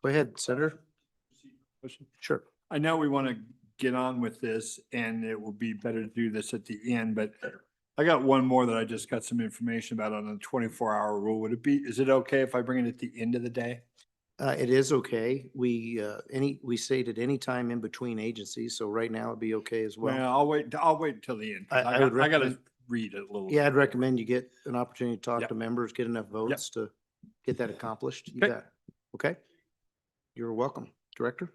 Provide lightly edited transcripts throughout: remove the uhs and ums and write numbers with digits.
Go ahead, Senator. Sure. I know we want to get on with this and it will be better to do this at the end, but I got one more that I just got some information about on the 24-hour rule. Is it okay if I bring it at the end of the day? It is okay. We stated any time in between agencies, so right now it'd be okay as well. Well, I'll wait until the end. 'Cause I would I gotta recommend- read it a little. Yeah, I'd recommend you get an opportunity to talk Yep. to members, get enough votes to get that accomplished. You Okay. bet. Okay? You're welcome. Director?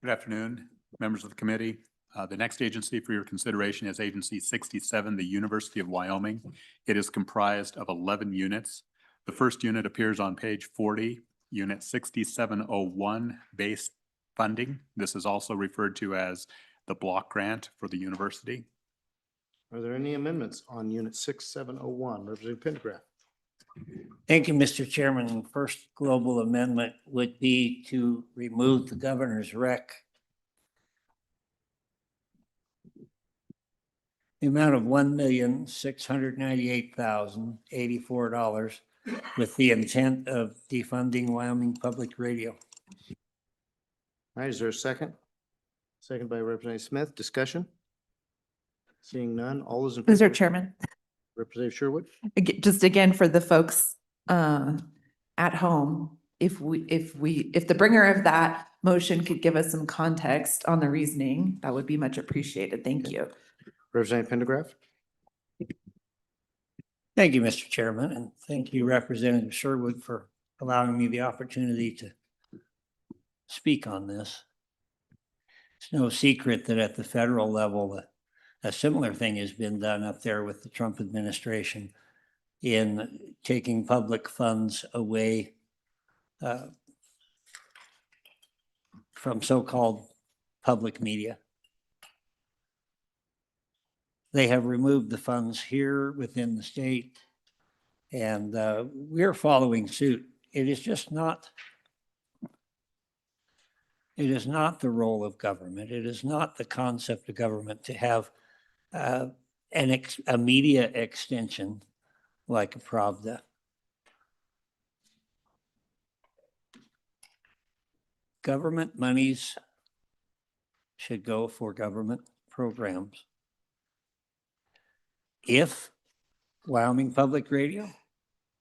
Good afternoon, members of the committee. The next agency for your consideration is Agency 67, the University of Wyoming. It is comprised of 11 units. The first unit appears on page 40, Unit 6701, base funding. This is also referred to as the block grant for the university. Are there any amendments on Unit 6701? Representative Pendergraft? Thank you, Mr. Chairman. First global amendment would be to remove the governor's rec. The amount of $1,698,084 with the intent of defunding Wyoming Public Radio. All right, is there a second? Second by Representative Smith. Discussion? Seeing none, all those in favor? Mr. Chairman, Representative Sherwood? just again for the folks at home, if the bringer of that motion could give us some context on the reasoning, that would be much appreciated. Thank you. Representative Pendergraft? Thank you, Mr. Chairman, and thank you, Representative Sherwood, for allowing me the opportunity to speak on this. It's no secret that at the federal level, a similar thing has been done up there with the Trump administration in taking public funds away from so-called public media. They have removed the funds here within the state, and we're following suit. It is not the role of government. It is not the concept of government to have a media extension like a Pravda. Government monies should go for government programs. If Wyoming Public Radio,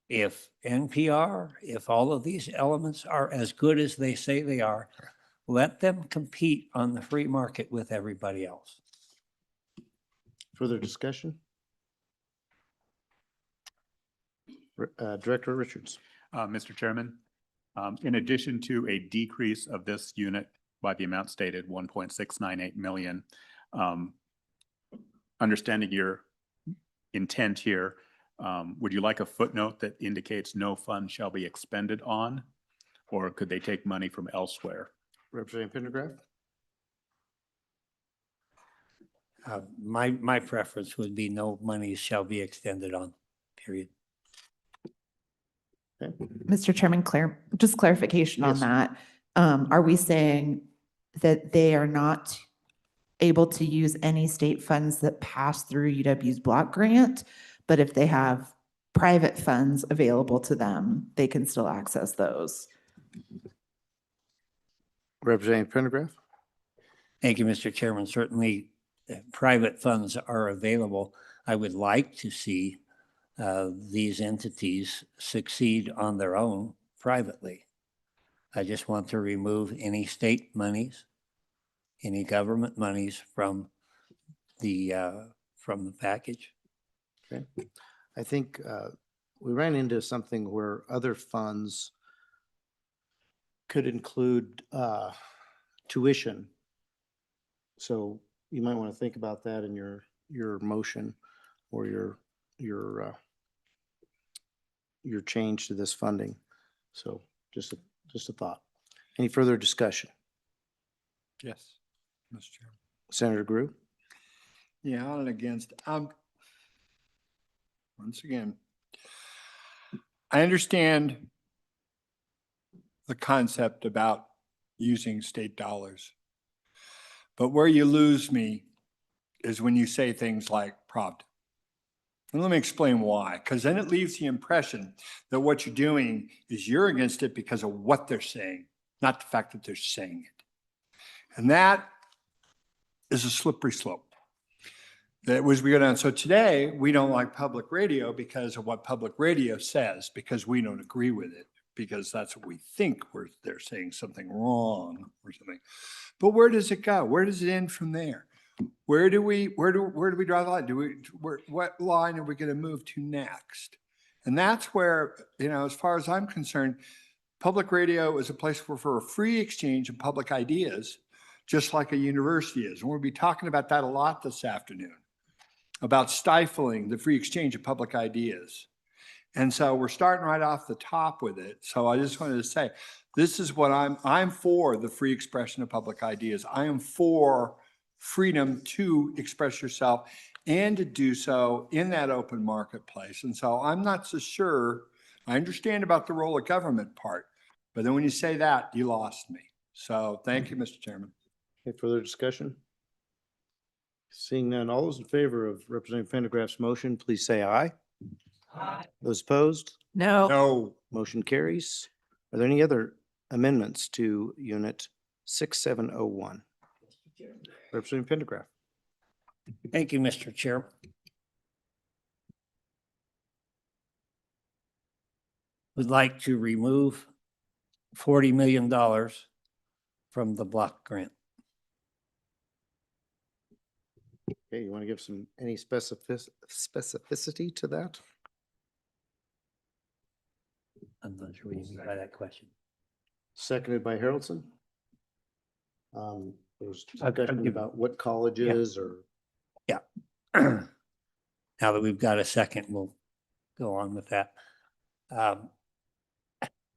if NPR, if all of these elements are as good as they say they are, let them compete on the free market with everybody else. Further discussion? Director Richards? Mr. Chairman, in addition to a decrease of this unit by the amount stated, 1.698 million, understanding your intent here, would you like a footnote that indicates no fund shall be expended on, or could they take money from elsewhere? Representative Pendergraft? My preference would be no money shall be extended on, period. Okay. Mr. Chairman, just clarification on Yes. that. Are we saying that they are not able to use any state funds that pass through UW's block grant, but if they have private funds available to them, they can still access those? Representative Pendergraft? Thank you, Mr. Chairman. Certainly, private funds are available. I would like to see these entities succeed on their own privately. I just want to remove any state monies, any government monies from the package. Okay. I think we ran into something where other funds could include tuition. So you might want to think about that in your motion or your change to this funding. So just a thought. Any further discussion? Yes, Mr. Chairman. Senator Grew? Yeah, on and against. Once again, I understand the concept about using state dollars. But where you lose me is when you say things like Pravda. And let me explain why, because then it leaves the impression that what you're doing is you're against it because of what they're saying, not the fact that they're saying it. And that is a slippery slope. That was we go down. So today, we don't like public radio because of what public radio says, because we don't agree with it, because that's what we think they're saying something wrong or something. But where does it go? Where does it end from there? Where do we draw the line? What line are we going to move to next? And that's where, as far as I'm concerned, public radio is a place for a free exchange of public ideas, just like a university is. And we'll be talking about that a lot this afternoon, about stifling the free exchange of public ideas. And so we're starting right off the top with it. So I just wanted to say, this is what I'm for the free expression of public ideas. I am for freedom to express yourself and to do so in that open marketplace. And so I'm not so sure, I understand about the role of government part, but then when you say that, you lost me. So thank you, Mr. Chairman. Any further discussion? Seeing none, all those in favor of Representative Pendergraft's motion, please say aye. Aye. Those opposed? No. No, Motion carries. Are there any other amendments to Unit 6701? Representative Pendergraft. Thank you, Mr. Chair. Would like to remove $40 million from the block grant. Okay, you want to give any specificity to that? I'm not sure what you mean by that question. Seconded by Haroldson. There's I'll discussion give- about what colleges or, Now that we've got a second, we'll go on with that.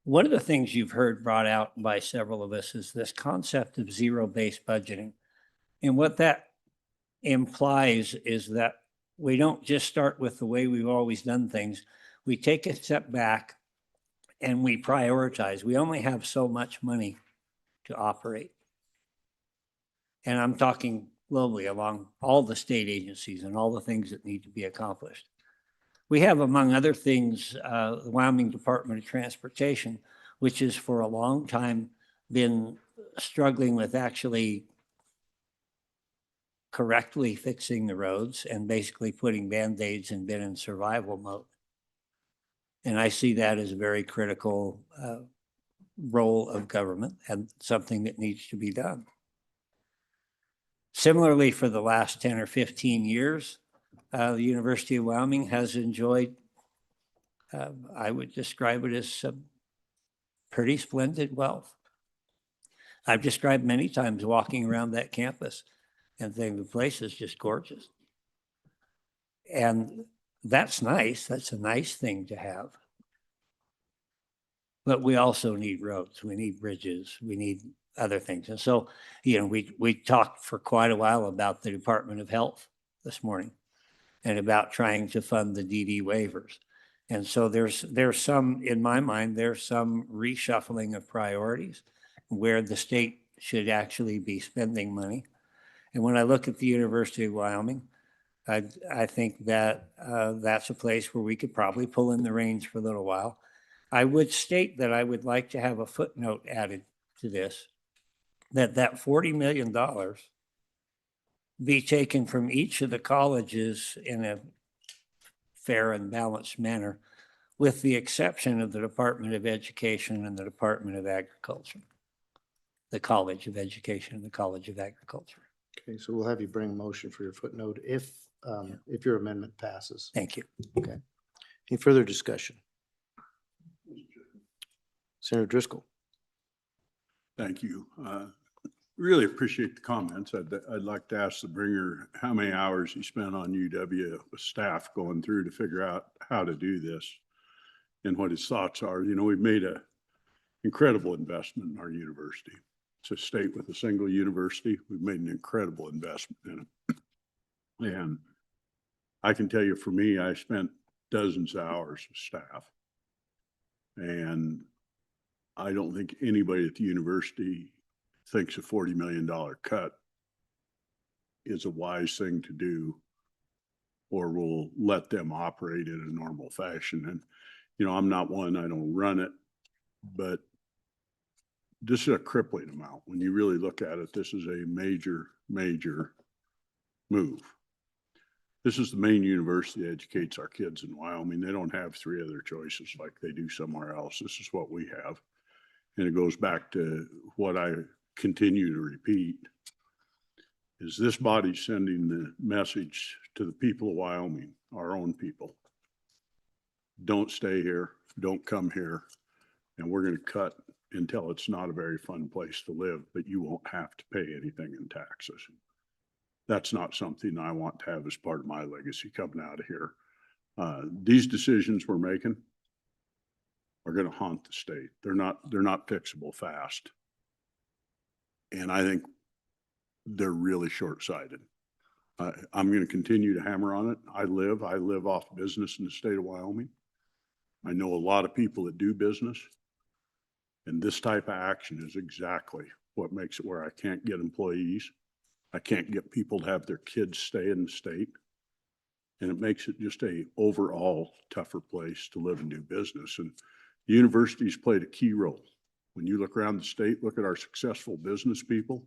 One of the things you've heard brought out by several of us is this concept of zero-based budgeting. And what that implies is that we don't just start with the way we've always done things. We take a step back and we prioritize. We only have so much money to operate. And I'm talking globally along all the state agencies and all the things that need to be accomplished. We have, among other things, the Wyoming Department of Transportation, which has for a long time been struggling with actually correctly fixing the roads and basically putting Band-Aids and been in survival mode. And I see that as a very critical role of government and something that needs to be done. Similarly, for the last 10 or 15 years, the University of Wyoming has enjoyed, I would describe it as some pretty splendid wealth. I've described many times walking around that campus and think the place is just gorgeous. And that's nice. That's a nice thing to have. But we also need roads. We need bridges. We need other things. And so, we talked for quite a while about the Department of Health this morning and about trying to fund the DD waivers. And so there's some, in my mind, there's some reshuffling of priorities where the state should actually be spending money. And when I look at the University of Wyoming, I think that that's a place where we could probably pull in the reins for a little while. I would state that I would like to have a footnote added to this, that $40 million be taken from each of the colleges in a fair and balanced manner, with the exception of the Department of Education and the Department of Agriculture, the College of Education and the College of Agriculture. okay, so we'll have you bring a motion for your footnote if your amendment passes. Thank you. Okay. Any further discussion? Senator Driscoll. Thank you. Really appreciate the comments. I'd like to ask the bringer how many hours he spent on UW with staff going through to figure out how to do this and what his thoughts are. We've made an incredible investment in our university. It's a state with a single university. We've made an incredible investment in it. And I can tell you, for me, I spent dozens of hours with staff. And I don't think anybody at the university thinks a $40 million cut is a wise thing to do or we'll let them operate in a normal fashion. And, you know, I'm not one, I don't run it, but this is a crippling amount. When you really look at it, this is a major, major move. This is the main university that educates our kids in Wyoming. They don't have three other choices like they do somewhere else. This is what we have. And it goes back to what I continue to repeat, is this body sending the message to the people of Wyoming, our own people. Don't stay here, don't come here, and we're going to cut until it's not a very fun place to live, but you won't have to pay anything in taxes. That's not something I want to have as part of my legacy coming out of here. These decisions we're making are going to haunt the state. They're not fixable fast. And I think they're really short-sighted. I'm going to continue to hammer on it. I live off business in the state of Wyoming. I know a lot of people that do business, and this type of action is exactly what makes it where I can't get employees. I can't get people to have their kids stay in the state. And it makes it just a overall tougher place to live and do business. And the university's played a key role. When you look around the state, look at our successful business people,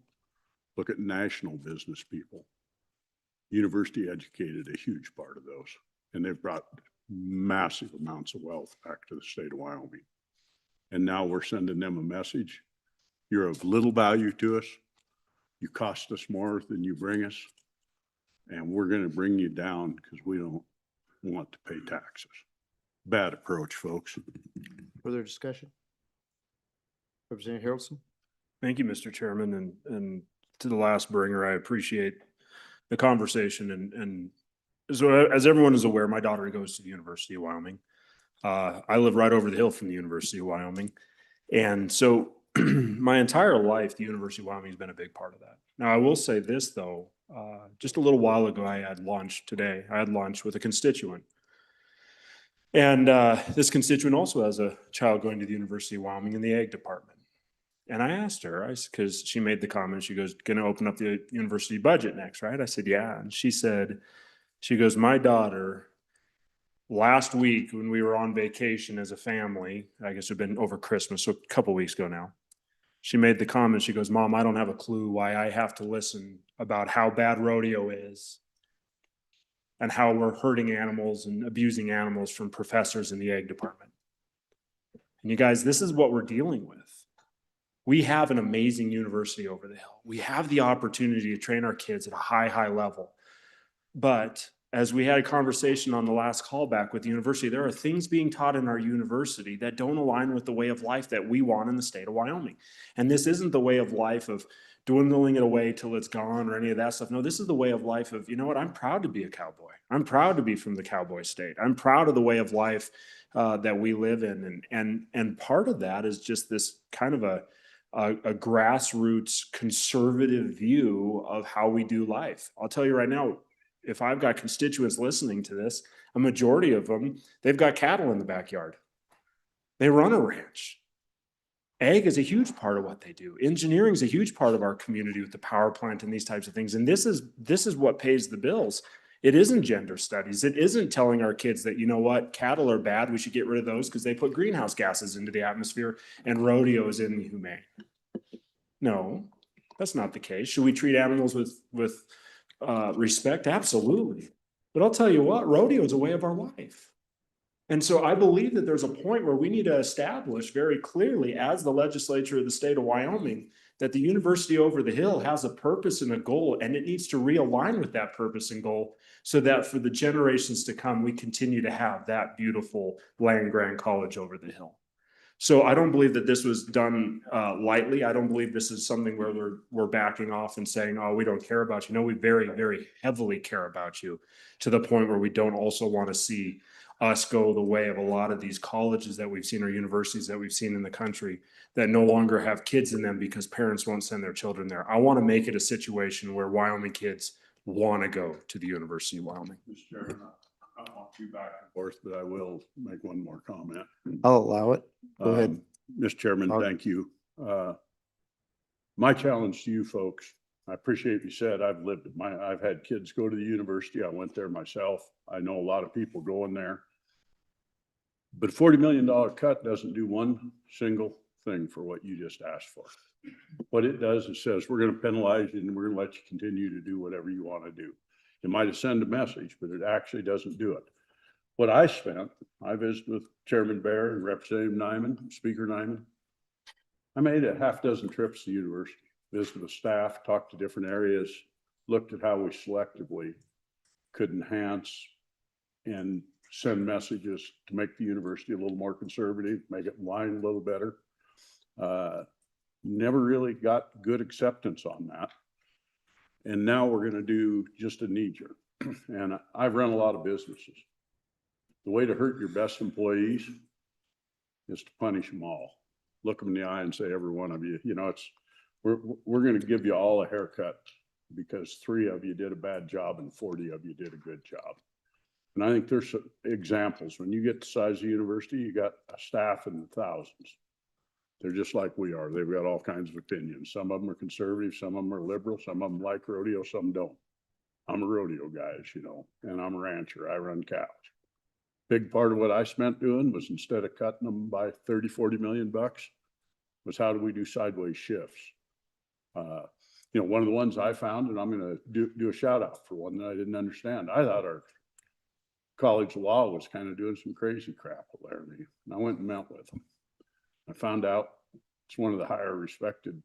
look at national business people. University educated a huge part of those, and they've brought massive amounts of wealth back to the state of Wyoming. And now we're sending them a message. You're of little value to us. You cost us more than you bring us. And we're going to bring you down because we don't want to pay taxes. Bad approach, folks. Further discussion? Representative Harrelson? Thank you, Mr. Chairman, and to the last bringer, I appreciate the conversation and so as everyone is aware, my daughter goes to the University of Wyoming. I live right over the hill from the University of Wyoming. And so my entire life, the University of Wyoming has been a big part of that. Now, I will say this though, just a little while ago, I had lunch with a constituent. And this constituent also has a child going to the University of Wyoming in the ag department. And I asked her, because she made the comment, she goes, going to open up the university budget next, right? I said, yeah. And she goes, my daughter, last week when we were on vacation as a family, I guess it had been over Christmas, so a couple weeks ago now, she made the comment, she goes, Mom, I don't have a clue why I have to listen about how bad rodeo is and how we're hurting animals and abusing animals from professors in the ag department. And you guys, this is what we're dealing with. We have an amazing university over the hill. We have the opportunity to train our kids at a high level. But as we had a conversation on the last call back with the university, there are things being taught in our university that don't align with the way of life that we want in the state of Wyoming. And this isn't the way of life of dwindling it away till it's gone or any of that stuff. No, this is the way of life of, you know what, I'm proud to be a cowboy. I'm proud to be from the cowboy state. I'm proud of the way of life that we live in. And part of that is just this kind of a grassroots conservative view of how we do life. I'll tell you right now, if I've got constituents listening to this, a majority of them, they've got cattle in the backyard. They run a ranch. Ag is a huge part of what they do. Engineering is a huge part of our community with the power plant and these types of things. And this is what pays the bills. It isn't gender studies. It isn't telling our kids that, you know what, cattle are bad. We should get rid of those because they put greenhouse gases into the atmosphere and rodeo is inhumane. No, that's not the case. Should we treat animals with respect? Absolutely. But I'll tell you what, rodeo is a way of our life. And so I believe that there's a point where we need to establish very clearly as the legislature of the state of Wyoming that the university over the hill has a purpose and a goal, and it needs to realign with that purpose and goal so that for the generations to come, we continue to have that beautiful land-grant college over the hill. So I don't believe that this was done lightly. I don't believe this is something where we're backing off and saying, oh, we don't care about you. No, we very, very heavily care about you to the point where we don't also want to see us go the way of a lot of these colleges that we've seen or universities that we've seen in the country that no longer have kids in them because parents won't send their children there. I want to make it a situation where Wyoming kids want to go to the University of Wyoming. Mr. Chairman, I want you back and forth, but I will make one more comment. I'll allow it. Go ahead. Mr. Chairman, I'll- thank you. My challenge to you folks I appreciate you said, I've lived it. I've had kids go to the university. I went there myself. I know a lot of people going there. But $40 million cut doesn't do one single thing for what you just asked for. What it does is says, we're going to penalize you and we're going to let you continue to do whatever you want to do. It might have sent a message, but it actually doesn't do it. What I spent, I visited with Chairman Bear and Representative Nyman, Speaker Nyman. I made a half dozen trips to the university, visited with staff, talked to different areas, looked at how we selectively could enhance and send messages to make the university a little more conservative, make it line a little better. Never really got good acceptance on that. And now we're going to do just a knee jerk. And I've run a lot of businesses. The way to hurt your best employees is to punish them all. Look them in the eye and say, every one of you, you know, we're going to give you all a haircut because 3 of you did a bad job and 40 of you did a good job. And I think there's examples. When you get the size of the university, you got a staff in the thousands. They're just like we are. They've got all kinds of opinions. Some of them are conservative, some of them are liberal, some of them like rodeo, some don't. I'm a rodeo guy, as you know, and I'm a rancher. I run cows. Big part of what I spent doing was, instead of cutting them by 30, 40 million bucks, was how do we do sideways shifts? You know, one of the ones I found, and I'm going to do a shout out for one that I didn't understand. I thought our College of Law was kind of doing some crazy crap at Laramie. And I went and met with them. I found out it's one of the higher respected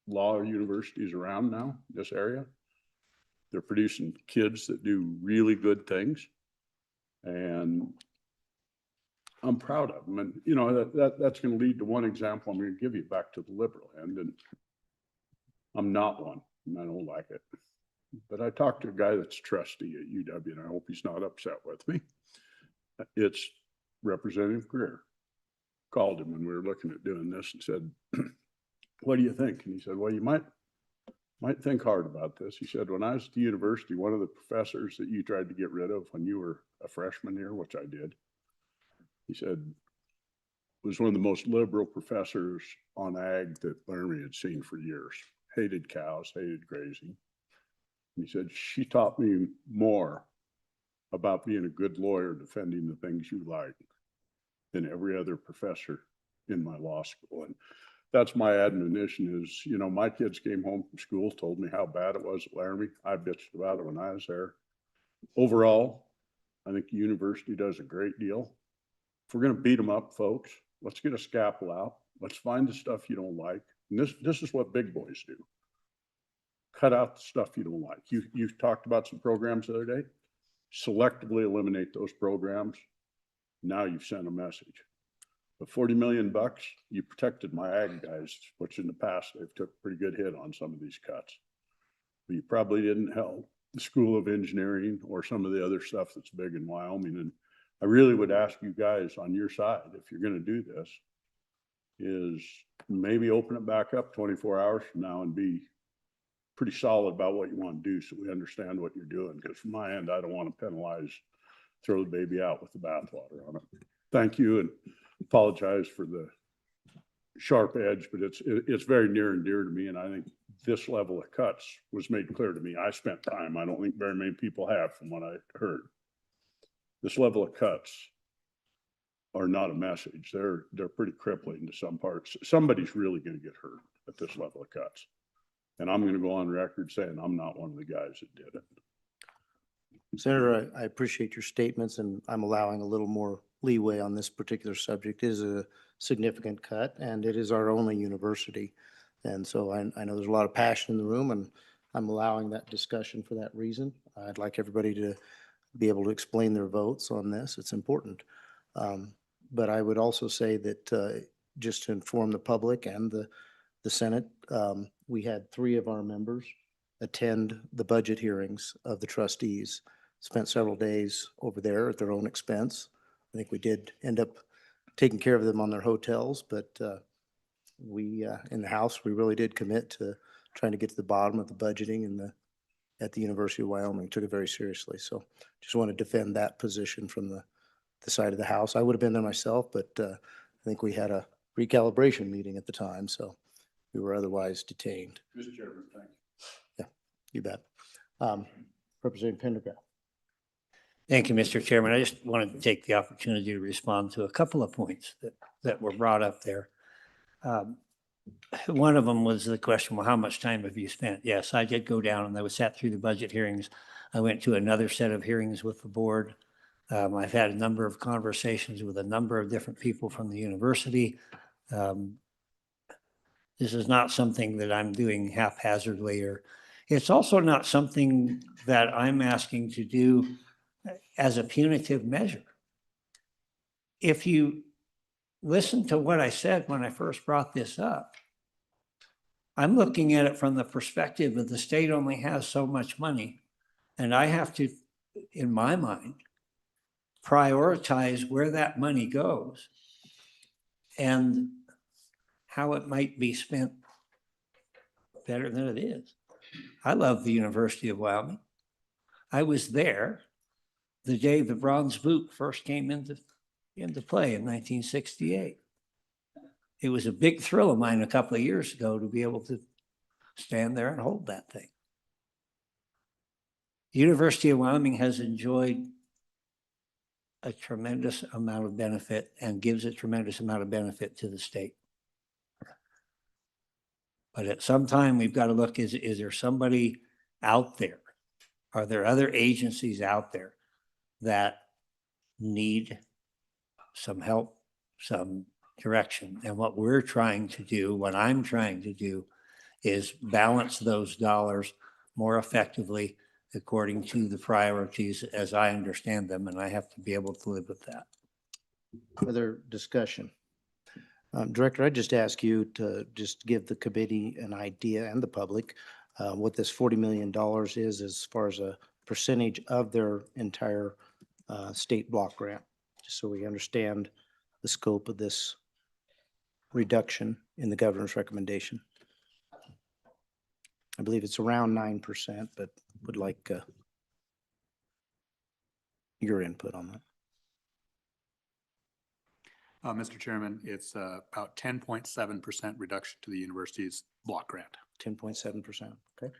law universities around now, this area. They're producing kids that do really good things. And I'm proud of them. And, you know, that's going to lead to one example I'm going to give you back to the liberal end. And I'm not one, and I don't like it. But I talked to a guy that's trustee at UW, and I hope he's not upset with me. It's Representative Greer. Called him when we were looking at doing this and said, what do you think? And he said, well, you might think hard about this. He said, when I was at the university, one of the professors that you tried to get rid of when you were a freshman here, which I did, he said, was one of the most liberal professors on ag that Laramie had seen for years. Hated cows, hated grazing. And he said, she taught me more about being a good lawyer defending the things you like than every other professor in my law school. And that's my admonition is, you know, my kids came home from school, told me how bad it was at Laramie. I bitched about it when I was there. Overall, I think the university does a great deal. If we're going to beat them up, folks, let's get a scalpel out. Let's find the stuff you don't like. And this is what big boys do. Cut out the stuff you don't like. You talked about some programs the other day. Selectively eliminate those programs. Now you've sent a message. But 40 million bucks, you protected my ag guys, which in the past they've took a pretty good hit on some of these cuts. But you probably didn't help the School of Engineering or some of the other stuff that's big in Wyoming. And I really would ask you guys on your side, if you're going to do this, is maybe open it back up 24 hours from now and be pretty solid about what you want to do so we understand what you're doing. Because from my end, I don't want to penalize, throw the baby out with the bathwater on it. Thank you, and apologize for the sharp edge, but it's very near and dear to me. And I think this level of cuts was made clear to me. I spent time. I don't think very many people have from what I heard. This level of cuts are not a message. They're pretty crippling to some parts. Somebody's really going to get hurt at this level of cuts. And I'm going to go on record saying I'm not one of the guys that did it. Senator, I appreciate your statements, and I'm allowing a little more leeway on this particular subject. It is a significant cut, and it is our only university. And so I know there's a lot of passion in the room, and I'm allowing that discussion for that reason. I'd like everybody to be able to explain their votes on this. It's important. But I would also say that just to inform the public and the Senate, we had 3 of our members attend the budget hearings of the trustees, spent several days over there at their own expense. I think we did end up taking care of them on their hotels, but we, in the House, we really did commit to trying to get to the bottom of the budgeting at the University of Wyoming. Took it very seriously. So just want to defend that position from the side of the House. I would have been there myself, but I think we had a recalibration meeting at the time, so we were otherwise detained. Mr. Chairman, thank you. You bet. Representative Pendergraft. Thank you, Mr. Chairman. I just wanted to take the opportunity to respond to a couple of points that were brought up there. One of them was the question, well, how much time have you spent? Yes, I did go down and I sat through the budget hearings. I went to another set of hearings with the board. I've had a number of conversations with a number of different people from the university. This is not something that I'm doing haphazardly, or it's also not something that I'm asking to do as a punitive measure. If you listen to what I said when I first brought this up, I'm looking at it from the perspective of the state only has so much money, and I have to, in my mind, prioritize where that money goes and how it might be spent better than it is. I love the University of Wyoming. I was there the day the bronze boot first came into play in 1968. It was a big thrill of mine a couple of years ago to be able to stand there and hold that thing. The University of Wyoming has enjoyed a tremendous amount of benefit and gives a tremendous amount of benefit to the state. But at some time, we've got to look, is there somebody out there? Are there other agencies out there that need some help, some direction? And what we're trying to do, what I'm trying to do, is balance those dollars more effectively according to the priorities as I understand them, and I have to be able to live with that. Further discussion. Director, I just ask you to just give the committee an idea and the public what this $40 million is as far as a percentage of their entire state block grant, just so we understand the scope of this reduction in the governor's recommendation. I believe it's around 9%, but would like your input on that. Mr. Chairman, it's about 10.7% reduction to the university's block grant. 10.7%. Okay.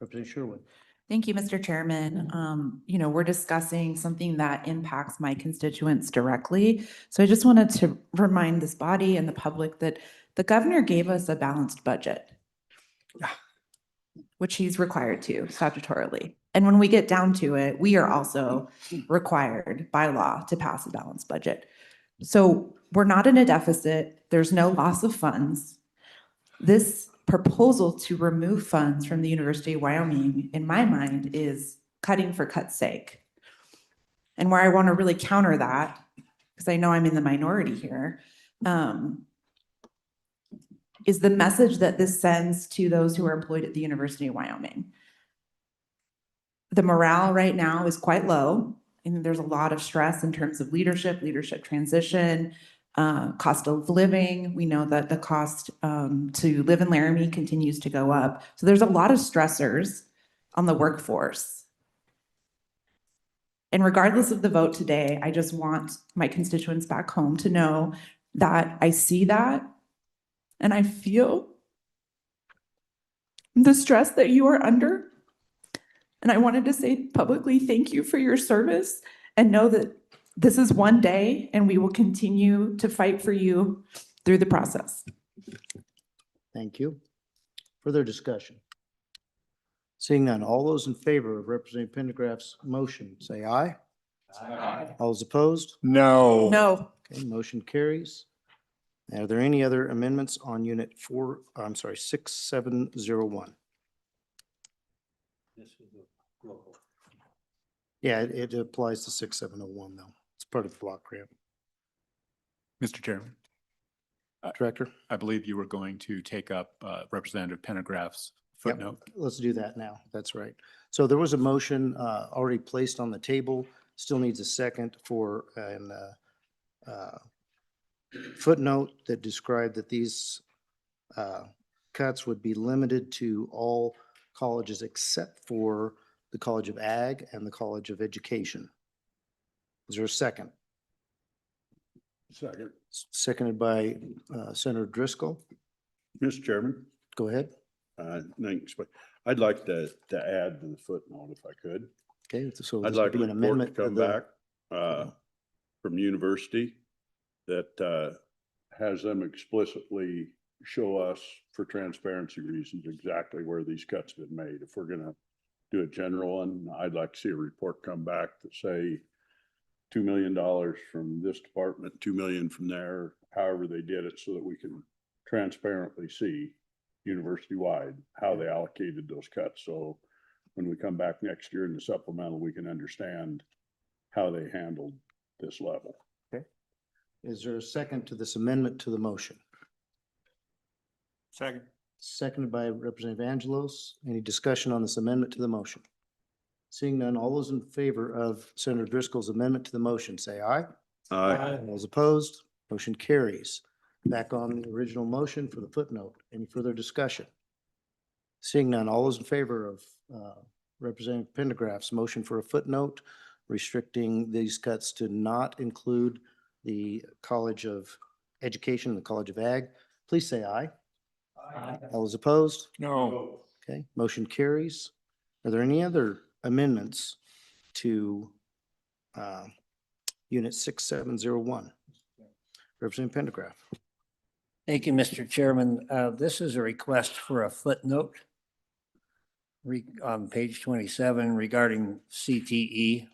Representative Sherwood. Thank you, Mr. Chairman. We're discussing something that impacts my constituents directly. So I just wanted to remind this body and the public that the governor gave us a balanced budget, which he's required to statutorily. And when we get down to it, we are also required by law to pass a balanced budget. So we're not in a deficit. There's no loss of funds. This proposal to remove funds from the University of Wyoming, in my mind, is cutting for cut's sake. And where I want to really counter that, because I know I'm in the minority here, is the message that this sends to those who are employed at the University of Wyoming. The morale right now is quite low, and there's a lot of stress in terms of leadership transition, cost of living. We know that the cost to live in Laramie continues to go up. So there's a lot of stressors on the workforce. And regardless of the vote today, I just want my constituents back home to know that I see that and I feel the stress that you are under. And I wanted to say publicly, thank you for your service, and know that this is one day and we will continue to fight for you through the process. Thank you. Further discussion. Seeing none, all those in favor of Representative Pendergraft's motion, say aye. Aye. All those opposed? No. No. Okay, motion carries. Are there any other amendments on unit 6701? Yeah, it applies to 6701 though. It's part of the block grant. Mr. Chairman, Director? I believe you were going to take up Representative Pendergraft's Yep. footnote. Let's do that now. That's right. So there was a motion already placed on the table, still needs a second for an footnote that described that these cuts would be limited to all colleges except for the College of Ag and the College of Education. Is there a second? Second. Seconded by Senator Driscoll. Mr. Chairman, Go ahead. Thanks, but I'd like to add to the footnote if I could. Okay, so I'd this would like a be an report amendment to to come the, back from university that has them explicitly show us for transparency reasons exactly where these cuts have been made. If we're gonna do a general one, I'd like to see a report come back that say $2 million from this department, 2 million from there, however they did it, so that we can transparently see university-wide how they allocated those cuts. So when we come back next year in the supplemental, we can understand how they handled this level. is there a second to this amendment to the motion? Second. Seconded by Representative Angelos. Any discussion on this amendment to the motion? Seeing none, all those in favor of Senator Driscoll's amendment to the motion, say aye. All those opposed, motion carries. Back on the original motion for the footnote. Any further discussion? Seeing none, all those in favor of Representative Pendergraft's motion for a footnote restricting these cuts to not include the College of Education, the College of Ag, please say aye. All those opposed? No. Okay, motion carries. Are there any other amendments to Unit 6701? Representative Pendergraft. Thank you, Mr. Chairman. This is a request for a footnote on page 27 regarding CTE.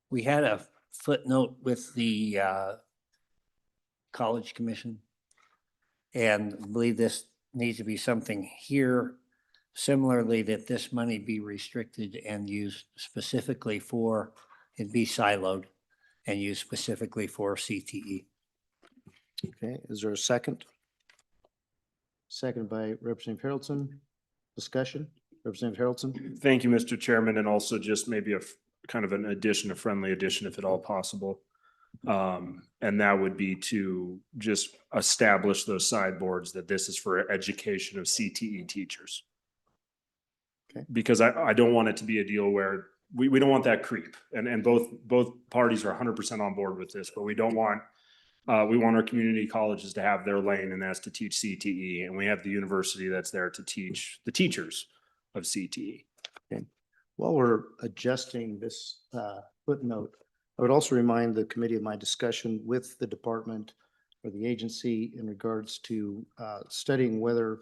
We had a footnote with the College Commission, and I believe this needs to be something here. Similarly, that this money be restricted and used specifically for, it be siloed and used specifically for CTE. Okay, is there a second? Second by Representative Haroldson. Discussion, Representative Haroldson. Thank you, Mr. Chairman, and also just maybe a kind of an addition, a friendly addition, if at all possible. And that would be to just establish those sideboards that this is for education of CTE teachers. Okay. Because I don't want it to be a deal where we don't want that creep, and both parties are 100% on board with this, but we don't want, we want our community colleges to have their lane, and that's to teach CTE, and we have the university that's there to teach the teachers of CTE. While we're adjusting this footnote, I would also remind the committee of my discussion with the department or the agency in regards to studying whether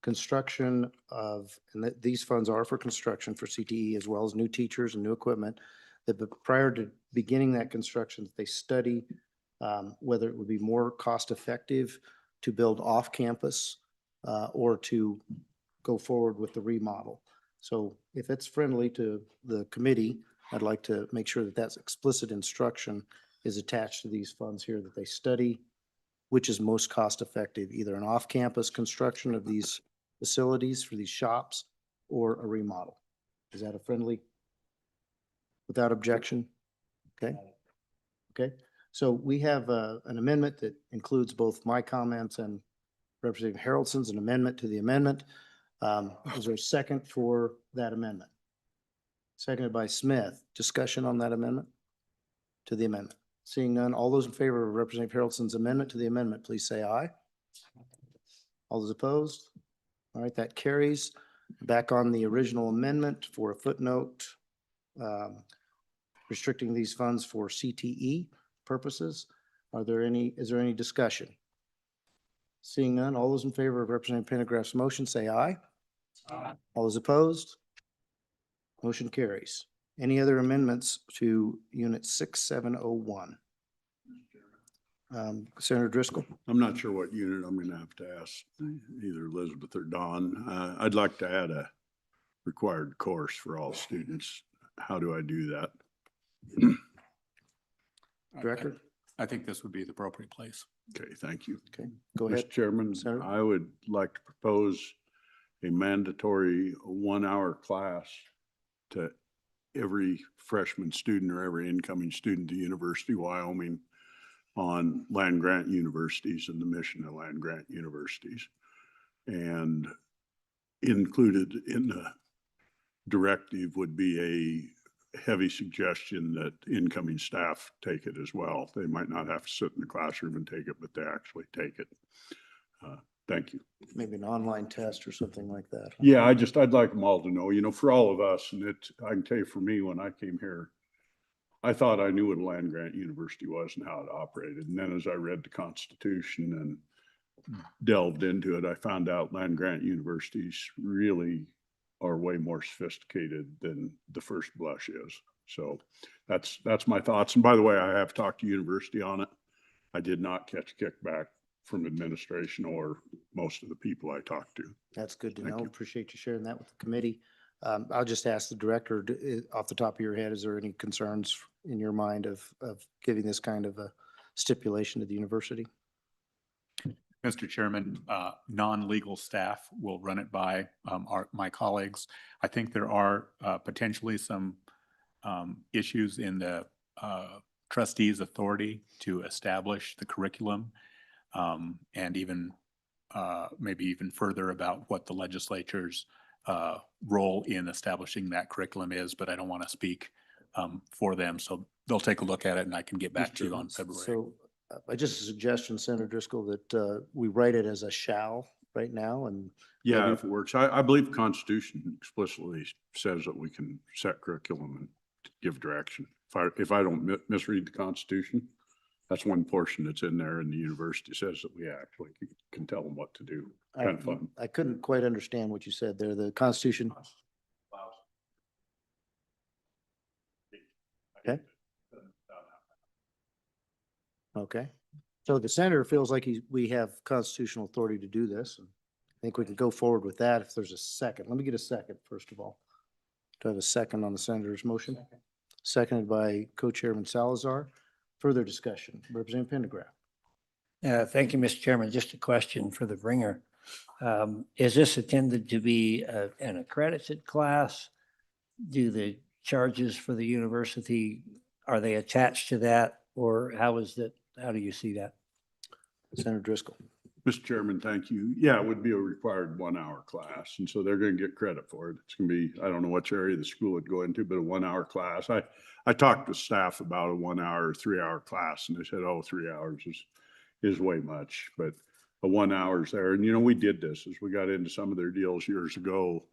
construction of, and these funds are for construction for CTE as well as new teachers and new equipment, that prior to beginning that construction, they study whether it would be more cost effective to build off campus or to go forward with the remodel. So if it's friendly to the committee, I'd like to make sure that that's explicit instruction is attached to these funds here, that they study which is most cost effective, either an off-campus construction of these facilities for these shops or a remodel. Is that a friendly? Without objection? Okay. Okay. So we have an amendment that includes both my comments and Representative Haroldson's, an amendment to the amendment. Is there a second for that amendment? Seconded by Smith. Discussion on that amendment? To the amendment. Seeing none, all those in favor of Representative Haroldson's amendment to the amendment, please say aye. All those opposed? All right, that carries. Back on the original amendment for a footnote, restricting these funds for CTE purposes. Is there any discussion? Seeing none, all those in favor of Representative Pendergraft's motion, say aye. Aye. All those opposed? Motion carries. Any other amendments to Unit 6701? Senator Driscoll. I'm not sure what unit I'm gonna have to ask either Elizabeth or Dawn. I'd like to add a required course for all students. How do I do that? Director? I think this would be the appropriate place. Okay, thank you. Okay, go ahead. Mr. Chairman, Senator. I would like to propose a mandatory 1-hour class to every freshman student or every incoming student at the University of Wyoming on land grant universities and the mission of land grant universities. And included in the directive would be a heavy suggestion that incoming staff take it as well. They might not have to sit in the classroom and take it, but they actually take it. Thank you. Maybe an online test or something like that. huh? Yeah, I'd like them all to know, for all of us, and I can tell you for me, when I came here, I thought I knew what a land grant university was and how it operated. And then as I read the Constitution and delved into it, I found out land grant universities really are way more sophisticated than the first blush is. So that's my thoughts. And by the way, I have talked to university on it. I did not catch kickback from administration or most of the people I talked to. That's good to Thank know. you. Appreciate you sharing that with the committee. I'll just ask the director, off the top of your head, is there any concerns in your mind of giving this kind of a stipulation to the university? Mr. Chairman, non-legal staff will run it by my colleagues. I think there are potentially some issues in the trustees' authority to establish the curriculum, and even maybe even further about what the legislature's role in establishing that curriculum is, but I don't want to speak for them. So they'll take a look at it and I can get back to you on February. So just a suggestion, Senator Driscoll, that we write it as a shall right now and Yeah, maybe- if it works. I believe the Constitution explicitly says that we can set curriculum and give direction. If I don't misread the Constitution, that's one portion that's in there, and the university says that we actually can tell them what to do. Kind of fun. I couldn't quite understand what you said there. The Constitution. Okay. Okay. So the senator feels like we have constitutional authority to do this. And I think we can go forward with that if there's a second. Let me get a second, first of all. Do I have a second on the senator's motion? Seconded by co-chairman Salazar. Further discussion. Representative Pendergraft. Thank you, Mr. Chairman. Just a question for the bringer. Is this intended to be an accredited class? Do the charges for the university, are they attached to that? Or how do you see that? Senator Driscoll. Mr. Chairman, thank you. Yeah, it would be a required 1-hour class, and so they're going to get credit for it. It's going to be, I don't know which area the school would go into, but a 1-hour class. I talked with staff about a 1-hour or 3-hour class, and they said, oh, 3 hours is way much, but a 1 hour's there. And we did this as we got into some of their deals years ago.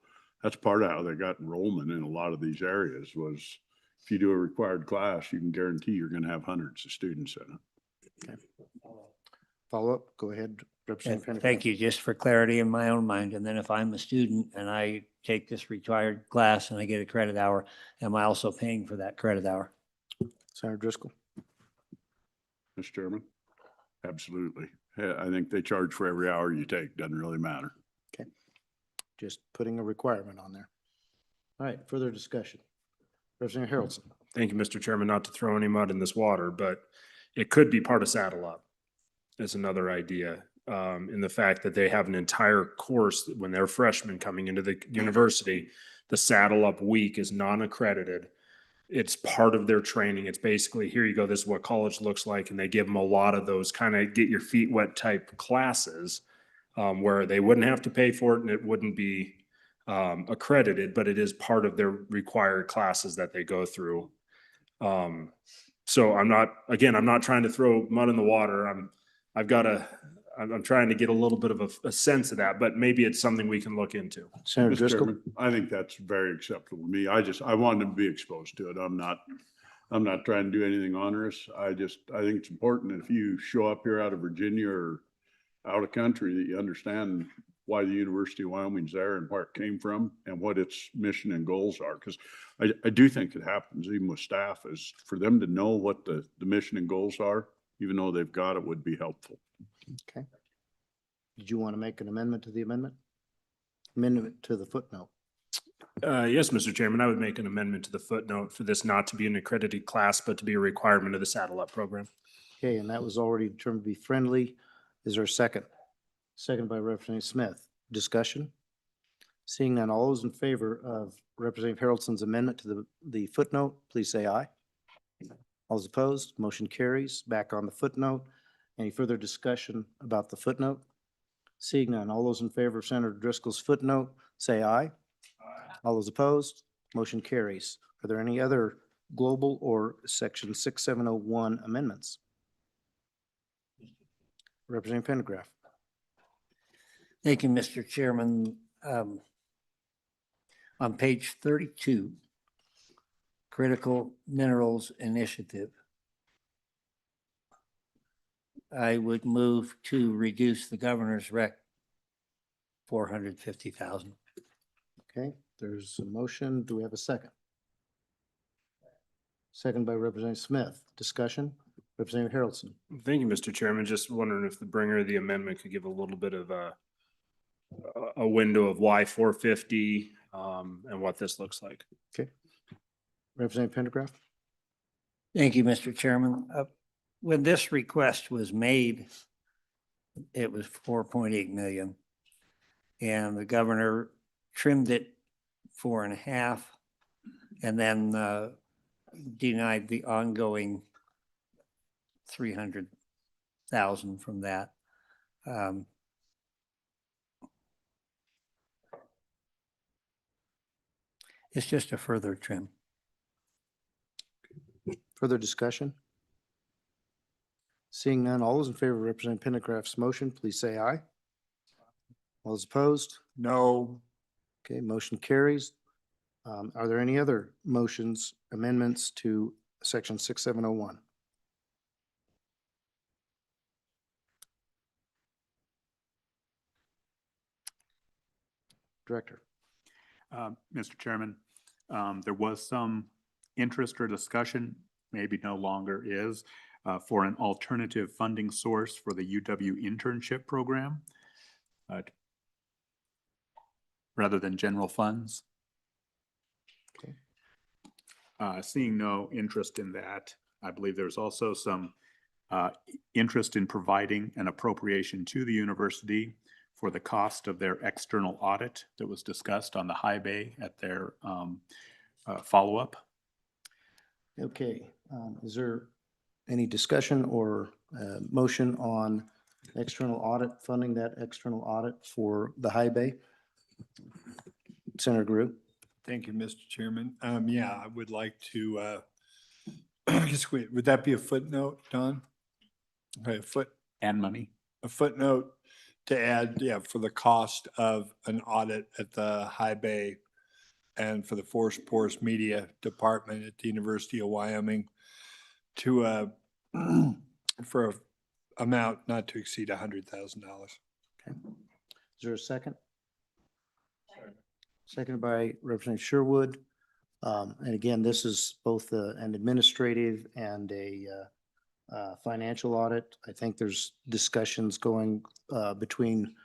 That's part of how they got enrollment in a lot of these areas was if you do a required class, you can guarantee you're going to have hundreds of students in it. Okay. Follow up, go ahead. Representative Pendergraft. Thank you. Just for clarity in my own mind. And then if I'm a student and I take this required class and I get a credit hour, am I also paying for that credit hour? Senator Driscoll. Mr. Chairman, absolutely. Yeah, I think they charge for every hour you take. Doesn't really matter. Okay. Just putting a requirement on there. All right, further discussion. Representative Harrelson. Thank you, Mr. Chairman, not to throw any mud in this water, but it could be part of Saddle Up. Is another idea, in the fact that they have an entire course when they're freshmen coming into the university. The Saddle Up week is non-accredited. It's part of their training. It's basically, here you go, this is what college looks like. And they give them a lot of those kind of get your feet wet type classes, where they wouldn't have to pay for it and it wouldn't be accredited, but it is part of their required classes that they go through. So I'm not trying to throw mud in the water. I'm trying to get a little bit of a sense of that, but maybe it's something we can look into. Senator Mr. Driscoll. Chairman, I think that's very acceptable to me. I want them to be exposed to it. I'm not trying to do anything onerous. I think it's important if you show up here out of Virginia or out of country that you understand why the University of Wyoming's there and where it came from and what its mission and goals are. Because I do think it happens even with staff is for them to know what the mission and goals are, even though they've got it, would be helpful. Okay. Did you want to make an amendment to the amendment? Amendment to the footnote. Yes, Mr. Chairman, I would make an amendment to the footnote for this not to be an accredited class, but to be a requirement of the Saddle Up program. Okay, and that was already determined to be friendly. Is there a second? Second by Representative Smith. Discussion? Seeing none, all those in favor of Representative Harrelson's amendment to the footnote, please say aye. All those opposed, motion carries. Back on the footnote. Any further discussion about the footnote? Seeing none, all those in favor of Senator Driscoll's footnote, say aye. Aye. All those opposed, motion carries. Are there any other global or section 6701 amendments? Representative Pendergraft. Thank you, Mr. Chairman. On page 32, Critical Minerals Initiative, I would move to reduce the governor's rec 450,000. Okay, there's a motion. Do we have a second? Second by Representative Smith. Discussion? Representative Haroldson. Thank you, Mr. Chairman. Just wondering if the bringer of the amendment could give a little bit of a window of why 450 and what this looks like. Okay. Representative Pendergraft? Thank you, Mr. Chairman. When this request was made, it was 4.8 million. And the governor trimmed it 4.5 and then denied the ongoing 300,000 from that. It's just a further trim. Further discussion? Seeing none, all those in favor of Representative Pendergraft's motion, please say aye. All those opposed? No. Okay, motion carries. Are there any other motions, amendments to section 6701? Director. Mr. Chairman, there was some interest or discussion, maybe no longer is, for an alternative funding source for the UW internship program rather than general funds. Okay. Seeing no interest in that, I believe there's also some interest in providing an appropriation to the university for the cost of their external audit that was discussed on the high bay at their follow-up. Okay, is there any discussion or motion on external audit, funding that external audit for the high bay? Senator Grew. Thank you, Mr. Chairman. Yeah, I would like to, I guess, would that be a footnote, Don? Okay, And money. a footnote to add, yeah, for the cost of an audit at the high bay and for the Force Media Department at the University of Wyoming to, for a amount not to exceed $100,000. Okay. Is there a second? Seconded by Representative Sherwood. And again, this is both an administrative and a financial audit. I think there's discussions going between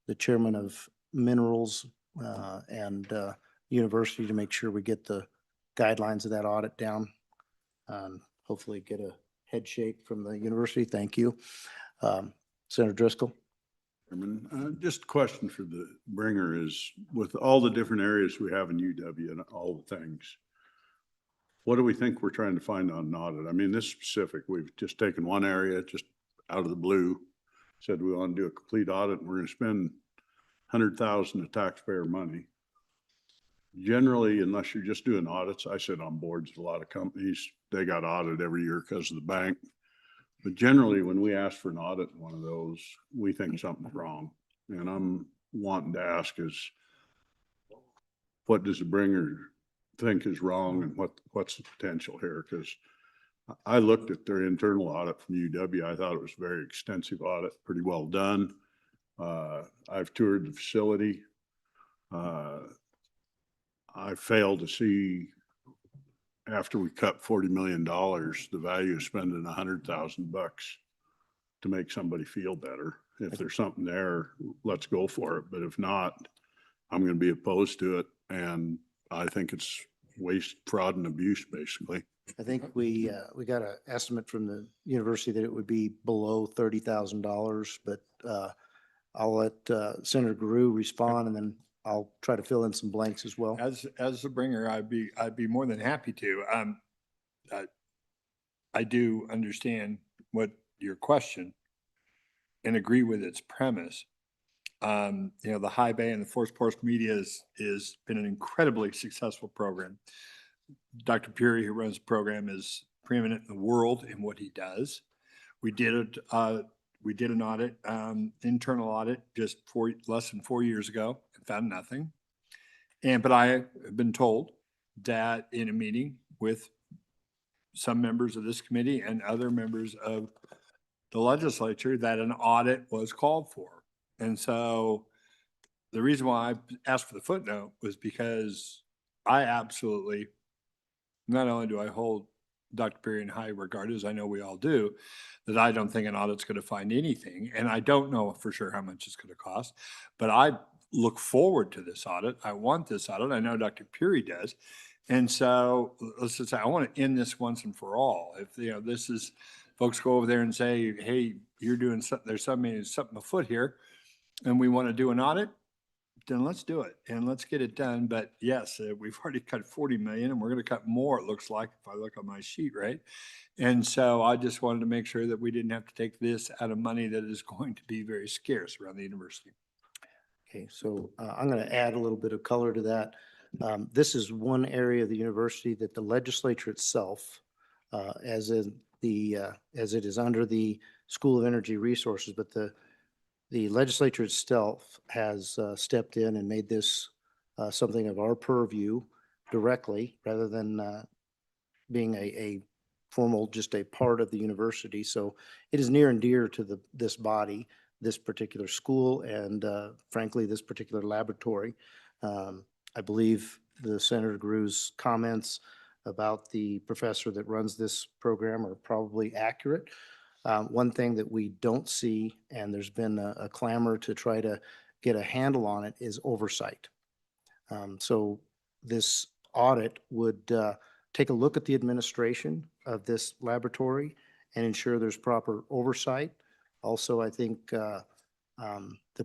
the chairman of minerals and university to make sure we get the guidelines of that audit down. Hopefully get a head shake from the university. Thank you. Senator Driscoll. Chairman, just a question for the bringer is, with all the different areas we have in UW and all the things, what do we think we're trying to find on an audit? I mean, this specific, we've just taken one area just out of the blue, said we want to do a complete audit and we're going to spend 100,000 of taxpayer money. Generally, unless you're just doing audits, I sit on boards with a lot of companies, they got audited every year because of the bank. But generally, when we ask for an audit in one of those, we think something's wrong. And I'm wanting to ask is, what does the bringer think is wrong and what's the potential here? Because I looked at their internal audit from UW. I thought it was a very extensive audit, pretty well done. I've toured the facility. I failed to see, after we cut $40 million, the value of spending $100,000 to make somebody feel better. If there's something there, let's go for it. But if not, I'm going to be opposed to it. And I think it's waste, fraud, and abuse, basically. I think we got an estimate from the university that it would be below $30,000, but I'll let Senator Grew respond and then I'll try to fill in some blanks as well. As the bringer, I'd be more than happy to. I do understand what your question and agree with its premise. You know, the high bay and the Force Media is been an incredibly successful program. Dr. Puri, who runs the program, is preeminent in the world in what he does. We did We did an audit, internal audit, just less than 4 years ago, and found nothing. But I have been told that in a meeting with some members of this committee and other members of the legislature, that an audit was called for. And so the reason why I asked for the footnote was because I absolutely, not only do I hold Dr. Perry in high regard, as I know we all do, that I don't think an audit's going to find anything. And I don't know for sure how much it's going to cost, but I look forward to this audit. I want this audit. I know Dr. Perry does. And so let's just say, I want to end this once and for all. If, this is, folks go over there and say, hey, you're doing something, there's something afoot here, and we want to do an audit, then let's do it and let's get it done. But yes, we've already cut 40 million and we're going to cut more, it looks like, if I look on my sheet, right? And so I just wanted to make sure that we didn't have to take this out of money that is going to be very scarce around the university. Okay, so I'm going to add a little bit of color to that. This is one area of the university that the legislature itself, as it is under the School of Energy Resources, but the legislature itself has stepped in and made this something of our purview directly, rather than being a formal, just a part of the university. So it is near and dear to this body, this particular school, and frankly, this particular laboratory. I believe the Senator Gru's comments about the professor that runs this program are probably accurate. One thing that we don't see, and there's been a clamor to try to get a handle on it, is oversight. So this audit would take a look at the administration of this laboratory and ensure there's proper oversight. Also, I think the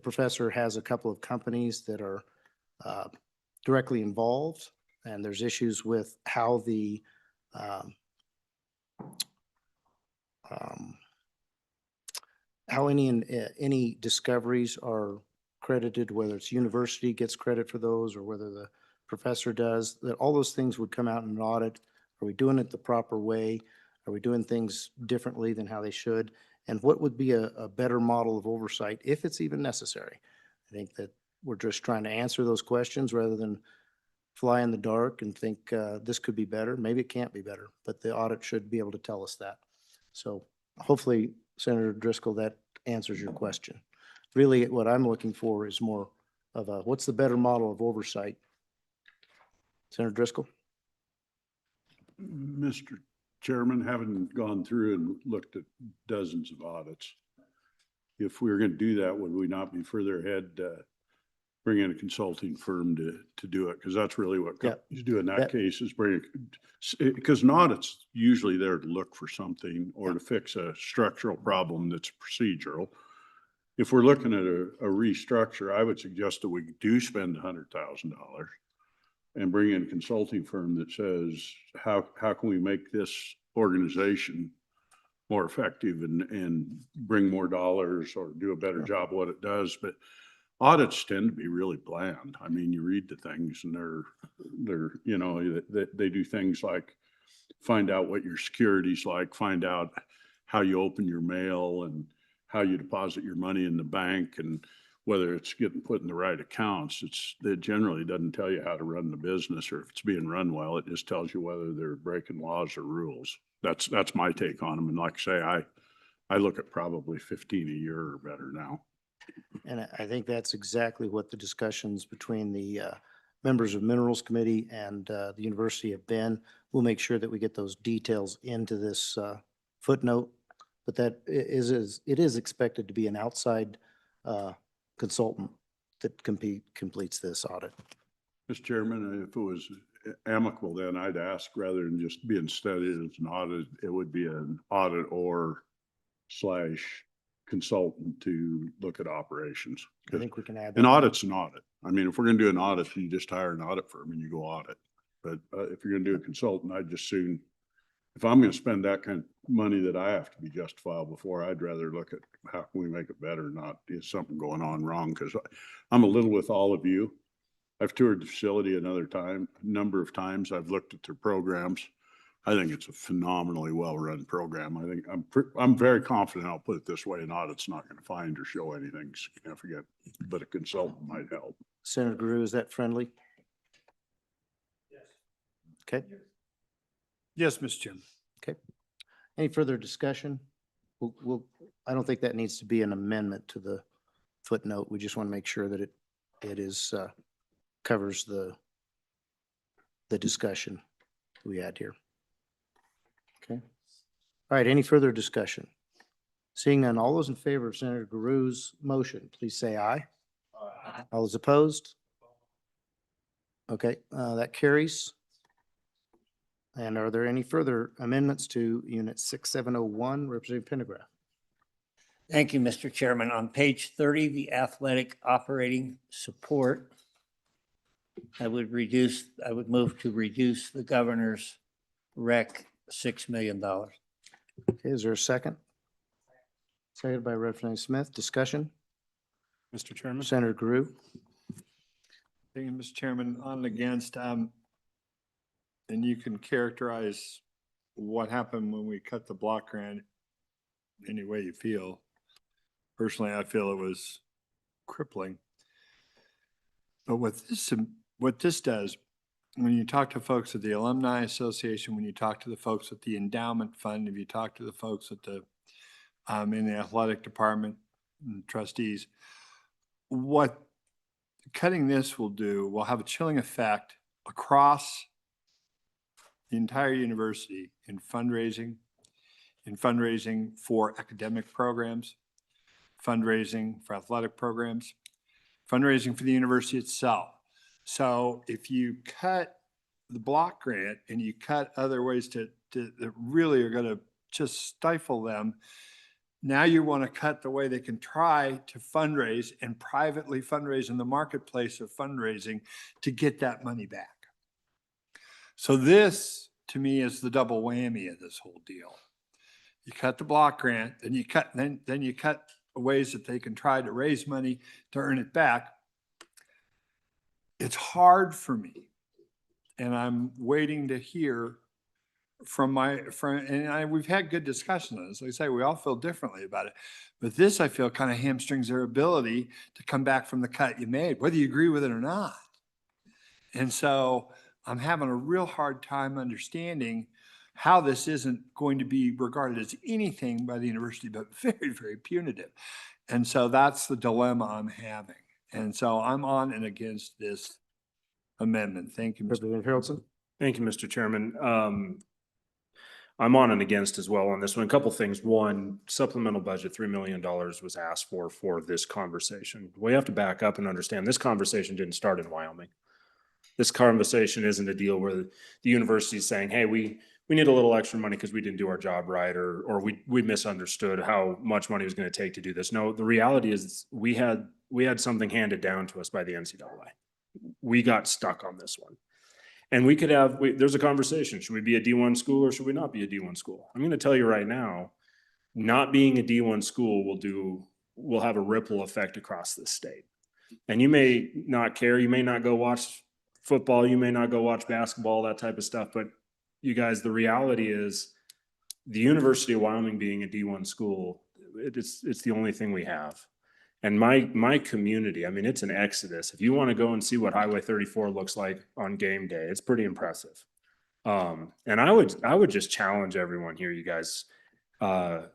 professor has a couple of companies that are directly involved, and there's issues with how how any discoveries are credited, whether it's university gets credit for those or whether the professor does, that all those things would come out in an audit. Are we doing it the proper way? Are we doing things differently than how they should? And what would be a better model of oversight, if it's even necessary? I think that we're just trying to answer those questions rather than fly in the dark and think this could be better. Maybe it can't be better, but the audit should be able to tell us that. So hopefully, Senator Driscoll, that answers your question. Really, what I'm looking for is more of a, what's the better model of oversight? Senator Driscoll? Mr. Chairman, having gone through and looked at dozens of audits, if we were going to do that, would we not be further ahead, bring in a consulting firm to do it? Because that's really what companies do in that case, is bring, because an audit's usually there to look for something or to fix a structural problem that's procedural. If we're looking at a restructure, I would suggest that we do spend $100,000 and bring in a consulting firm that says, how can we make this organization more effective and bring more dollars or do a better job of what it does. But audits tend to be really bland. I mean, you read the things and they do things like find out what your security's like, find out how you open your mail and how you deposit your money in the bank and whether it's getting put in the right accounts. It generally doesn't tell you how to run the business, or if it's being run well, it just tells you whether they're breaking laws or rules. That's my take on them. And like I say, I look at probably 15 a year or better now. And I think that's exactly what the discussions between the members of Minerals Committee and the university have been. We'll make sure that we get those details into this footnote, but that it is expected to be an outside consultant that completes this audit. Mr. Chairman, if it was amicable, then I'd ask, rather than just being studied as an audit, it would be an audit or / consultant to look at operations. I think we can add that. An audit's an audit. I mean, if we're going to do an audit, you just hire an audit firm and you go audit. But if you're going to do a consultant, I'd just soon, if I'm going to spend that kind of money that I have to be justifiable for, I'd rather look at how can we make it better, not is something going on wrong? Because I'm a little with all of you. I've toured the facility a number of times. I've looked at their programs. I think it's a phenomenally well-run program. I think I'm very confident, I'll put it this way, an audit's not going to find or show anything significant, but a consultant might help. Senator Guru, is that friendly? Okay, Yes, Mr. Chairman. any further discussion? I don't think that needs to be an amendment to the footnote. We just want to make sure that it is, covers the discussion we had here. Okay. All right, any further discussion? Seeing none, all those in favor of Senator Guru's motion, please say aye. All those opposed? Okay, that carries. And are there any further amendments to Unit 6701, Representative Pendergraft? Thank you, Mr. Chairman. On page 30, the athletic operating support, I would move to reduce the governor's rec $6 million. Okay, is there a second? Seconded by Representative Smith. Discussion? Mr. Chairman? Senator Guru? Thank you, Mr. Chairman. On and against, and you can characterize what happened when we cut the block grant any way you feel. Personally, I feel it was crippling. But what this does, when you talk to folks at the Alumni Association, when you talk to the folks at the Endowment Fund, if you talk to the folks at the in the athletic department and trustees, what cutting this will do will have a chilling effect across the entire university in fundraising for academic programs, fundraising for athletic programs, fundraising for the university itself. So if you cut the block grant and you cut other ways that really are going to just stifle them, now you want to cut the way they can try to fundraise and privately fundraise in the marketplace of fundraising to get that money back. So this, to me, is the double whammy of this whole deal. You cut the block grant, then you cut ways that they can try to raise money to earn it back. It's hard for me, and I'm waiting to hear we've had good discussions on this. Like I say, we all feel differently about it, but this I feel kind of hamstrings their ability to come back from the cut you made, whether you agree with it or not. And so I'm having a real hard time understanding how this isn't going to be regarded as anything by the university, but very, very punitive. And so that's the dilemma I'm having. And so I'm on and against this amendment. Thank you, Mr. Representative Harrelson? Thank you, Mr. Chairman. I'm on and against as well on this one. A couple things. One, supplemental budget, $3 million was asked for this conversation. We have to back up and understand this conversation didn't start in Wyoming. This conversation isn't a deal where the university is saying, hey, we need a little extra money because we didn't do our job right, or we misunderstood how much money was going to take to do this. No, the reality is we had something handed down to us by the NCAA. We got stuck on this one. And we could have, there's a conversation. Should we be a D1 school or should we not be a D1 school? I'm going to tell you right now, not being a D1 school will have a ripple effect across the state. And you may not care. You may not go watch football. You may not go watch basketball, that type of stuff. But you guys, the reality is the University of Wyoming being a D1 school, it's the only thing we have. And my community, I mean, it's an exodus. If you want to go and see what Highway 34 looks like on game day, it's pretty impressive. And I would just challenge everyone here, you guys. I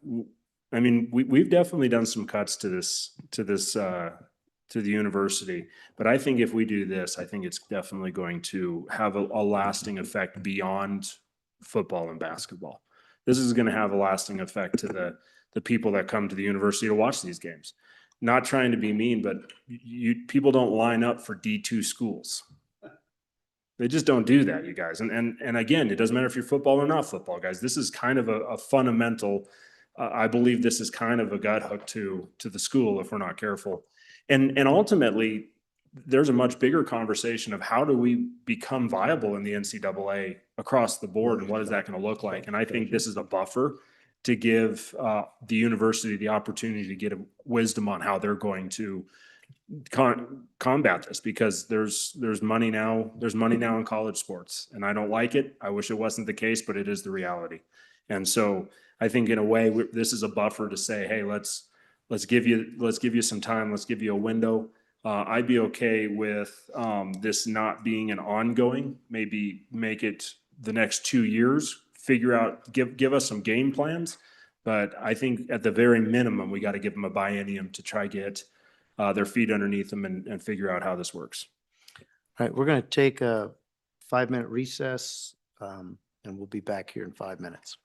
mean, we've definitely done some cuts to the university, but I think if we do this, I think it's definitely going to have a lasting effect beyond football and basketball. This is going to have a lasting effect to the people that come to the university to watch these games. Not trying to be mean, but people don't line up for D2 schools. They just don't do that, you guys. And again, it doesn't matter if you're football or not football, guys. This is kind of a fundamental, I believe this is kind of a gut hook to the school if we're not careful. And ultimately, there's a much bigger conversation of how do we become viable in the NCAA across the board, and what is that going to look like? And I think this is a buffer to give the university the opportunity to get a wisdom on how they're going to combat this, because there's money now in college sports, and I don't like it. I wish it wasn't the case, but it is the reality. And so I think in a way, this is a buffer to say, hey, let's give you some time. Let's give you a window. I'd be okay with this not being an ongoing, maybe make it the next 2 years, figure out, give us some game plans. But I think at the very minimum, we got to give them a biennium to try get their feet underneath them and figure out how this works. All right, we're going to take a 5-minute recess, and we'll be back here in 5 minutes.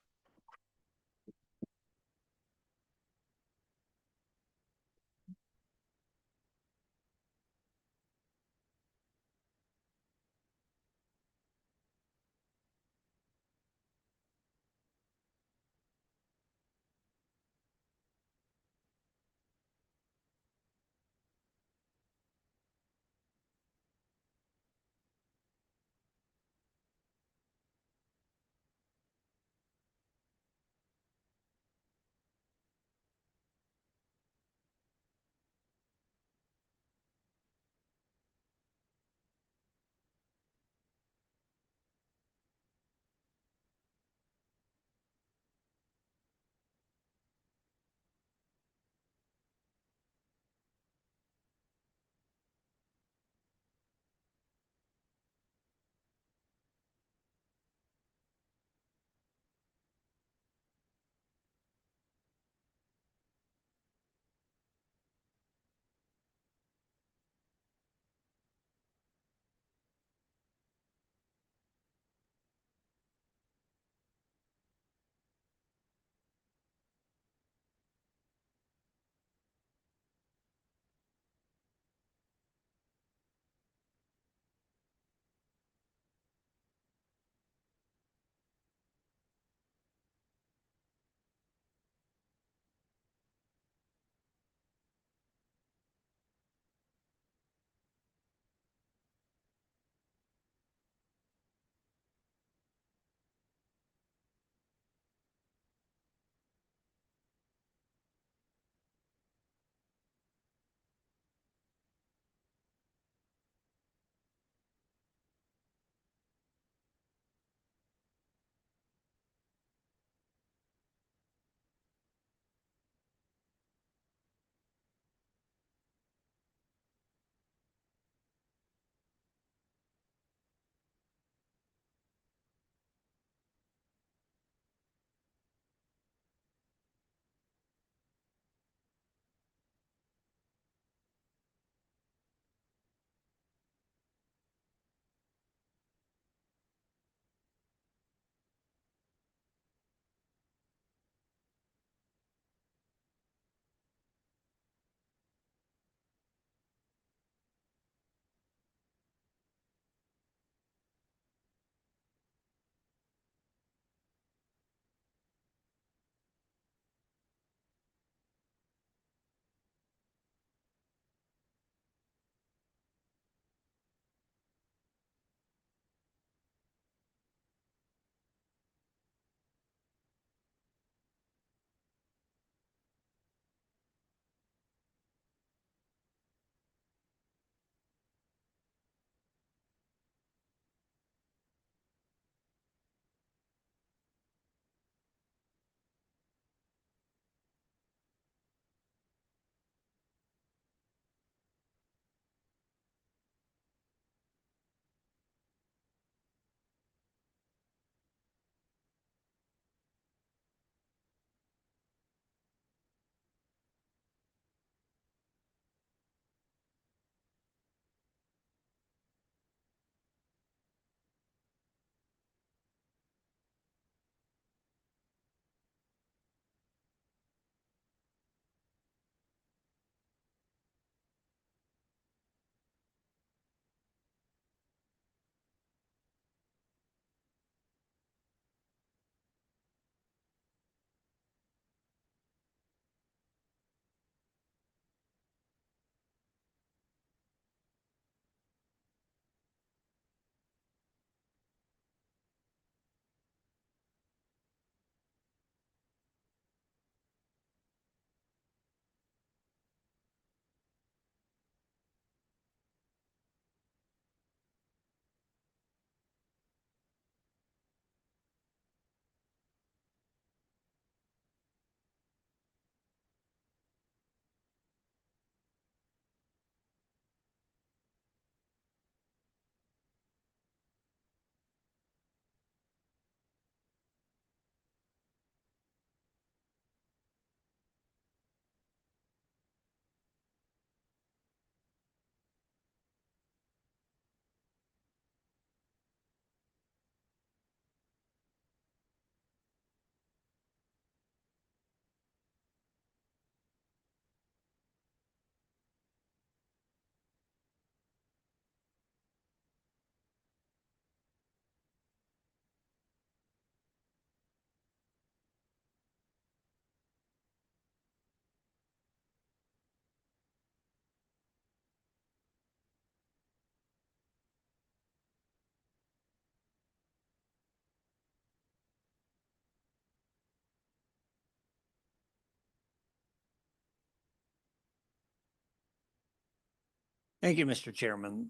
Thank you, Mr. Chairman.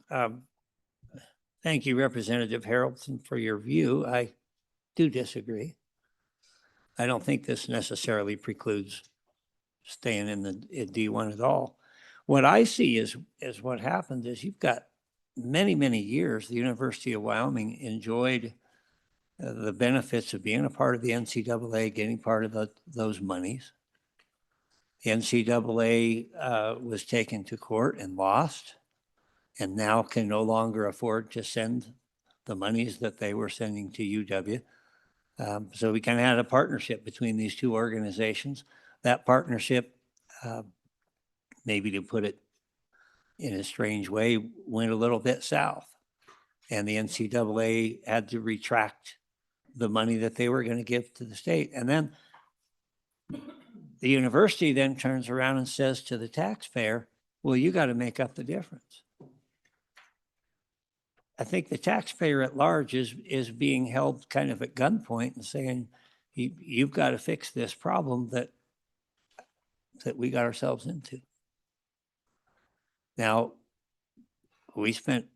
Thank you, Representative Harrelson, for your view. I do disagree. I don't think this necessarily precludes staying in D1 at all. What I see is what happened is you've got many, many years, the University of Wyoming enjoyed the benefits of being a part of the NCAA, getting part of those monies. The NCAA was taken to court and lost, and now can no longer afford to send the monies that they were sending to UW. So we kind of had a partnership between these two organizations. That partnership, maybe to put it in a strange way, went a little bit south. And the NCAA had to retract the money that they were going to give to the state. And then the university then turns around and says to the taxpayer, well, you got to make up the difference. I think the taxpayer at large is being held kind of at gunpoint and saying, you've got to fix this problem that we got ourselves into. Now, we spent,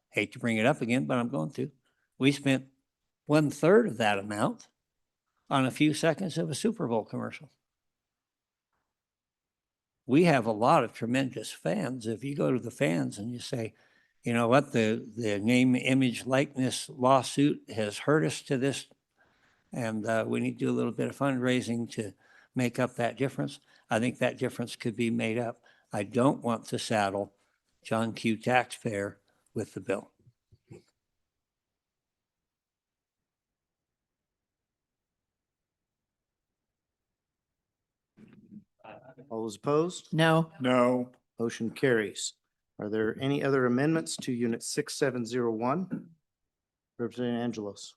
hate to bring it up again, but I'm going to, we spent 1/3 of that amount on a few seconds of a Super Bowl commercial. We have a lot of tremendous fans. If you go to the fans and you say, you know what, the name, image, likeness lawsuit has hurt us to this, and we need to do a little bit of fundraising to make up that difference. I think that difference could be made up. I don't want to saddle John Q. taxpayer with the bill. All those opposed? No. No. Motion carries. Are there any other amendments to Unit 6701? Representative Angelos.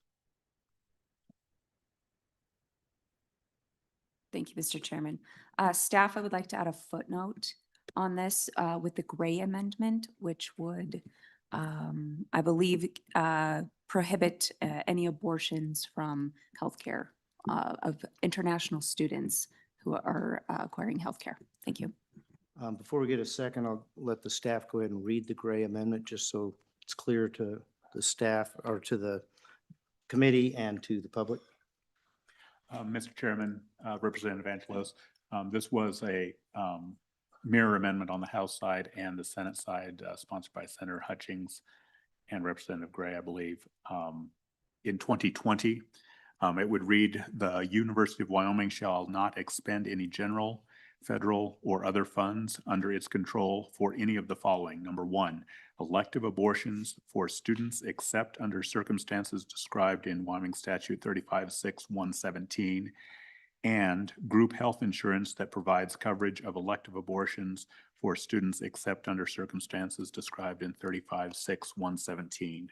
Thank you, Mr. Chairman. Staff, I would like to add a footnote on this with the Gray amendment, which would, I believe, prohibit any abortions from healthcare of international students who are acquiring healthcare. Thank you. Before we get a second, I'll let the staff go ahead and read the Gray amendment, just so it's clear to the staff or to the committee and to the public. Mr. Chairman, Representative Angelos, this was a mirror amendment on the House side and the Senate side, sponsored by Senator Hutchings and Representative Gray, I believe. In 2020, it would read, the University of Wyoming shall not expend any general, federal, or other funds under its control for any of the following. Number one, elective abortions for students except under circumstances described in Wyoming Statute 35-6-117, and group health insurance that provides coverage of elective abortions for students except under circumstances described in 35-6-117.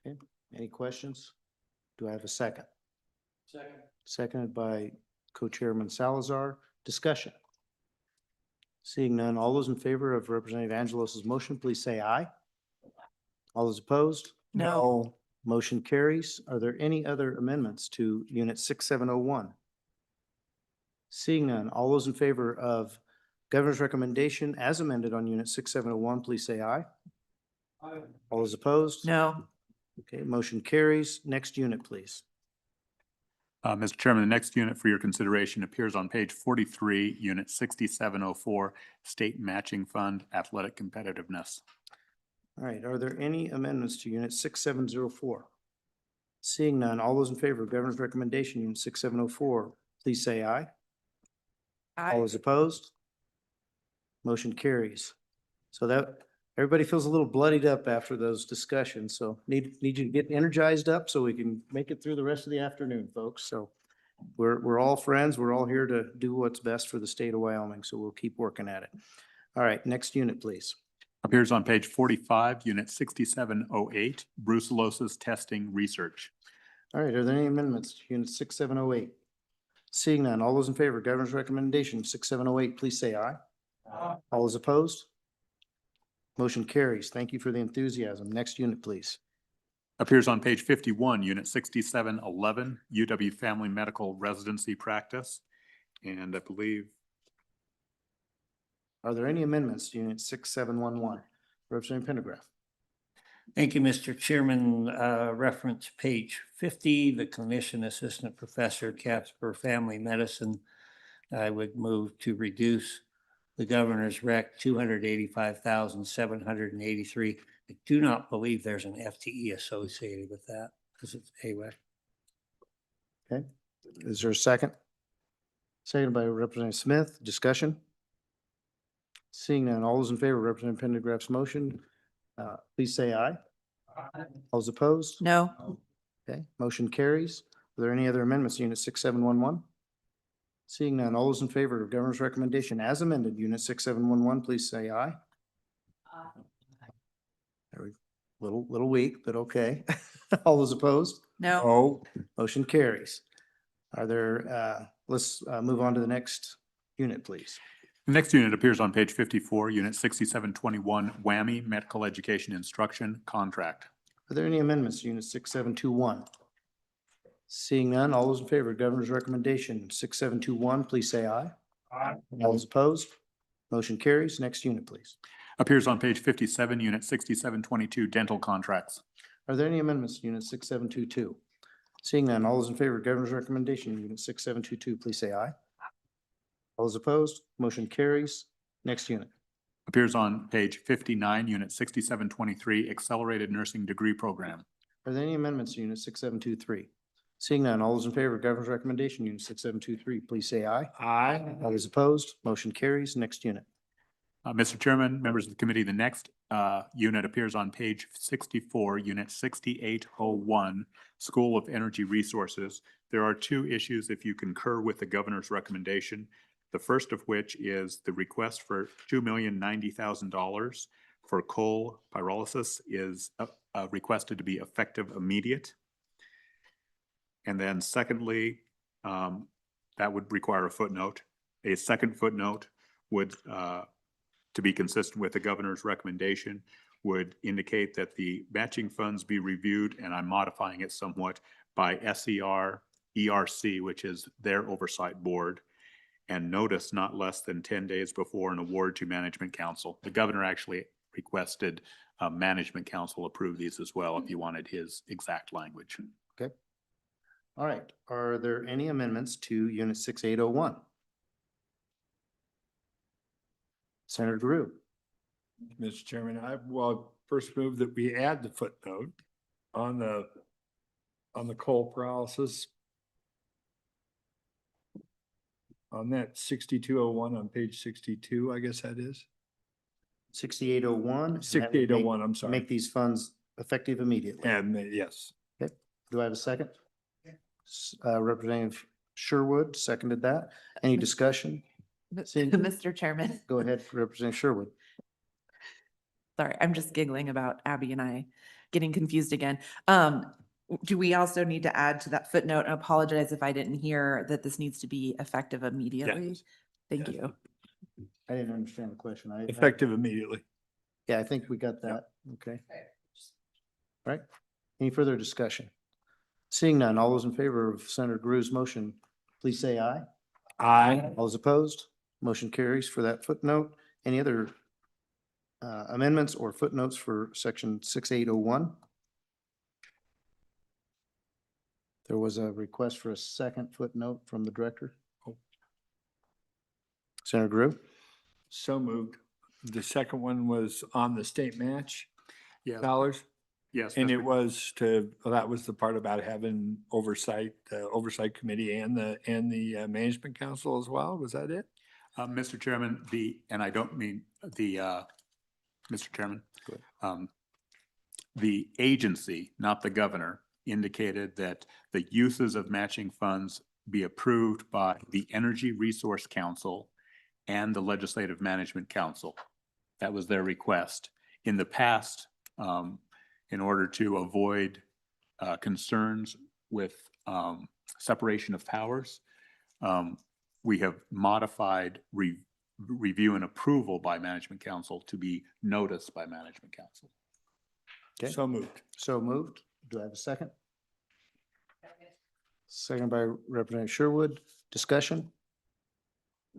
Okay. Any questions? Do I have a second? Second. Seconded by Co-Chairman Salazar. Discussion. Seeing none, all those in favor of Representative Angelos's motion, please say aye. All those opposed? No. Motion carries. Are there any other amendments to Unit 6701? Seeing none, all those in favor of Governor's recommendation as amended on Unit 6701, please say aye. Aye. All those opposed? No. Okay, motion carries. Next unit, please. Mr. Chairman, the next unit for your consideration appears on page 43, Unit 6704, State Matching Fund Athletic Competitiveness. All right, are there any amendments to Unit 6704? Seeing none, all those in favor of Governor's recommendation, Unit 6704, please say aye. All those opposed? Motion carries. So that, everybody feels a little bloodied up after those discussions, so need you to get energized up so we can make it through the rest of the afternoon, folks. So we're all friends. We're all here to do what's best for the state of Wyoming, so we'll keep working at it. All right, next unit, please. Appears on page 45, Unit 6708, Brucellosis Testing Research. All right, are there any amendments to Unit 6708? Seeing none, all those in favor of Governor's recommendation, 6708, please say aye. Aye. All those opposed? Motion carries. Thank you for the enthusiasm. Next unit, please. Appears on page 51, Unit 6711, UW Family Medical Residency Practice. And I believe Are there any amendments to Unit 6711? Representative Pendergraph. Thank you, Mr. Chairman. Reference page 50, the clinician assistant professor, Casper Family Medicine. I would move to reduce the governor's rec 285,783. I do not believe there's an FTE associated with that because it's AWEC. Okay, is there a second? Seconded by Representative Smith. Discussion? Seeing none, all those in favor of Representative Pendergraph's motion, please say aye. All those opposed? No. Okay, motion carries. Are there any other amendments to Unit 6711? Seeing none, all those in favor of Governor's recommendation as amended, Unit 6711, please say aye. There we- Little weak, but okay. All those opposed? No. Oh, Motion carries. Are there, let's move on to the next unit, please. The next unit appears on page 54, Unit 6721, WWAMI Medical Education Instruction Contract. Are there any amendments to Unit 6721? Seeing none, all those in favor of Governor's recommendation, 6721, please say aye. Aye. All those opposed? Motion carries. Next unit, please. Appears on page 57, Unit 6722, Dental Contracts. Are there any amendments to Unit 6722? Seeing none, all those in favor of Governor's recommendation, Unit 6722, please say aye. All those opposed? Motion carries. Next unit. Appears on page 59, Unit 6723, Accelerated Nursing Degree Program. Are there any amendments to Unit 6723? Seeing none, all those in favor of Governor's recommendation, Unit 6723, please say aye. aye. All those opposed? Motion carries. Next unit. Mr. Chairman, members of the committee, the next unit appears on page 64, Unit 6801, School of Energy Resources. There are two issues if you concur with the governor's recommendation. The first of which is the request for $2,090,000 for coal pyrolysis is requested to be effective immediate. And then secondly, that would require a footnote. A second footnote would, to be consistent with the governor's recommendation, would indicate that the matching funds be reviewed, and I'm modifying it somewhat, by SER, ERC, which is their oversight board, and notice not less than 10 days before an award to Management Council. The governor actually requested Management Council approve these as well if you wanted his exact language. Okay. All right. Are there any amendments to Unit 6801? Senator Drew. Mr. Chairman, first move that we add the footnote on the coal paralysis. On that 6201 on page 62, I guess that is. 6801. 6801, I'm sorry. Make these funds effective immediately. And yes, Do I have a second? Representative Sherwood seconded that. Any discussion? Seeing- Mr. Chairman, Go ahead, Representative Sherwood. sorry, I'm just giggling about Abby and I getting confused again. Do we also need to add to that footnote? I apologize if I didn't hear that this needs to be effective immediately. Yes. Thank you. I didn't understand the question. effective immediately. Yeah, I think we got that. Okay. Right. Any further discussion? Seeing none, all those in favor of Senator Drew's motion, please say aye. Aye. All those opposed? Motion carries for that footnote. Any other amendments or footnotes for section 6801? There was a request for a second footnote from the director. Senator Drew? So moved. The second one was on the state match dollars. Yes. And Mr. it was that was the part about having oversight, the oversight committee and the management council as well. Was that it? Mr. Chairman, and I don't mean Mr. Chairman, the agency, not the governor, indicated that the uses of matching funds be approved by the Energy Resource Council and the Legislative Management Council. That was their request. In the past, in order to avoid concerns with separation of powers, we have modified review and approval by Management Council to be noticed by Management Council. Okay. So moved. So moved. Do I have a second? Second by Representative Sherwood. Discussion?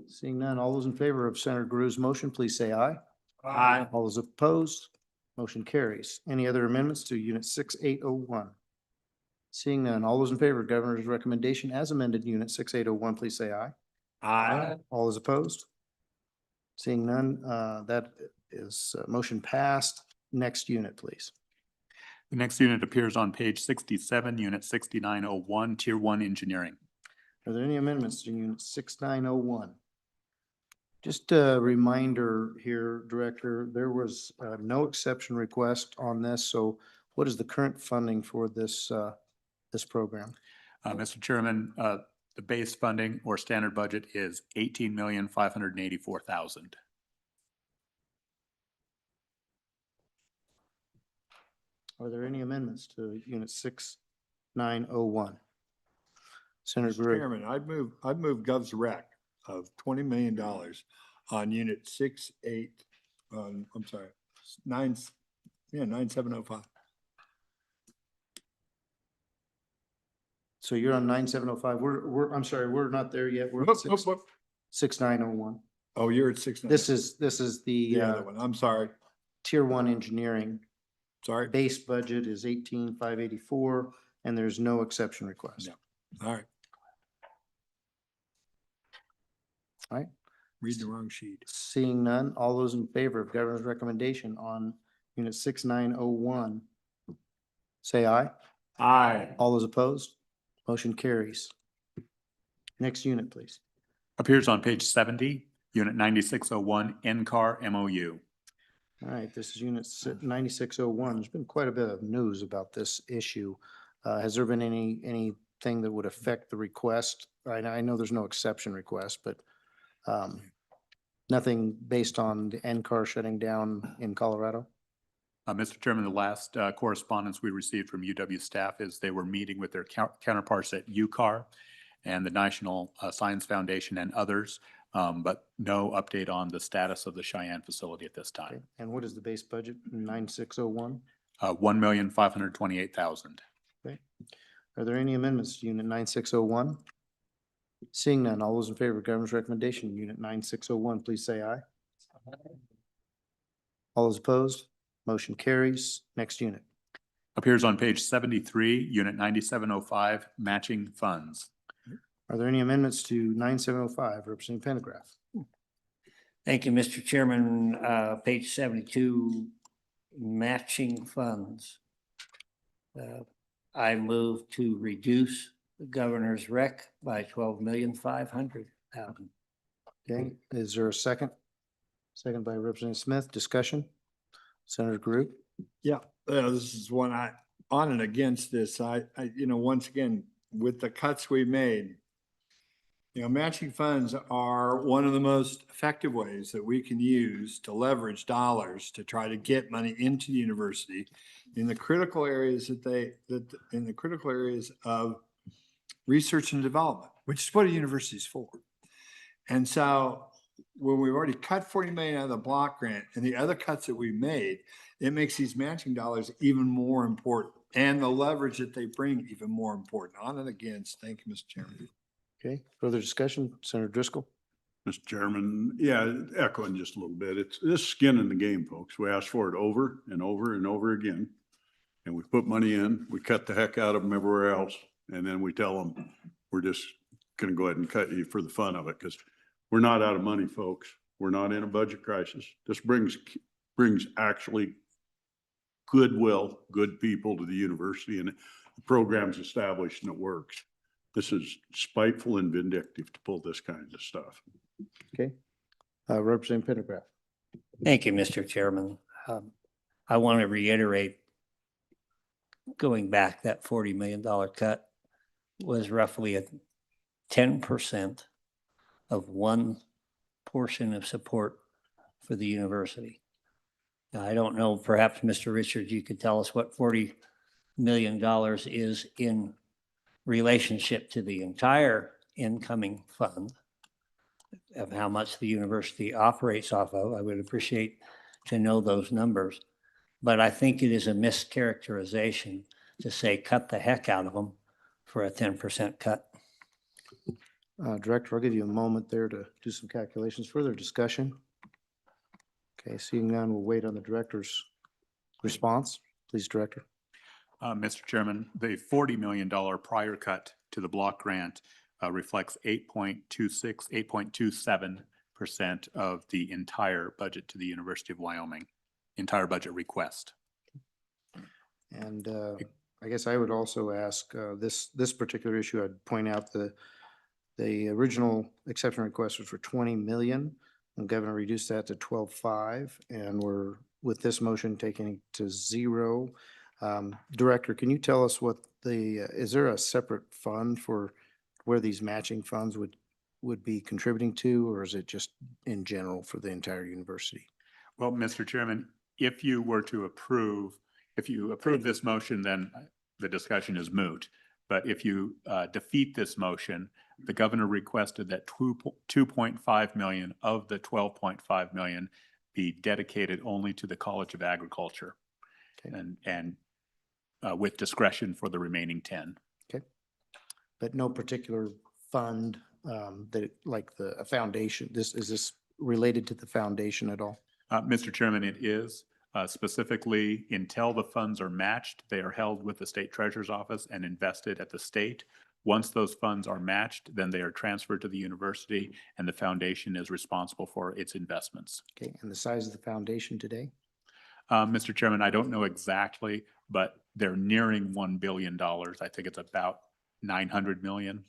Seeing none, all those in favor of Senator Gru's motion, please say aye. Aye. All those opposed, motion carries. Any other amendments to Unit 6801? Seeing none, all those in favor of Governor's recommendation as amended, Unit 6801, please say aye. Aye. All those opposed? Seeing none, that is motion passed. Next unit, please. The next unit appears on page 67, Unit 6901, Tier 1 Engineering. Are there any amendments to Unit 6901? Just a reminder here, Director, there was no exception request on this. So what is the current funding for this, this program? Mr. Chairman, the base funding or standard budget is $18,584,000. Are there any amendments to Unit 6901? Senator Gray. Chairman, I'd move Gov's rec of $20 million on Unit 9705. So you're on 9705. I'm sorry, we're not there yet. We're at 6901. Oh, you're at 6. This is The the other one. I'm sorry. Tier 1 engineering. Sorry. Base budget is 18,584 and there's no exception request. No. All right. All right. Read the wrong sheet. Seeing none, all those in favor of Governor's recommendation on Unit 6901, say aye. Aye. All those opposed? Motion carries. Next unit, please. Appears on page 70, Unit 9601, NCAR MOU. All right, this is Unit 9601. There's been quite a bit of news about this issue. Has there been anything that would affect the request? I know there's no exception request, but nothing based on the NCAR shutting down in Colorado? Mr. Chairman, the last correspondence we received from UW staff is they were meeting with their counterparts at UCAR and the National Science Foundation and others, but no update on the status of the Cheyenne facility at this Okay. time. And what is the base budget in 9601? $1,528,000. Okay. Are there any amendments to Unit 9601? Seeing none, all those in favor of Governor's recommendation, Unit 9601, please say aye. All those opposed? Motion carries. Next unit. Appears on page 73, Unit 9705, Matching Funds. Are there any amendments to 9705, Representative Pendergraft? Thank you, Mr. Chairman. Page 72, matching funds. I move to reduce the governor's rec by $12,500,000. Okay, is there a second? Second by Representative Smith. Discussion? Senator Groot? Yeah, this is one on and against this. Once again, with the cuts we made, matching funds are one of the most effective ways that we can use to leverage dollars to try to get money into the university in the critical areas in the critical areas of research and development, which is what a university is for. And so when we've already cut 40 million out of the block grant and the other cuts that we made, it makes these matching dollars even more important and the leverage that they bring even more important. On and against. Thank you, Mr. Chairman. Okay, further discussion? Senator Driscoll? Mr. Chairman, yeah, echoing just a little bit. It's this skin in the game, folks. We asked for it over and over and over again. And we put money in, we cut the heck out of them everywhere else. And then we tell them, we're just going to go ahead and cut you for the fun of it because we're not out of money, folks. We're not in a budget crisis. This brings actually goodwill, good people to the university, and the program's established and it works. This is spiteful and vindictive to pull this kind of stuff. Okay. Representative Pendergraft? Thank you, Mr. Chairman. I want to reiterate, going back, that $40 million cut was roughly 10% of one portion of support for the university. Now, I don't know, perhaps Mr. Richards, you could tell us what $40 million is in relationship to the entire incoming fund of how much the university operates off of. I would appreciate to know those numbers. But I think it is a mischaracterization to say cut the heck out of them for a 10% cut. Director, I'll give you a moment there to do some calculations. Further discussion? Okay, seeing none, we'll wait on the director's response. Please, Director. Mr. Chairman, the $40 million prior cut to the block grant reflects 8.27% of the entire budget to the University of Wyoming, entire budget request. And I guess I would also ask this particular issue, I'd point out the original exception request was for 20 million. And Governor reduced that to 12.5, and we're with this motion taking it to 0. Director, can you tell us what is there a separate fund for where these matching funds would be contributing to, or is it just in general for the entire university? Well, Mr. Chairman, if you approve this motion, then the discussion is moot. But if you defeat this motion, the governor requested that 2.5 million of the 12.5 million be dedicated only to the College of Agriculture, Okay. and with discretion for the remaining 10. Okay. But no particular fund that like a foundation. Is this related to the foundation at all? Mr. Chairman, it is. Specifically, until the funds are matched, they are held with the state treasurer's office and invested at the state. Once those funds are matched, then they are transferred to the university, and the foundation is responsible for its investments. Okay, and the size of the foundation today? Mr. Chairman, I don't know exactly, but they're nearing $1 billion. I think it's about 900 million.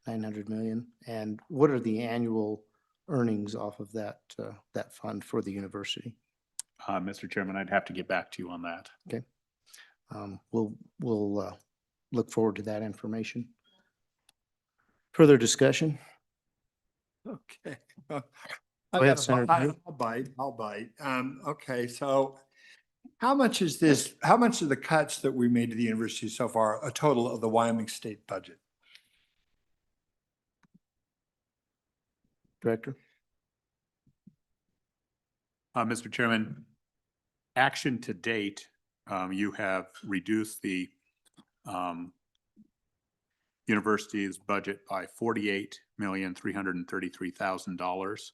900 million. And what are the annual earnings off of that fund for the university? Mr. Chairman, I'd have to get back to you on that. Okay. We'll look forward to that information. Further discussion? Okay. Go ahead, Senator. I'll bite. Okay, so how much is this, how much of the cuts that we made to the university so far, a total of the Wyoming state budget? Director? Mr. Chairman, action to date, you have reduced the university's budget by $48,333,000.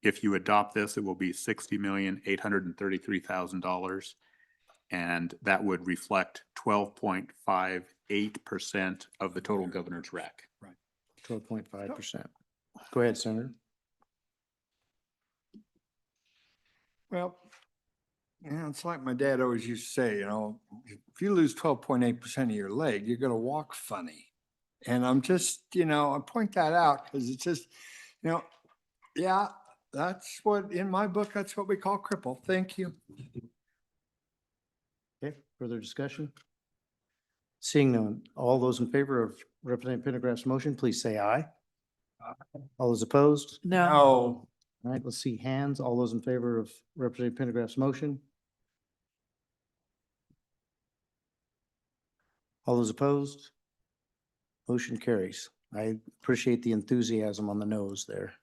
If you adopt this, it will be $60,833,000, and that would reflect 12.58% of the total governor's rec. 12.5%. Go ahead, Senator. Well, it's like my dad always used to say, if you lose 12.8% of your leg, you're gonna walk funny. And I'm just, I point that out because it's just, yeah, that's what, in my book, that's what we call cripple. Thank you. Okay, further discussion? Seeing none, all those in favor of Representative Pendergraft's motion, please say aye. All those opposed? No. No, All right, let's see hands. All those in favor of Representative Pendergraft's motion? All those opposed? Motion carries. I appreciate the enthusiasm on the nose there.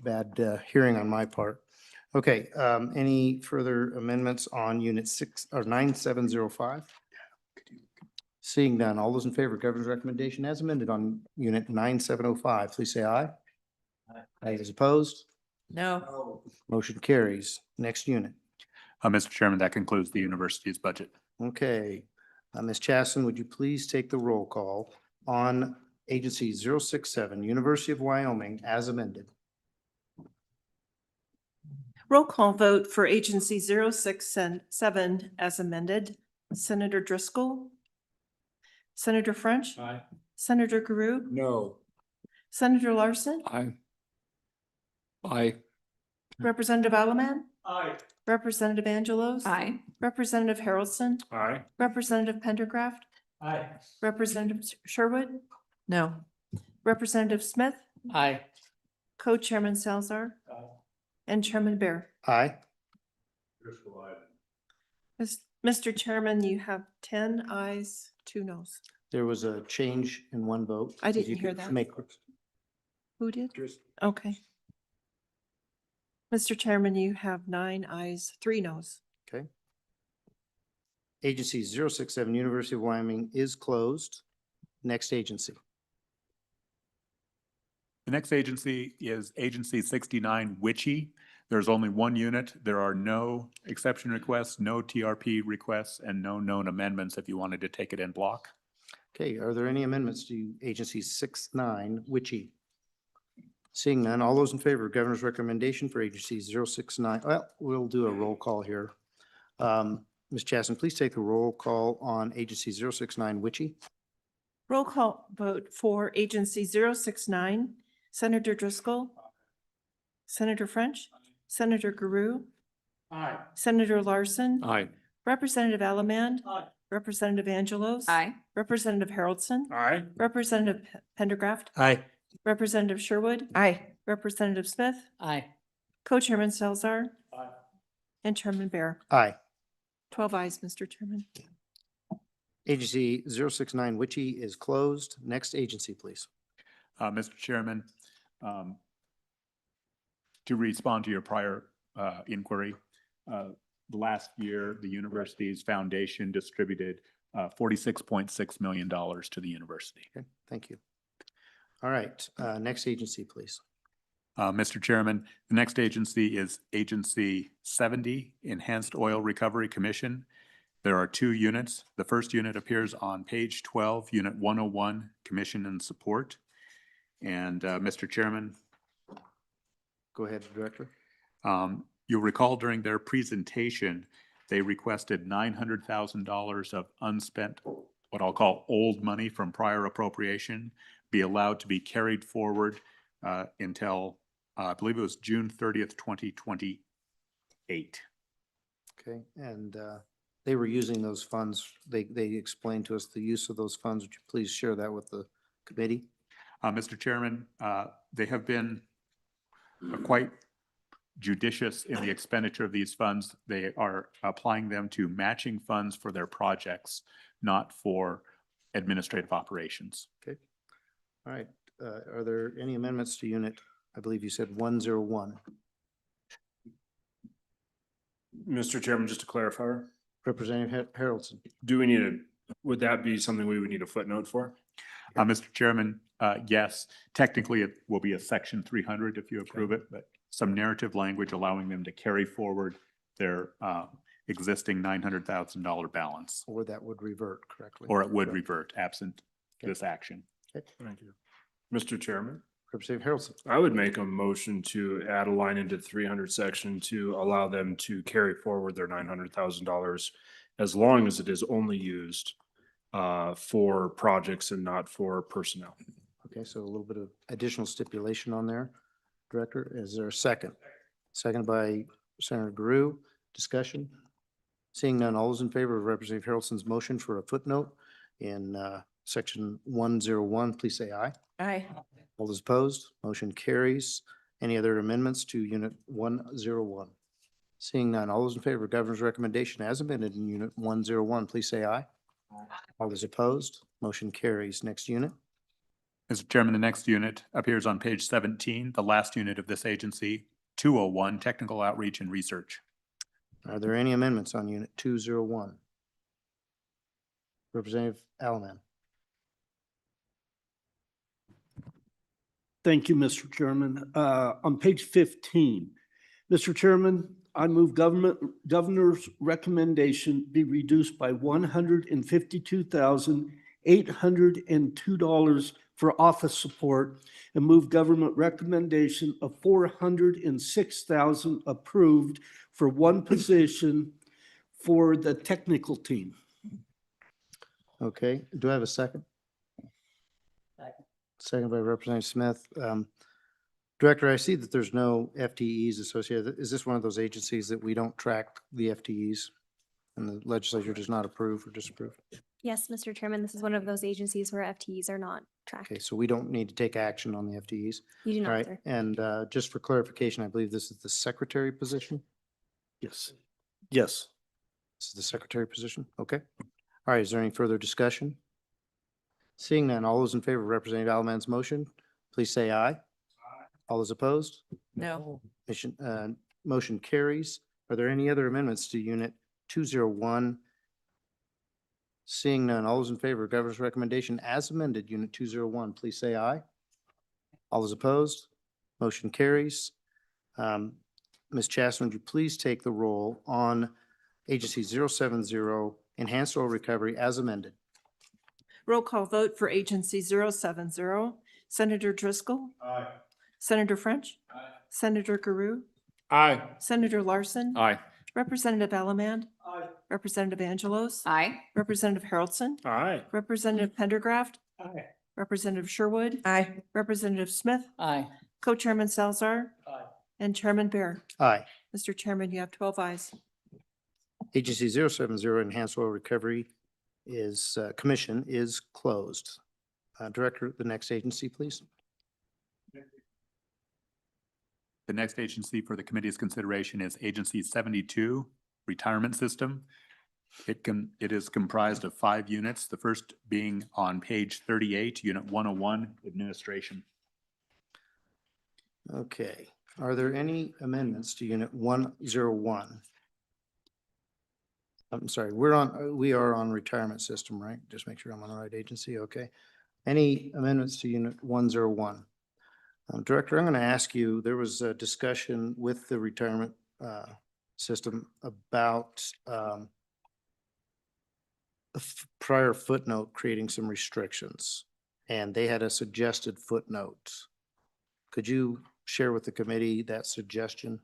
Bad hearing on my part. Okay, any further amendments on unit 9705? Seeing none, all those in favor of governor's recommendation as amended on unit 9705, please say aye. Aye. Those opposed? No. Motion carries. Next unit. Mr. Chairman, that concludes the university's budget. Okay. Ms. Chasten, would you please take the roll call on agency 067, University of Wyoming as amended? Roll call vote for agency 067 as amended. Senator Driscoll. Senator French. Aye. Senator Guru. No. Senator Larson. Aye. Aye. Representative Alaman. Aye. Representative Angelos. Aye. Representative Harrelson. Aye. Representative Pendergraft. Aye. Representative Sherwood. No. Representative Smith. Aye. Co-chairman Salzar. And Chairman Bear. Aye. Mr. Chairman, you have 10 ayes, 2 noes. There was a change in one vote. I If didn't you hear could that. Make, Who did? Okay. Mr. Chairman, you have 9 ayes, 3 noes. okay. Agency 067, University of Wyoming is closed. Next agency. The next agency is Agency 69 Witchy. There's only one unit. There are no exception requests, no TRP requests, and no known amendments if you wanted to take it in block. Okay, are there any amendments to Agency 69 Witchy? Seeing none, all those in favor of Governor's recommendation for Agency 069, well, we'll do a roll call here. Ms. Chasson, please take the roll call on Agency 069 Witchy. Roll call vote for Agency 069, Senator Driscoll, Senator French, Senator Guru, Aye. Senator Larson, Aye. Representative Allemand, Representative Angelos. Aye. Representative Haroldson, Aye. Representative Pendergraft, Aye. Representative Sherwood. Aye. Representative Smith, Aye. Co-Chairman Salzar. And Chairman Bear. Aye. 12 ayes, Mr. Chairman. Agency 069 Witchy is closed. Next agency, please. Mr. Chairman, to respond to your prior inquiry, last year, the university's foundation distributed $46.6 million to the university. Okay, thank you. All right, next agency, please. Mr. Chairman, the next agency is Agency 70, Enhanced Oil Recovery Commission. There are two units. The first unit appears on page 12, Unit 101, Commission and Support. And Mr. Chairman, Go ahead, Director. you'll recall during their presentation, they requested $900,000 of unspent, what I'll call old money from prior appropriation, be allowed to be carried forward until, I believe it was June 30th, 2028. Okay, and they were using those funds. They explained to us the use of those funds. Would you please share that with the committee? Mr. Chairman, they have been quite judicious in the expenditure of these funds. They are applying them to matching funds for their projects, not for administrative operations. Okay, all right. Are there any amendments to unit, I believe you said 101? Mr. Chairman, just to clarify, Representative Haroldson. do we need a, would that be something we would need a footnote for? Mr. Chairman, yes, technically it will be a section 300 if you approve it, but some narrative language allowing them to carry forward their existing $900,000 balance, Or that would revert correctly. or it would Correct. revert absent Okay. this action. Thank you. Mr. Chairman, Representative Haroldson. I would make a motion to add a line into 300 section to allow them to carry forward their $900,000 as long as it is only used for projects and not for personnel. Okay, so a little bit of additional stipulation on there. Director, is there a second? Second by Senator Guru. Discussion? Seeing none, all those in favor of Representative Haroldson's motion for a footnote in section 101, please say aye. Aye. All those opposed, motion carries. Any other amendments to unit 101? Seeing none, all those in favor of Governor's recommendation as amended in unit 101, please say aye. All those opposed, motion carries. Next unit. Mr. Chairman, the next unit appears on page 17, the last unit of this agency, 201, Technical Outreach and Research. Are there any amendments on unit 201? Representative Allemand. Thank you, Mr. Chairman. On page 15, Mr. Chairman, I move governor's recommendation be reduced by $152,802 for office support and move government recommendation of $406,000 approved for one position for the technical team. Okay, do I have a second? Second by Representative Smith. Director, I see that there's no FTEs associated. Is this one of those agencies that we don't track the FTEs and the legislature does not approve or disapprove? Yes, Mr. Chairman, this is one of those agencies where FTEs are not tracked. Okay, so we don't need to take action on the FTEs. You do All not, right, sir. and just for clarification, I believe this is the secretary position? Yes. Yes. This is the secretary position? Okay. All right, is there any further discussion? Seeing none, all those in favor of Representative Allemand's motion, please say aye. All those opposed? No. Motion carries. Are there any other amendments to unit 201? Seeing none, all those in favor of governor's recommendation as amended, unit 201, please say aye. All those opposed? Motion carries. Ms. Chasson, would you please take the roll on agency 070, enhanced oil recovery as amended? Roll call vote for agency 070. Senator Driscoll. Aye. Senator French. Aye. Senator Giroux. Aye. Senator Larson. Aye. Representative Allemand. Representative Angelos. Aye. Representative Haroldson. Aye. Representative Pendergraft. Aye. Representative Sherwood. Aye. Representative Smith. Aye. Co-chairman Salzar. Aye. And Chairman Bear. Aye. Mr. Chairman, you have 12 ayes. Agency 070, enhanced oil recovery commission is closed. Director, the next agency, please. The next agency for the committee's consideration is Agency 72, Retirement System. It is comprised of 5 units, the first being on page 38, Unit 101, Administration. Okay. Are there any amendments to Unit 101? I'm sorry, we are on retirement system, right? Just make sure I'm on the right agency. Okay. Any amendments to Unit 101? Director, I'm going to ask you, there was a discussion with the retirement system about a prior footnote creating some restrictions, and they had a suggested footnote. Could you share with the committee that suggestion?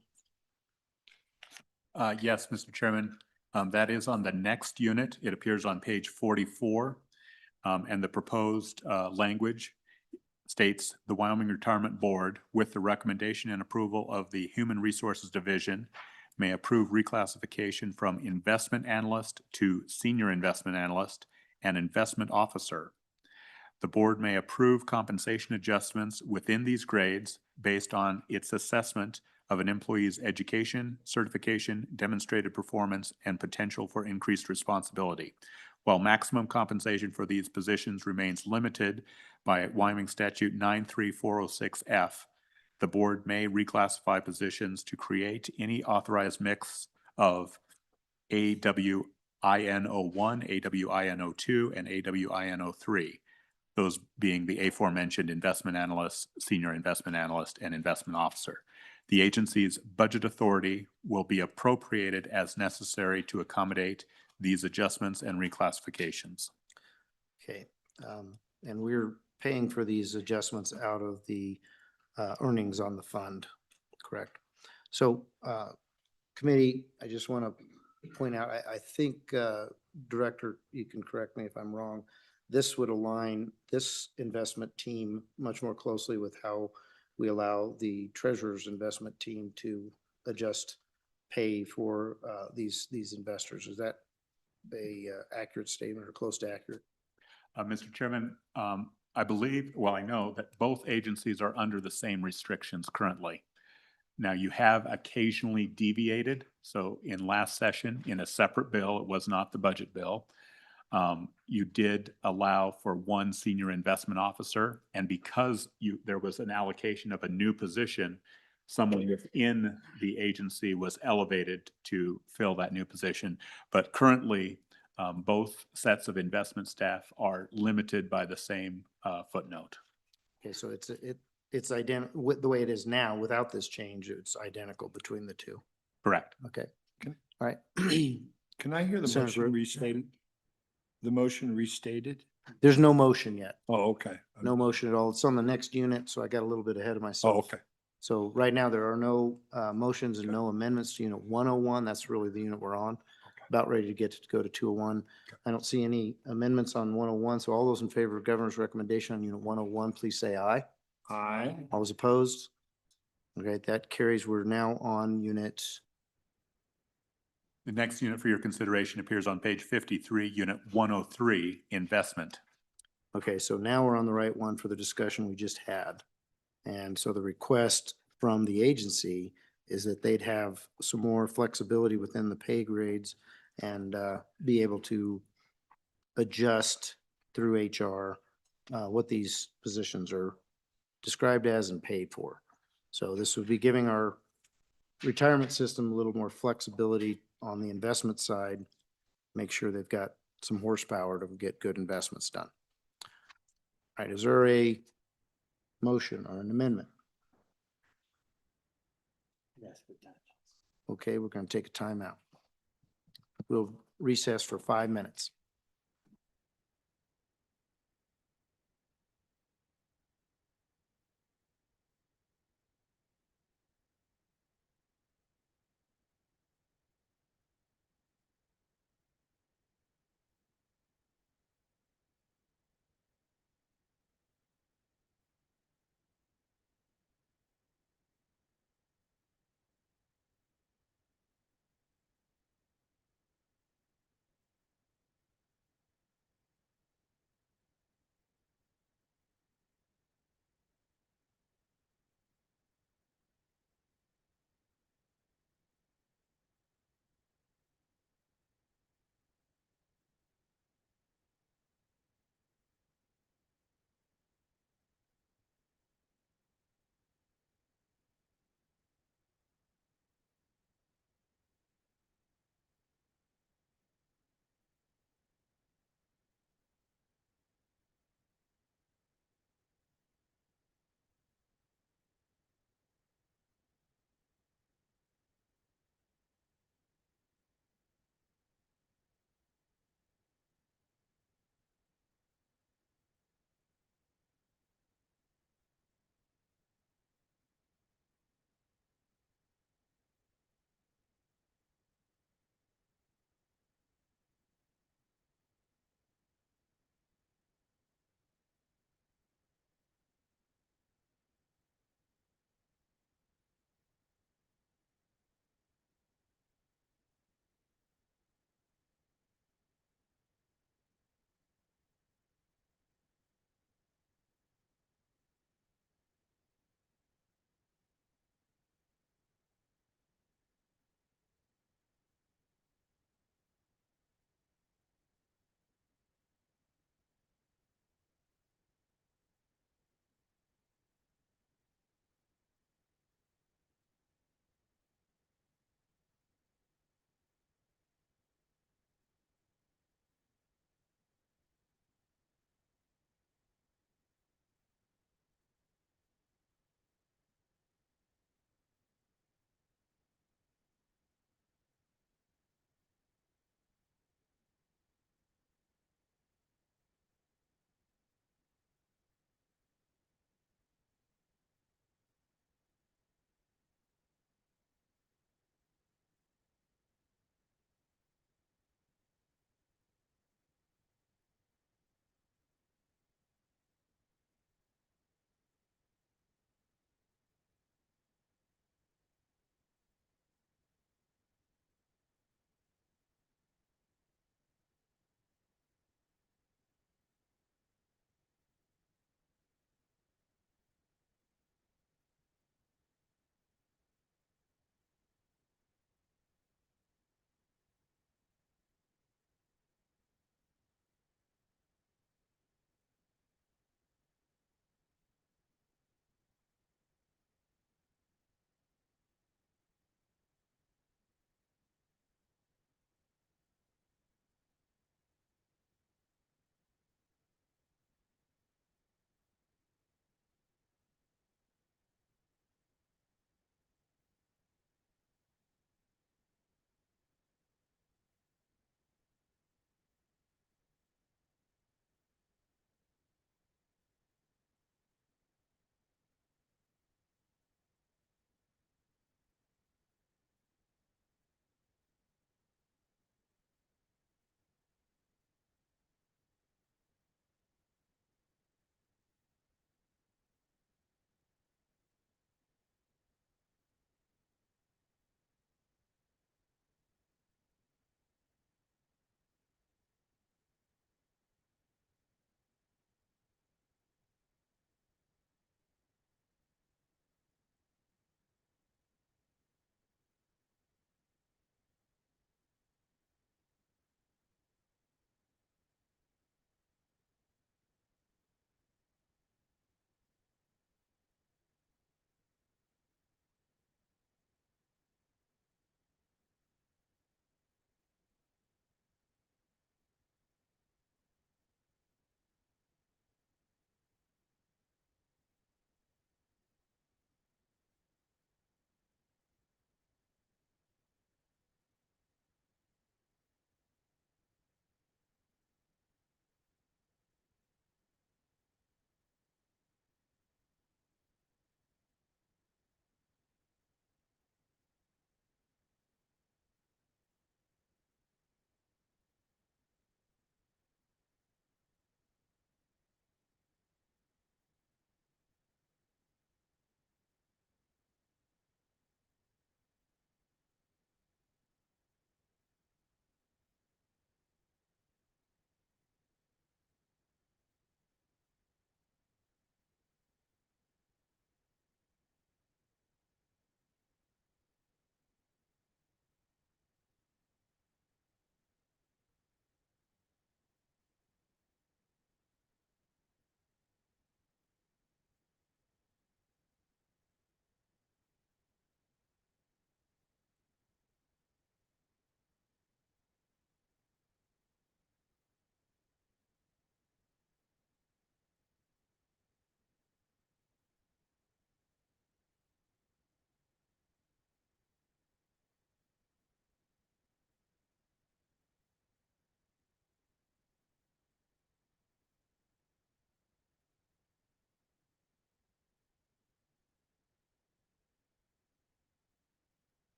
Yes, Mr. Chairman. That is on the next unit. It appears on page 44. And the proposed language states the Wyoming Retirement Board, with the recommendation and approval of the Human Resources Division, may approve reclassification from investment analyst to senior investment analyst and investment officer. The board may approve compensation adjustments within these grades based on its assessment of an employee's education, certification, demonstrated performance, and potential for increased responsibility. While maximum compensation for these positions remains limited by Wyoming Statute 93406F, the board may reclassify positions to create any authorized mix of AWIN01, AWIN02, and AWIN03. Those being the aforementioned investment analyst, senior investment analyst, and investment officer. The agency's budget authority will be appropriated as necessary to accommodate these adjustments and reclassifications. Okay. And we're paying for these adjustments out of the earnings on the fund, correct? So committee, I just want to point out, I think, Director, you can correct me if I'm wrong, this would align this investment team much more closely with how we allow the treasurer's investment team to adjust pay for these investors. Is that a accurate statement or close to accurate? Mr. Chairman, I believe, well, I know that both agencies are under the same restrictions currently. Now, you have occasionally deviated. So in last session, in a separate bill, it was not the budget bill, you did allow for one senior investment officer. And because there was an allocation of a new position, someone within the agency was elevated to fill that new position. But currently, both sets of investment staff are limited by the same footnote. Okay, so it's identical with the way it is now. Without this change, it's identical between the two. Correct. Okay. All right. Can I hear the Senator motion Brewer? restated? The motion restated? There's no motion yet. Oh, okay. No motion at all. It's on the next unit, so I got a little bit ahead of myself. Oh, okay. So right now, there are no motions and no amendments to Unit 101. That's really the unit we're on. About ready to go to 201. I don't see any amendments on 101, so all those in favor of governor's recommendation on Unit 101, please say aye. Aye. All those opposed? Okay, that carries. We're now on Unit, The next unit for your consideration appears on page 53, Unit 103, Investment. okay, so now we're on the right one for the discussion we just had. And so the request from the agency is that they'd have some more flexibility within the pay grades and be able to adjust through HR what these positions are described as and paid for. So this would be giving our retirement system a little more flexibility on the investment side, make sure they've got some horsepower to get good investments done. All right, is there a motion or an amendment? Okay, we're going to take a timeout. We'll recess for 5 minutes.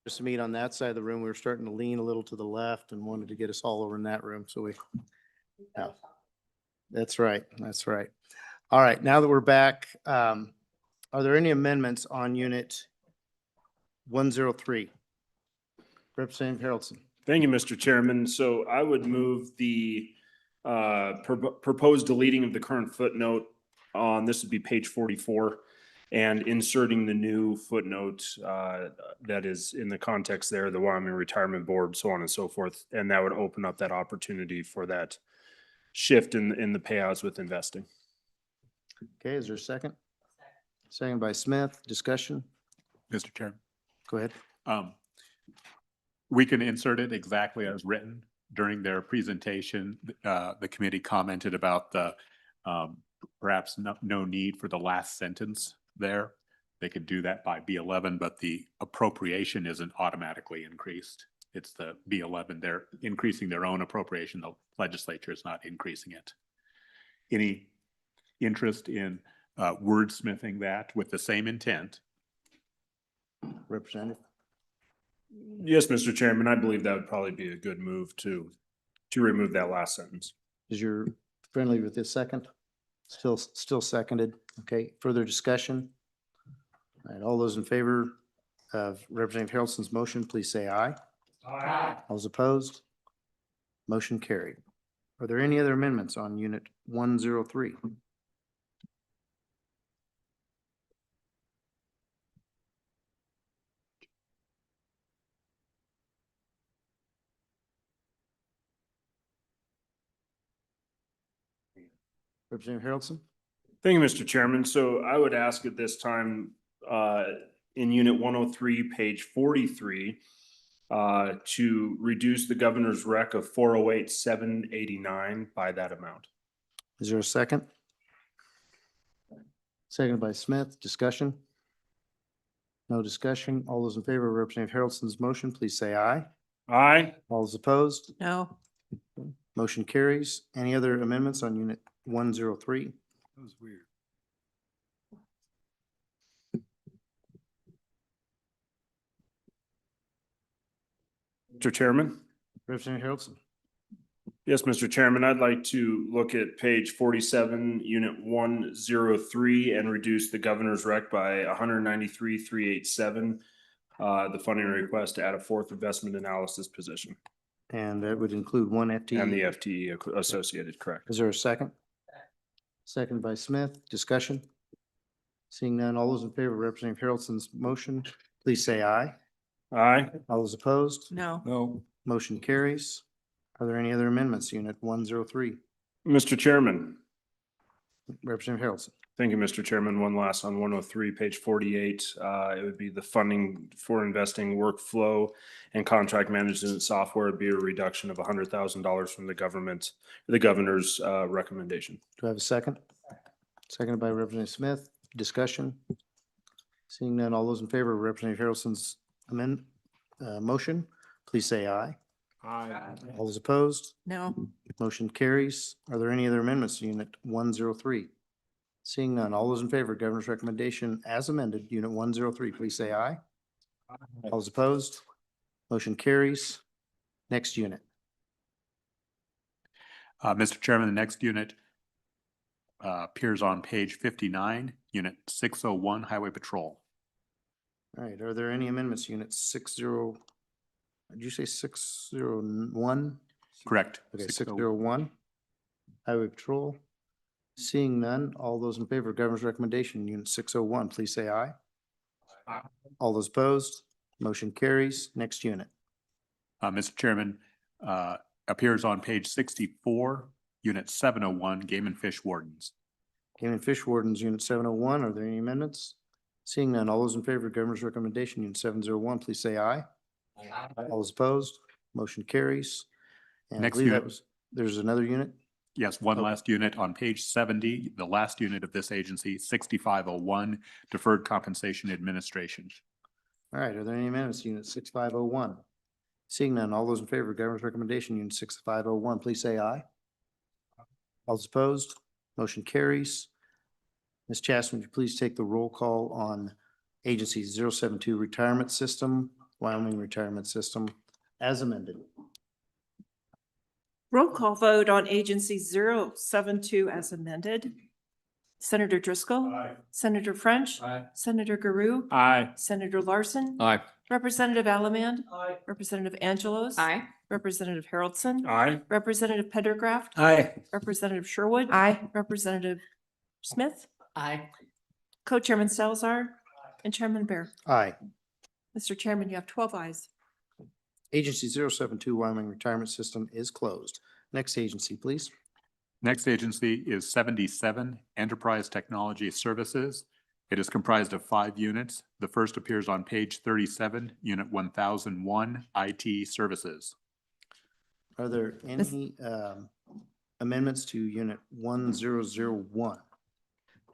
Just to meet on that side of the room, we were starting to lean a little to the left and wanted to get us all over in that room, so we. Yeah. That's right, that's right. All right, now that we're back, are there any amendments on unit 103? Representative Haroldson. Thank you, Mr. Chairman. So I would move the proposed deleting of the current footnote on, this would be page 44, and inserting the new footnote that is in the context there, the Wyoming Retirement Board, so on and so forth. And that would open up that opportunity for that shift in the payouts with investing. Okay, is there a second? Second by Smith. Discussion? Mr. Chairman. Go ahead. We can insert it exactly as written. During their presentation, the committee commented about the perhaps no need for the last sentence there. They could do that by B11, but the appropriation isn't automatically increased. It's the B11. They're increasing their own appropriation. The legislature is not increasing it. Any interest in wordsmithing that with the same intent? Representative? Yes, Mr. Chairman, I believe that would probably be a good move to remove that last sentence. Is your friendly with this second? Still seconded. Okay, further discussion? All right, all those in favor of Representative Harrelson's motion, please say aye. Aye. All those opposed? Motion carried. Are there any other amendments on unit 103? Representative Harrelson? Thank you, Mr. Chairman. So I would ask at this time, in unit 103, page 43, to reduce the governor's rec of 408,789 by that amount. Is there a second? Seconded by Smith. Discussion? No discussion. All those in favor of Representative Harrelson's motion, please say aye. Aye. All those opposed? No. Motion carries. Any other amendments on unit 103? That was weird. Mr. Chairman? Representative Harrelson? Yes, Mr. Chairman, I'd like to look at page 47, unit 103, and reduce the governor's rec by 193,387. The funding request to add a fourth investment analysis position And that would include one FTE. and the FTE associated, correct? Is there a second? Second by Smith. Discussion? Seeing none, all those in favor of Representative Harrelson's motion, please say aye. Aye. All those opposed? No. No. Motion carries. Are there any other amendments, unit 103? Mr. Chairman? Representative Harrelson? Thank you, Mr. Chairman. One last on 103, page 48. It would be the funding for investing workflow and contract management software would be a reduction of $100,000 from the governor's recommendation. Do I have a second? Seconded by Representative Smith. Discussion? Seeing none, all those in favor of Representative Harrelson's motion, please say aye. Aye. All those opposed? No. Motion carries. Are there any other amendments to unit 103? Seeing none, all those in favor of governor's recommendation as amended, unit 103, please say aye. All those opposed? Motion carries. Next unit. Mr. Chairman, the next unit appears on page 59, unit 601, Highway Patrol. All right, are there any amendments to unit 60? Did you say 601? Correct. Okay, 60. 601. Highway Patrol. Seeing none, all those in favor of governor's recommendation, unit 601, please say aye. Aye. All those opposed? Motion carries. Next unit. Mr. Chairman, appears on page 64, unit 701, Game and Fish Wardens. Game and Fish Wardens, unit 701. Are there any amendments? Seeing none, all those in favor of governor's recommendation, unit 701, please say aye. All those opposed? Motion carries. And I Next believe that unit. was, there's another unit. Yes, one Okay. last unit on page 70, the last unit of this agency, 6501, Deferred Compensation Administration. All right, are there any amendments to unit 6501? Seeing none, all those in favor of governor's recommendation, unit 6501, please say aye. All those opposed? Motion carries. Ms. Chaston, would you please take the roll call on agency 072 retirement system Wyoming Retirement System as amended. Roll call vote on agency 072 as amended. Senator Driscoll. Aye. Senator French. Aye. Senator Garu. Aye. Senator Larson. Aye. Representative Allemand. Representative Angelos. Aye. Representative Haroldson. Aye. Representative Pendergraft. Aye. Representative Sherwood. Aye. Representative Smith. Aye. Co-Chairman Salzar. And Chairman Bear. Aye. Mr. Chairman, you have 12 ayes. Agency 072 Wyoming Retirement System is closed. Next agency, please. Next agency is 77 Enterprise Technology Services. It is comprised of 5 units. The first appears on page 37, Unit 1001, IT Services. Are there any amendments to Unit 1001?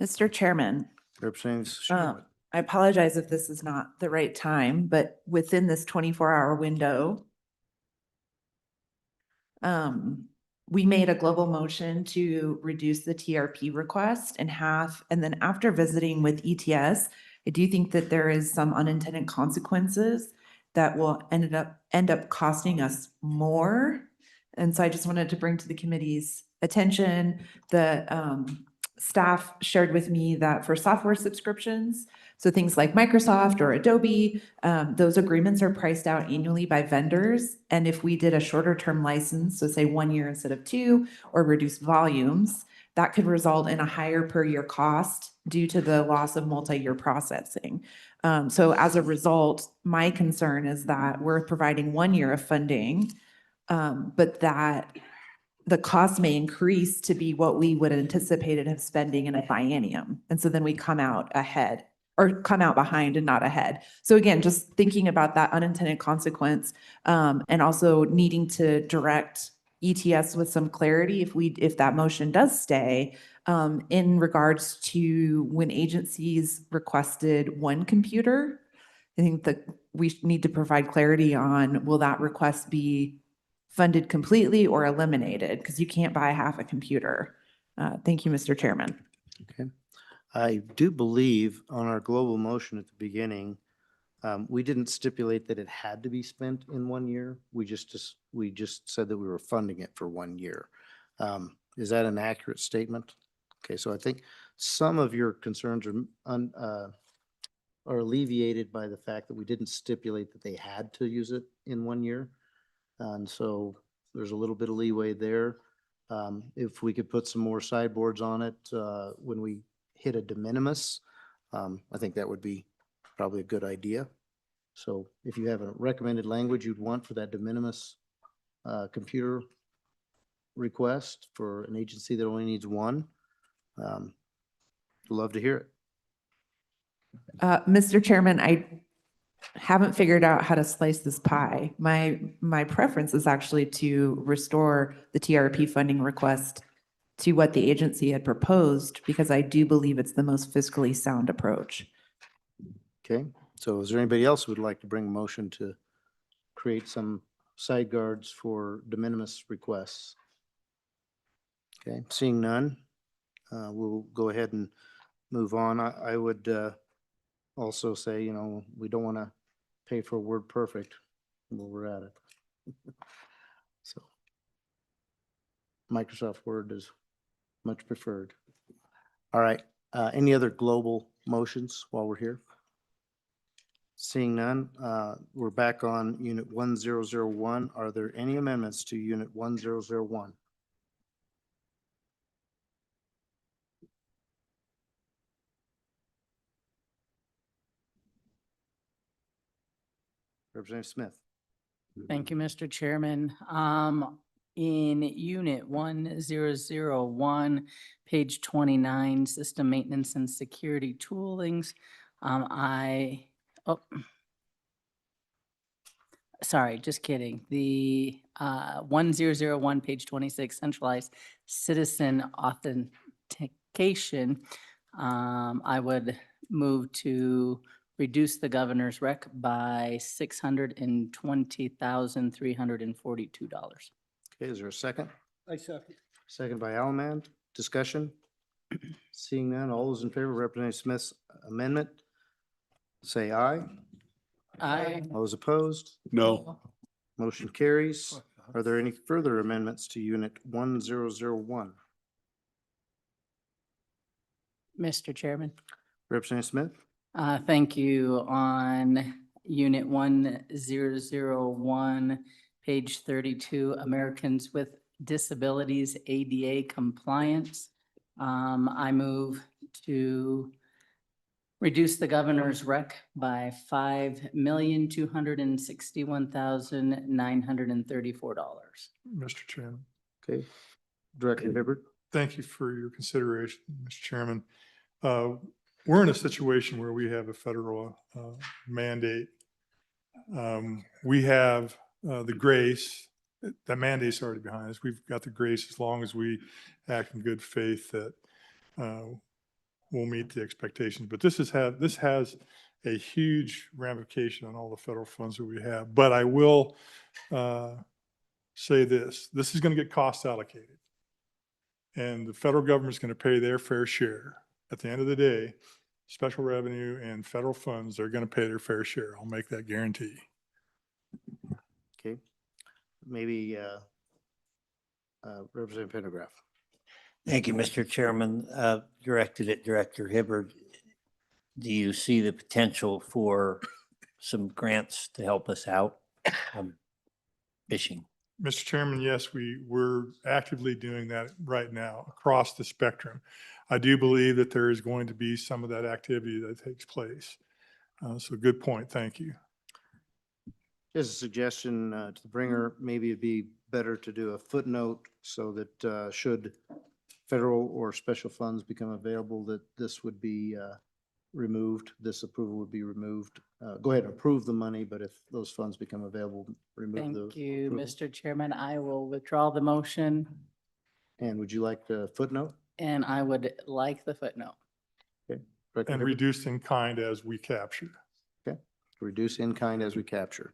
Mr. Chairman, Representative Sherwood. I apologize if this is not the right time, but within this 24-hour window, we made a global motion to reduce the TRP request in half. And then after visiting with ETS, I do think that there is some unintended consequences that will end up costing us more. And so I just wanted to bring to the committee's attention, the staff shared with me that for software subscriptions, so things like Microsoft or Adobe, those agreements are priced out annually by vendors. And if we did a shorter term license, so say 1 year instead of 2, or reduced volumes, that could result in a higher per year cost due to the loss of multi-year processing. So as a result, my concern is that we're providing 1 year of funding, but that the cost may increase to be what we would anticipated of spending in a biennium. And so then we come out ahead or come out behind and not ahead. So again, just thinking about that unintended consequence, and also needing to direct ETS with some clarity if that motion does stay, in regards to when agencies requested 1 computer. I think that we need to provide clarity on, will that request be funded completely or eliminated? Because you can't buy half a computer. Thank you, Mr. Chairman. Okay. I do believe on our global motion at the beginning, we didn't stipulate that it had to be spent in 1 year. We just said that we were funding it for 1 year. Is that an accurate statement? Okay, so I think some of your concerns are alleviated by the fact that we didn't stipulate that they had to use it in 1 year. And so there's a little bit of leeway there. If we could put some more sideboards on it when we hit a de minimis, I think that would be probably a good idea. So if you have a recommended language you'd want for that de minimis computer request for an agency that only needs 1, love to hear it. Mr. Chairman, I haven't figured out how to slice this pie. My preference is actually to restore the TRP funding request to what the agency had proposed, because I do believe it's the most fiscally sound approach. Okay, so is there anybody else who would like to bring a motion to create some side guards for de minimis requests? Okay, seeing none, we'll go ahead and move on. I would also say, we don't want to pay for word perfect while we're at it. So Microsoft Word is much preferred. All right, any other global motions while we're here? Seeing none, we're back on Unit 1001. Are there any amendments to Unit 1001? Representative Smith. Thank you, Mr. Chairman. In Unit 1001, page 29, System Maintenance and Security Toolings, sorry, just kidding. The 1001, page 26, Centralized Citizen Authentication, I would move to reduce the governor's rec by $620,342. Okay, is there a second? I second. Second by Allemand. Discussion? Seeing none, all those in favor of Representative Smith's amendment, say aye. Aye. All those opposed? No. Motion carries. Are there any further amendments to Unit 1001? Mr. Chairman. Representative Smith? Thank you. On Unit 1001, page 32, Americans with Disabilities ADA Compliance. I move to reduce the governor's rec by $5,261,934. Mr. Chairman. Okay. Director Hibbert? Thank you for your consideration, Mr. Chairman. We're in a situation where we have a federal mandate. We have the grace, that mandate's already behind us. We've got the grace as long as we act in good faith that we'll meet the expectations. But this has a huge ramification on all the federal funds that we have. But I will say this is going to get cost allocated. And the federal government is going to pay their fair share. At the end of the day, special revenue and federal funds are going to pay their fair share. I'll make that guarantee. Okay. Maybe Representative Pendergraph. Thank you, Mr. Chairman. Directed at Director Hibbert. Do you see the potential for some grants to help us out fishing? Mr. Chairman, yes, we're actively doing that right now across the spectrum. I do believe that there is going to be some of that activity that takes place. So good point. Thank you. Just a suggestion to the bringer, maybe it'd be better to do a footnote so that should federal or special funds become available, that this would be removed, this approval would be removed. Go ahead and approve the money, but if those funds become available, remove the Thank you, approval. Mr. Chairman. I will withdraw the motion And would you like the footnote? and I would like the footnote. Okay. Director And Hibbert? reduced in kind as we capture. Okay. Reduce in kind as we capture.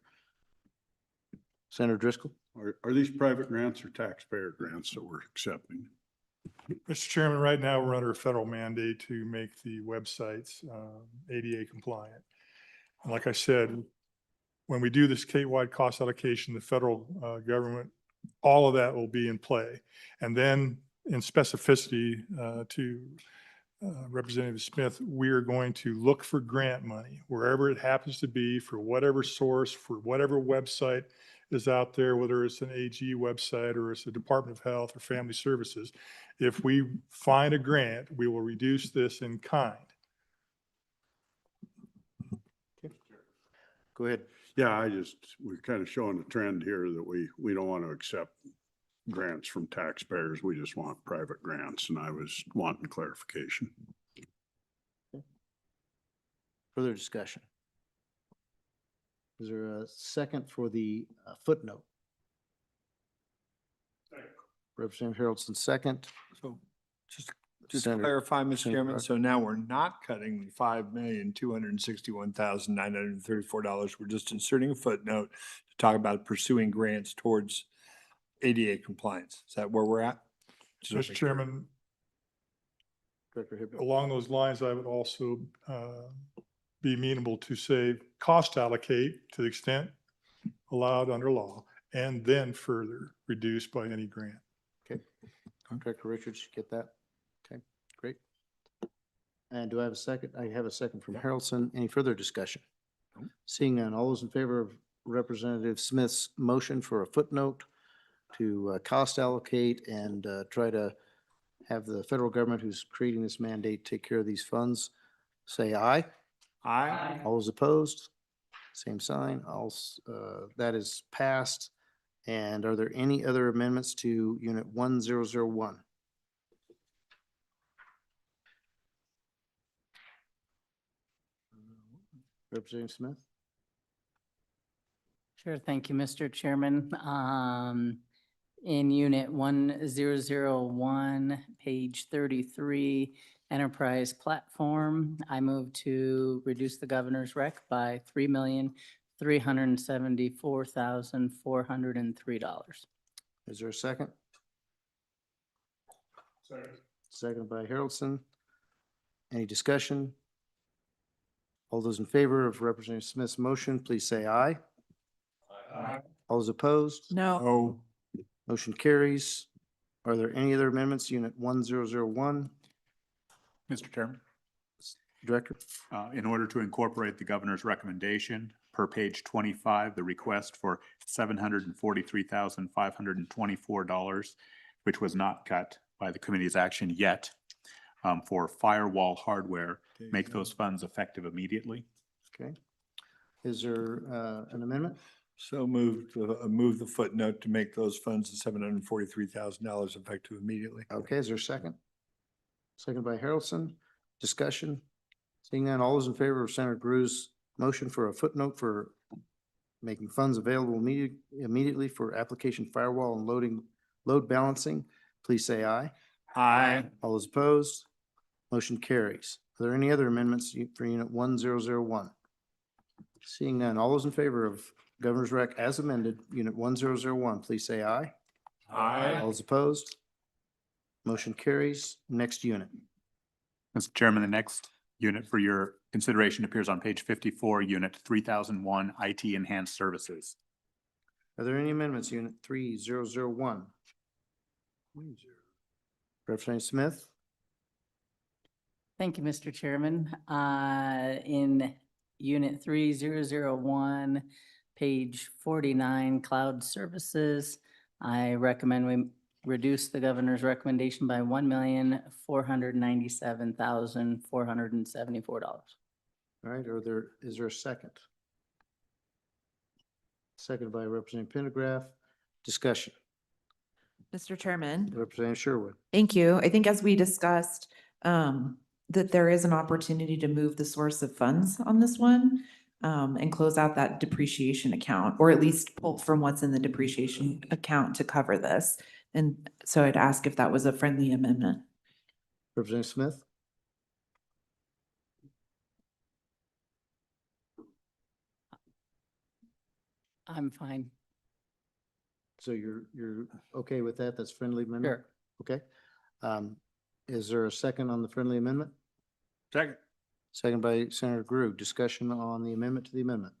Senator Driscoll? Are these private grants or taxpayer grants that we're accepting? Mr. Chairman, right now, we're under a federal mandate to make the websites ADA compliant. And like I said, when we do this statewide cost allocation, the federal government, all of that will be in play. And then in specificity to Representative Smith, we are going to look for grant money wherever it happens to be, for whatever source, for whatever website is out there, whether it's an AG website or it's a Department of Health or Family Services. If we find a grant, we will reduce this in kind. Go ahead. Yeah, we're kind of showing a trend here that we don't want to accept grants from taxpayers. We just want private grants, and I was wanting clarification. Further discussion? Is there a second for the footnote? Representative Haroldson, second. So just to Senator- clarify, Mr. Senator Chairman, Clark. so now we're not cutting the $5,261,934. We're just inserting a footnote to talk about pursuing grants towards ADA compliance. Is that where we're at? Just wanna Mr. make sure. Chairman, Director Hibbert. along those lines, I would also be amenable to say cost allocate to the extent allowed under law, and then further reduce by any grant. Okay. Director Richards, you get that? Okay, great. And do I have a second? I have a second from Haroldson. Any further discussion? Seeing none, all those in favor of Representative Smith's motion for a footnote to cost allocate and try to have the federal government who's creating this mandate take care of these funds, say aye. Aye. All those opposed? Same sign. That is passed. And are there any other amendments to Unit 1001? Representative Smith? Sure, thank you, Mr. Chairman. In Unit 1001, page 33, Enterprise Platform, I move to reduce the governor's rec by $3,374,403. Is there a second? Second by Haroldson. Any discussion? All those in favor of Representative Smith's motion, please say aye. All those opposed? No. Oh, Motion carries. Are there any other amendments? Unit 1001, Mr. Chairman, Director? in order to incorporate the governor's recommendation per page 25, the request for $743,524, which was not cut by the committee's action yet, for firewall hardware, make those funds effective immediately. Okay. Is there an amendment? so moved, move the footnote to make those funds $743,000 effective immediately. Okay, is there a second? Second by Harrelson. Discussion? Seeing none, all those in favor of Senator Drew's motion for a footnote for making funds available immediately for application firewall and load balancing, please say aye. Aye. All those opposed? Motion carries. Are there any other amendments for Unit 1001? Seeing none, all those in favor of Governor's Rec as amended, Unit 1001, please say aye. Aye. All those opposed? Motion carries. Next unit. Mr. Chairman, the next unit for your consideration appears on page 54, unit 3001, IT Enhanced Services. Are there any amendments, Unit 3001? Representative Smith? Thank you, Mr. Chairman. In Unit 3001, page 49, Cloud Services, I recommend we reduce the governor's recommendation by $1,497,474. All right, is there a second? Second by Representative Pendergraph. Discussion. Mr. Chairman. Representative Sherwood. Thank you. I think as we discussed, that there is an opportunity to move the source of funds on this one, and close out that depreciation account, or at least pull from what's in the depreciation account to cover this. And so I'd ask if that was a friendly amendment. Representative Smith? I'm fine. So you're okay with that? That's friendly amendment? Sure. Okay. Is there a second on the friendly amendment? Second. Second by Senator Drew. Discussion on the amendment to the amendment.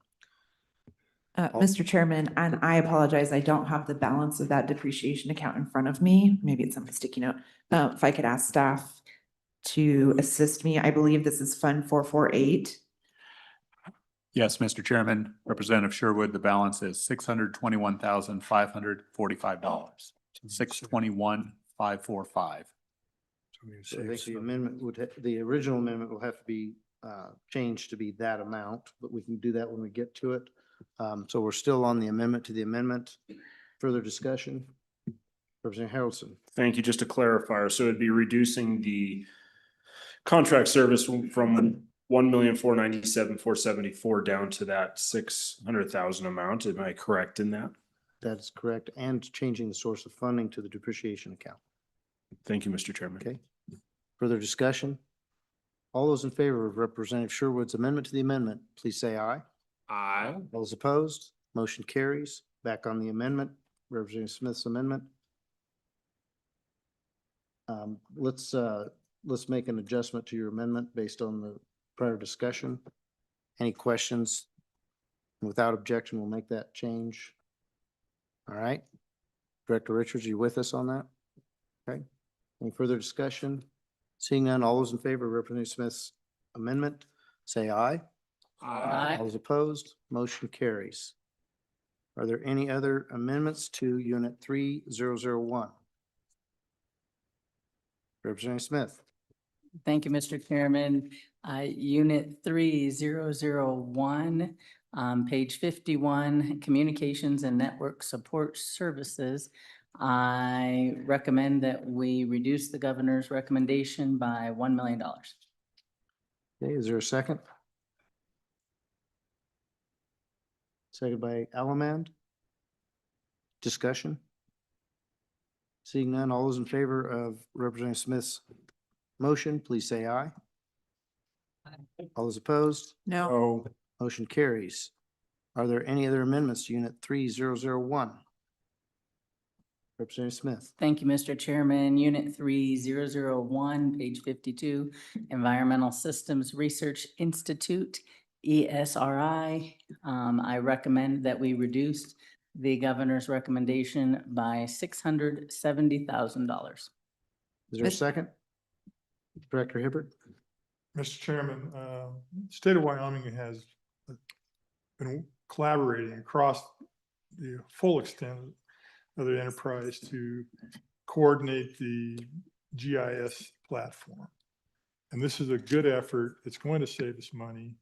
Mr. Chairman, and I apologize, I don't have the balance of that depreciation account in front of me. Maybe it's on the sticky note. If I could ask staff to assist me, I believe this is Fund 448. Yes, Mr. Chairman, Representative Sherwood, the balance is $621,545. 621,545. So I think the amendment the original amendment will have to be changed to be that amount, but we can do that when we get to it. So we're still on the amendment to the amendment. Further discussion? Representative Harrelson. Thank you. Just to clarify, so it'd be reducing the contract service from 1,497,474 down to that 600,000 amount. Am I correct in that? That is correct. And changing the source of funding to the depreciation account. Thank you, Mr. Chairman. Okay. Further discussion? All those in favor of Representative Sherwood's amendment to the amendment, please say aye. Aye. All those opposed? Motion carries. Back on the amendment, Representative Smith's amendment. Let's make an adjustment to your amendment based on the prior discussion. Any questions? Without objection, we'll make that change. All right. Director Richards, are you with us on that? Okay. Any further discussion? Seeing none, all those in favor of Representative Smith's amendment, say aye. Aye. All those opposed, motion carries. Are there any other amendments to Unit 3001? Representative Smith. Thank you, Mr. Chairman. Unit 3001, page 51, Communications and Network Support Services. I recommend that we reduce the governor's recommendation by $1 million. Okay, is there a second? Second by Allemand. Discussion? Seeing none, all those in favor of Representative Smith's motion, please say aye. All those opposed? No. Oh, Motion carries. Are there any other amendments to Unit 3001? Representative Smith. Thank you, Mr. Chairman. Unit 3001, page 52, Environmental Systems Research Institute, ESRI. I recommend that we reduce the governor's recommendation by $670,000. Is there a Mis- second? Director Hibbert? Mr. Chairman, state of Wyoming has been collaborating across the full extent of the enterprise to coordinate the GIS platform. And this is a good effort. It's going to save us money.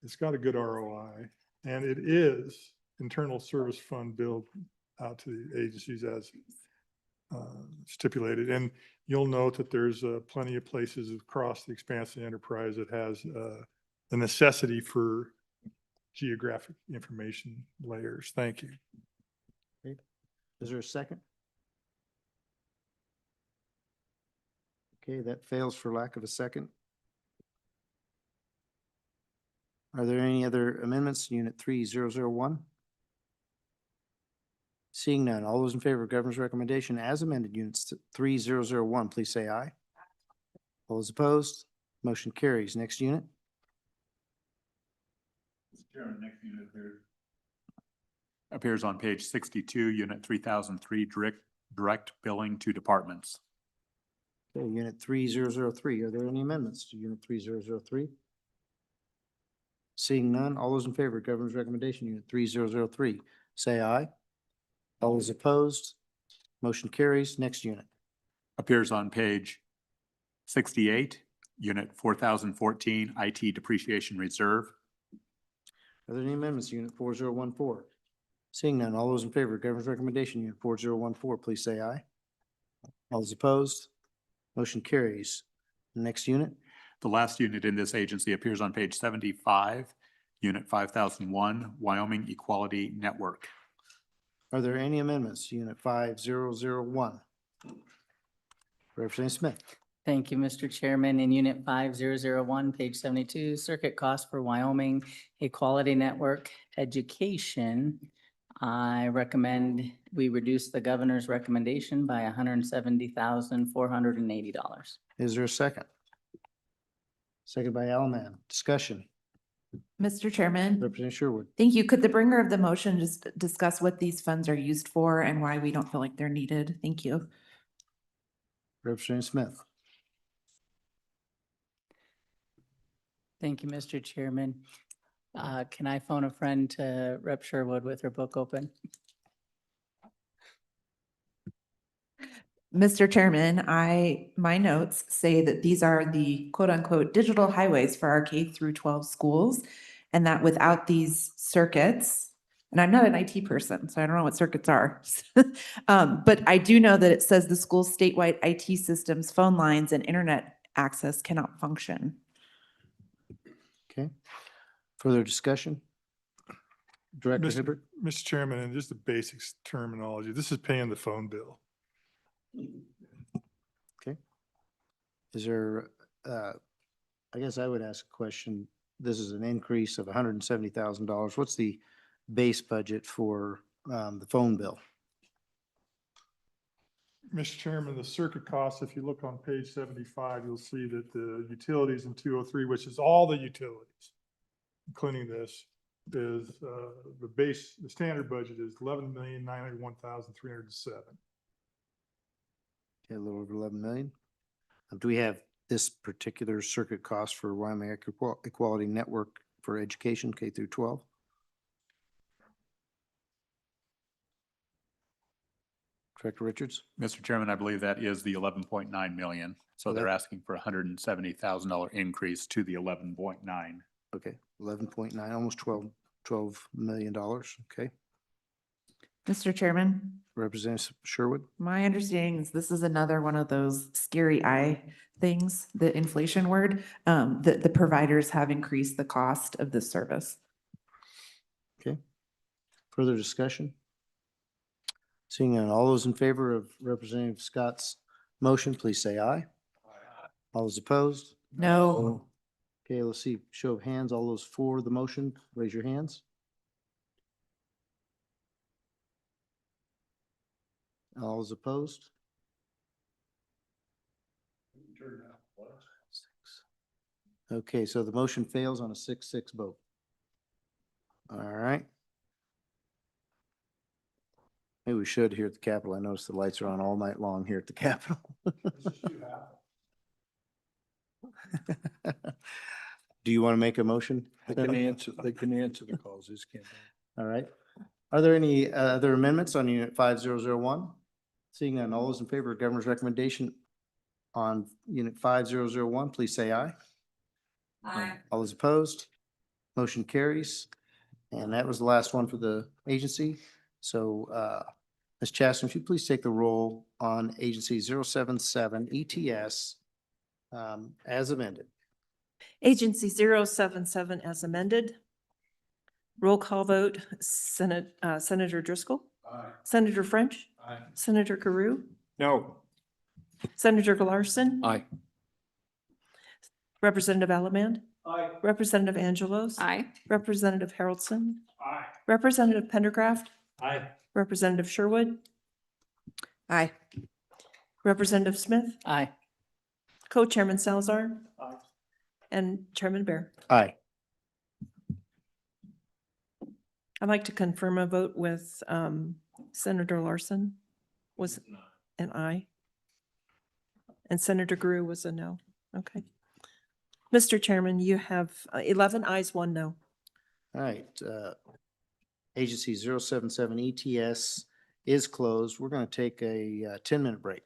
It's got a good ROI, and it is internal service fund billed out to the agencies as stipulated. And you'll note that there's plenty of places across the expanse of the enterprise that has the necessity for geographic information layers. Thank you. Is there a second? Okay, that fails for lack of a second. Are there any other amendments to Unit 3001? Seeing none, all those in favor of governor's recommendation as amended, Units 3001, please say aye. All those opposed, motion carries. Next unit. Mr. Chairman, next unit appears on page 62, Unit 3003, direct billing to departments. Okay, Unit 3003, are there any amendments to Unit 3003? Seeing none, all those in favor of governor's recommendation, Unit 3003, say aye. All those opposed, motion carries. Next unit. Appears on page 68, Unit 4014, IT depreciation reserve. Are there any amendments to Unit 4014? Seeing none, all those in favor of governor's recommendation, Unit 4014, please say aye. All those opposed, motion carries. Next unit. The last unit in this agency appears on page 75, Unit 5001, Wyoming Equality Network. Are there any amendments to Unit 5001? Representative Smith. Thank you, Mr. Chairman. In Unit 5001, page 72, Circuit Cost for Wyoming Equality Network Education. I recommend we reduce the governor's recommendation by $170,480. Is there a second? Second by Alman. Discussion. Mr. Chairman, Representative Sherwood. thank you. Could the bringer of the motion just discuss what these funds are used for and why we don't feel like they're needed? Thank you. Representative Smith. Thank you, Mr. Chairman. Can I phone a friend to Rep. Sherwood with her book open? Mr. Chairman, my notes say that these are the quote unquote digital highways for our K through 12 schools. And that without these circuits, and I'm not an IT person, so I don't know what circuits are. But I do know that it says the school's statewide IT systems, phone lines, and internet access cannot function. Okay. Further discussion? Director Mr. Hibbert. Mr. Chairman, and just the basics terminology, this is paying the phone bill. Okay. Is there, I guess I would ask a question. This is an increase of $170,000. What's the base budget for the phone bill? Mr. Chairman, the circuit costs, if you look on page 75, you'll see that the utilities in 203, which is all the utilities, including this, is the standard budget is $11,991,307. Okay, a little over 11 million. Do we have this particular circuit cost for Wyoming Equality Network for education, K through 12? Director Richards? Mr. Chairman, I believe that is the 11.9 million. So So they're that- asking for a $170,000 increase to the 11.9. Okay, 11.9, almost $12 million. Okay. Mr. Chairman, Representative Sherwood? my understanding is this is another one of those scary eye things, the inflation word, that the providers have increased the cost of this service. Okay. Further discussion? Seeing none, all those in favor of Representative Scott's motion, please say aye. All those opposed? No. Okay, let's see, show of hands, all those for the motion, raise your hands. All those opposed? Okay, so the motion fails on a 6-6 vote. All right. Maybe we should here at the Capitol. I noticed the lights are on all night long here at the Capitol. Do you want to make a motion? They can answer the calls, this can't. All right. Are there any other amendments on Unit 5001? Seeing none, all those in favor of governor's recommendation on Unit 5001, please say aye. Aye. All those opposed? Motion carries. And that was the last one for the agency. So, Ms. Chaston, if you please take the roll on Agency 077 ETS as amended. Agency 077 as amended. Roll call vote, Senator Driscoll. Aye. Senator French. Aye. Senator Carew. No. Senator Galarson. Aye. Representative Allemand. Aye. Representative Angelos. Aye. Representative Haroldson. Aye. Representative Pendergraft. Aye. Representative Sherwood. Aye. Representative Smith. Aye. Co-Chairman Salazar. Aye. And Chairman Bear. Aye. I'd like to confirm a vote with Senator Larson was an aye. And Senator Grew was a no. Okay. Mr. Chairman, you have 11 ayes, 1 no. All right. Agency 077 ETS is closed. We're going to take a 10-minute break.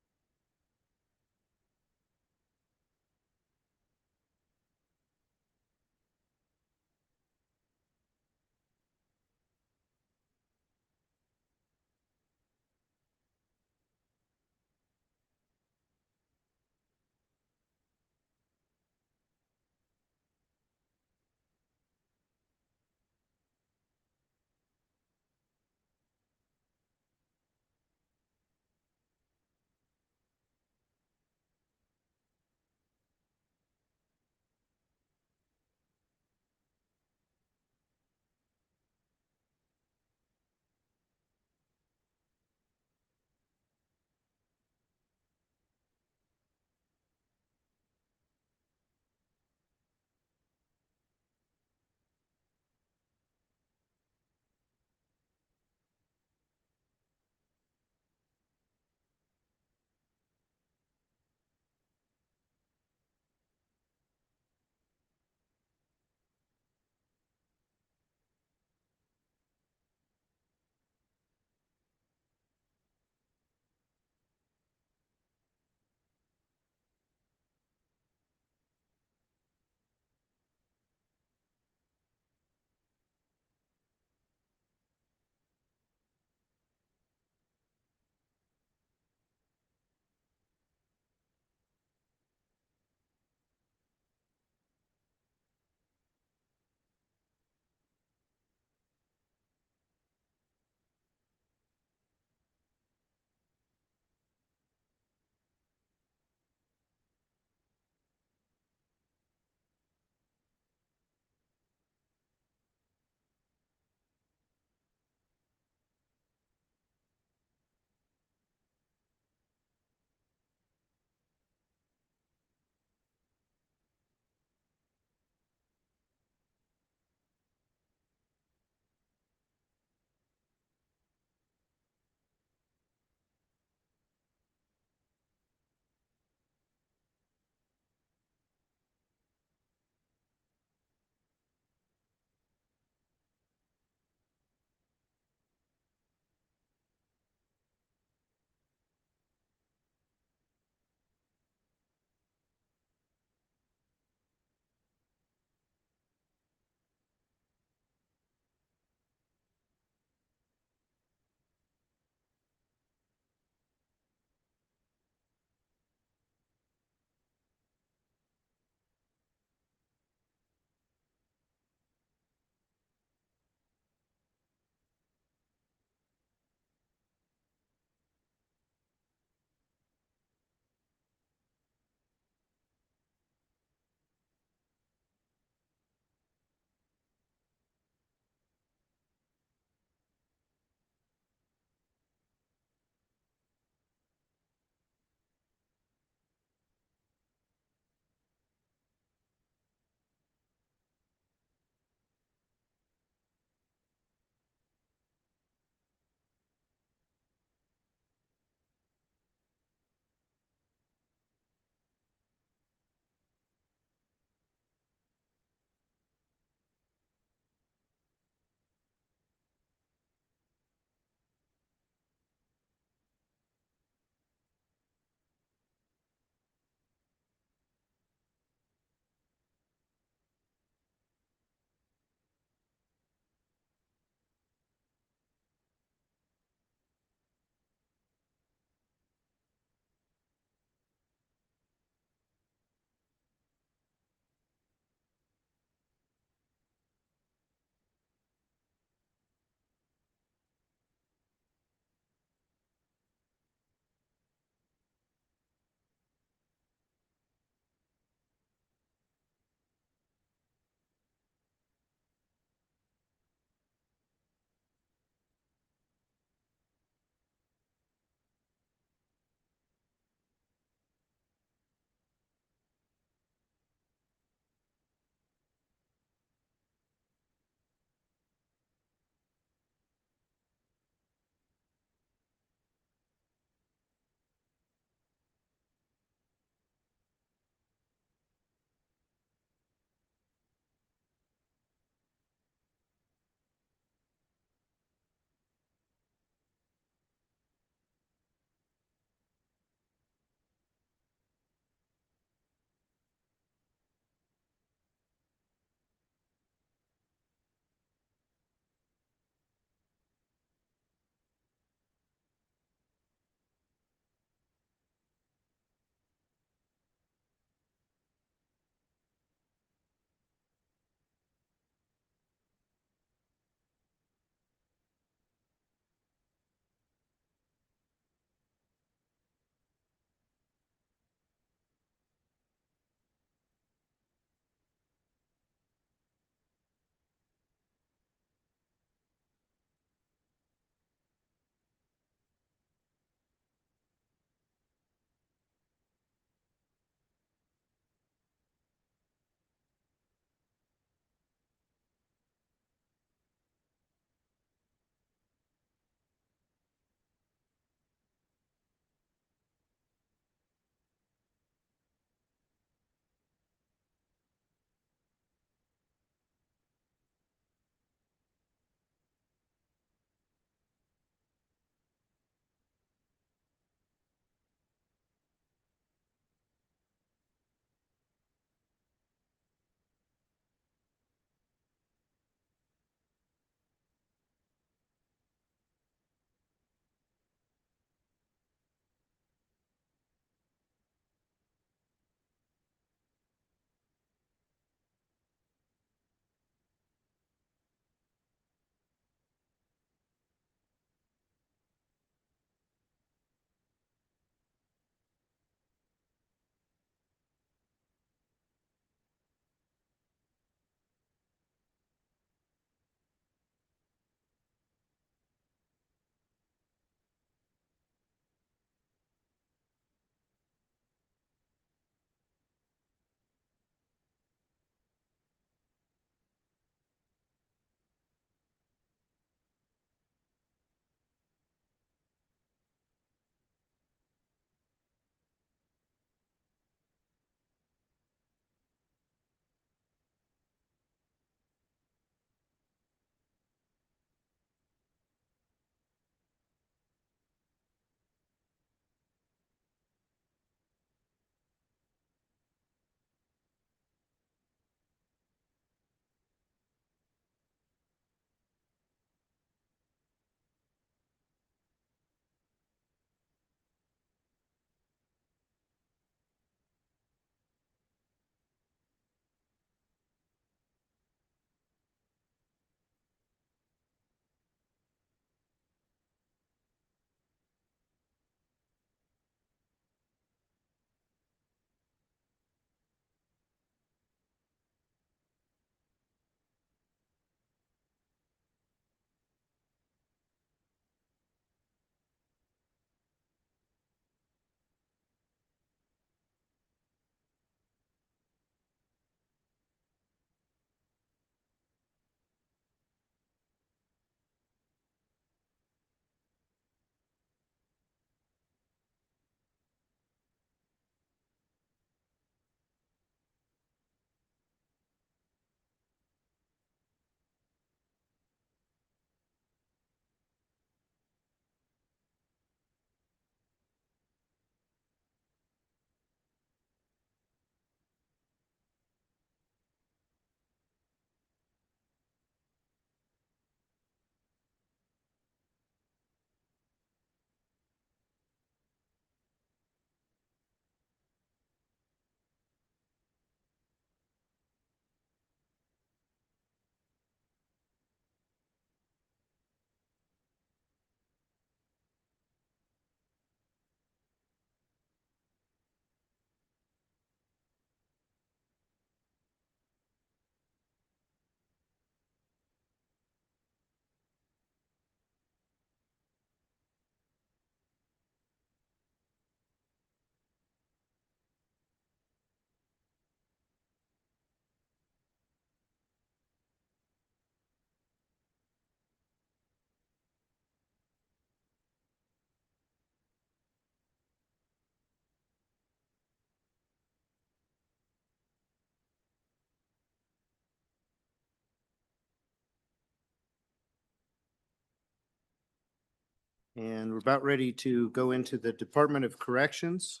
And we're about ready to go into the Department of Corrections,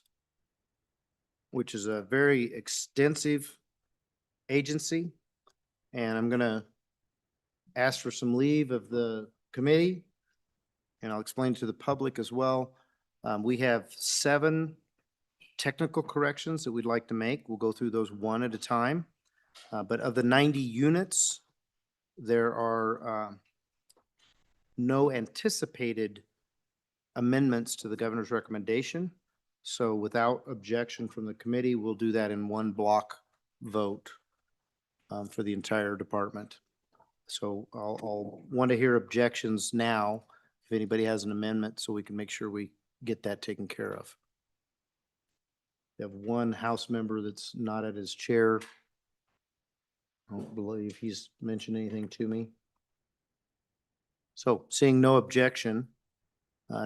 which is a very extensive agency. And I'm gonna ask for some leave of the committee, and I'll explain to the public as well. We have 7 technical corrections that we'd like to make. We'll go through those one at a time. But of the 90 units, there are no anticipated amendments to the governor's recommendation. So without objection from the committee, we'll do that in one block vote for the entire department. So I'll want to hear objections now if anybody has an amendment, so we can make sure we get that taken care of. We have one House member that's not at his chair. I don't believe he's mentioned anything to me. So seeing no objection,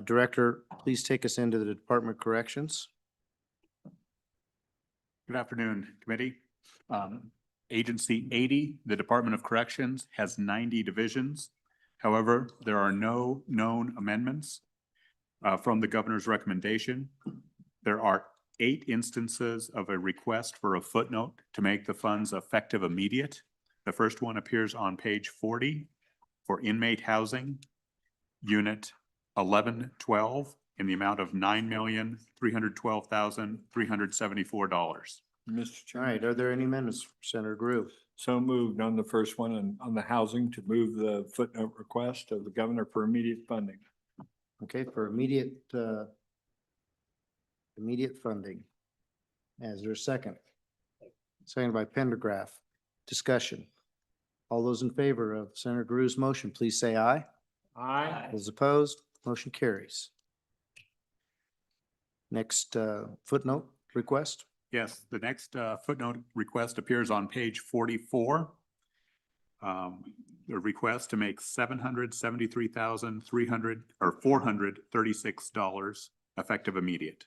Director, please take us into the Department of Corrections. Good afternoon, committee. Agency 80, the Department of Corrections, has 90 divisions. However, there are no known amendments from the governor's recommendation. There are 8 instances of a request for a footnote to make the funds effective immediate. The first one appears on page 40 for inmate housing, unit 1112, in the amount of $9,312,374. Mr. All Chairman. right, are there any amendments, Senator Groove? So moved on the first one and on the housing to move the footnote request of the governor for immediate funding. Okay, for immediate funding. Is there a second? Seconded by Pendergraph. Discussion. All those in favor of Senator Grew's motion, please say aye. Aye. Those opposed, motion carries. Next footnote request. Yes, the next footnote request appears on page 44. The request to make $436 effective immediate.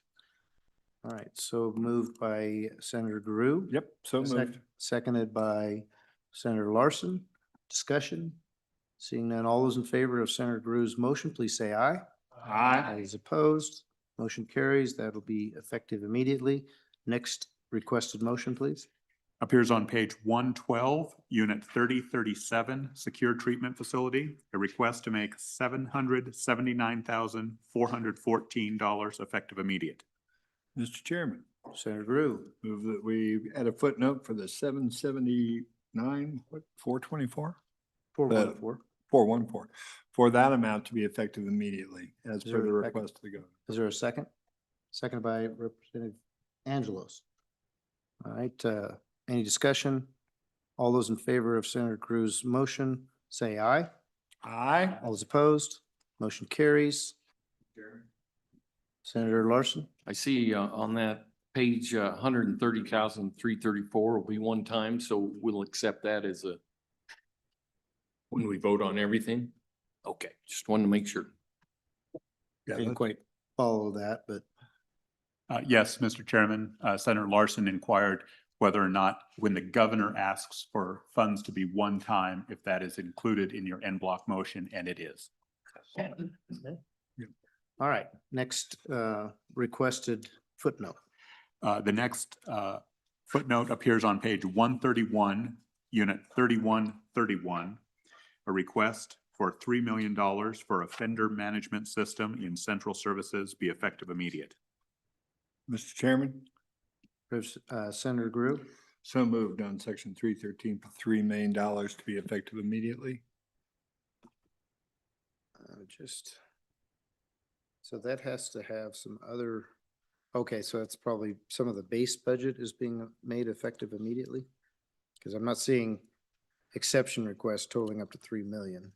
All right, so moved by Senator Grew. Yep, so moved. Seconded by Senator Larson. Discussion. Seeing none, all those in favor of Senator Grew's motion, please say aye. All those opposed, motion carries. That'll be effective immediately. Next requested motion, please. Appears on page 112, unit 3037, secure treatment facility. A request to make $779,414 effective immediate. Mr. Chairman, Senator Grew. move that we add a footnote for the 779, what, 424? 414. 414, for that amount to be effective immediately as Is per there the a second? request of the governor. Is there a second? Seconded by Representative Angelos. All right, any discussion? All those in favor of Senator Grew's motion, say aye. Aye. All those opposed, motion carries. Senator Larson. I see on that page, 130,334 will be one time, so we'll accept that as a, when we vote on everything? Okay, just wanted to make sure. Didn't quite follow that, but Yes, Mr. Chairman, Senator Larson inquired whether or not when the governor asks for funds to be one time, if that is included in your en bloc motion, and it is. all right, next requested footnote. The next footnote appears on page 131, unit 3131. A request for $3 million for offender management system in central services be effective immediate. Mr. Chairman, Senator Grew. so moved on section 313 for $3 million to be effective immediately. So that has to have some other, okay, so that's probably some of the base budget is being made effective immediately? Because I'm not seeing exception requests totaling up to 3 million.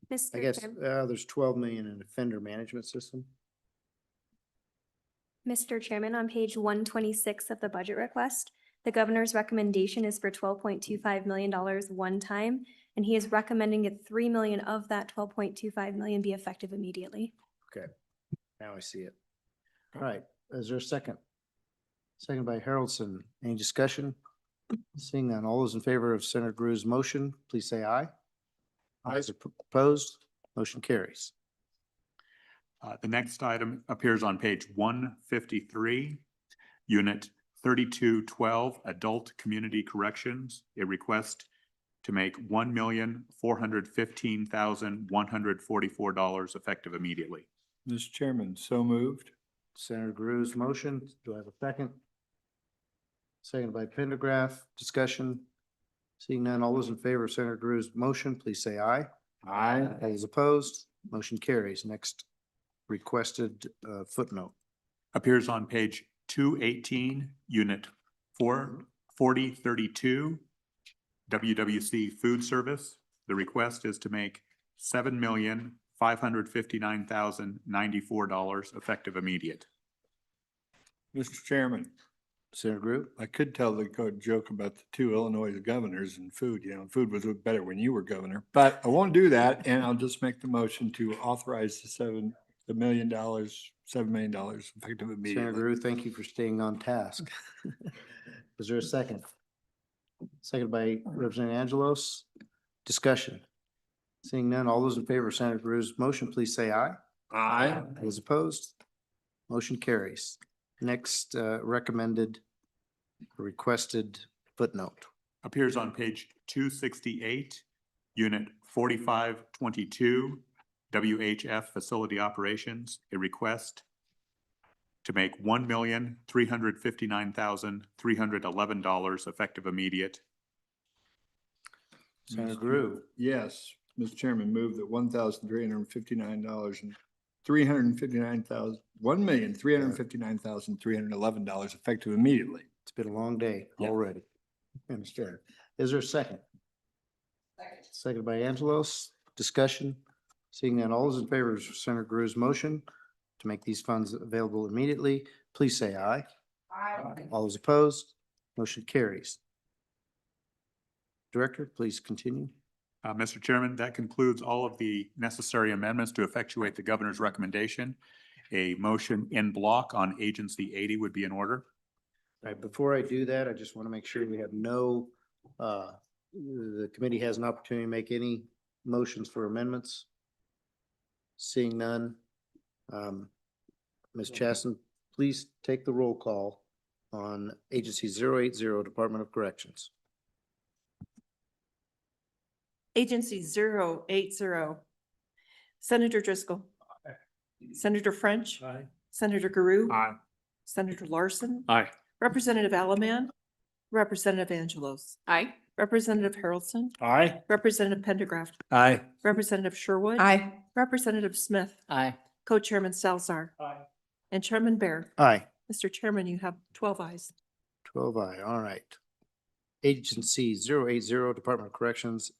I Mr. guess Chairman, there's 12 million in offender management system. Mr. Chairman, on page 126 of the budget request, the governor's recommendation is for $12.25 million one time, and he is recommending that 3 million of that 12.25 million be effective immediately. Okay, now I see it. All right, is there a second? Second by Haroldson. Any discussion? Seeing none, all those in favor of Senator Grew's motion, please say aye. Those opposed, motion carries. The next item appears on page 153, Unit 3212, Adult Community Corrections, a request to make $1,415,144 effective immediately. Mr. Chairman, so moved. Senator Gru's motion. Do I have a second? Second by Pendergraph. Discussion. Seeing none, all those in favor of Senator Gru's motion, please say aye. Aye. All those opposed, motion carries. Next requested footnote. Appears on page 218, Unit 4032, WWC Food Service. The request is to make $7,559,094 effective immediate. Mr. Chairman, Senator Gru? I could tell the good joke about the two Illinois governors and food, food was better when you were governor, but I won't do that. And I'll just make the motion to authorize the $7 million effective Senator immediately. Gru, thank you for staying on task. Is there a second? Second by Representative Angelos. Discussion. Seeing none, all those in favor of Senator Gru's motion, please say aye. Aye. Those opposed, motion carries. Next recommended requested footnote. Appears on page 268, Unit 4522, WHF Facility Operations, a request to make $1,359,311 effective immediate. Senator Gru? Yes, Mr. Chairman, move that $1,359,311 effective immediately. It's been a long day Yeah. already. Understand. Is there a second? Second by Angelos. Discussion. Seeing none, all those in favor of Senator Gru's motion to make these funds available immediately, please say aye. Aye. All those opposed, motion carries. Director, please continue. Mr. Chairman, that concludes all of the necessary amendments to effectuate the governor's recommendation. A motion in block on Agency 80 would be in order. All right, before I do that, I just want to make sure we have no, the committee has an opportunity to make any motions for amendments. Seeing none. Ms. Chasten, please take the roll call on Agency 080, Department of Corrections. Agency 080. Senator Driscoll. Senator French. Aye. Senator Guru. Aye. Senator Larson. Aye. Representative Alaman. Representative Angelos. Aye. Representative Harrelson. Aye. Representative Pendergraft. Aye. Representative Sherwood. Aye. Representative Smith. Aye. Co-Chairman Salzar. And Chairman Bear. Aye. Mr. Chairman, you have 12 ayes. 12 aye, all right. Agency 080, Department of Corrections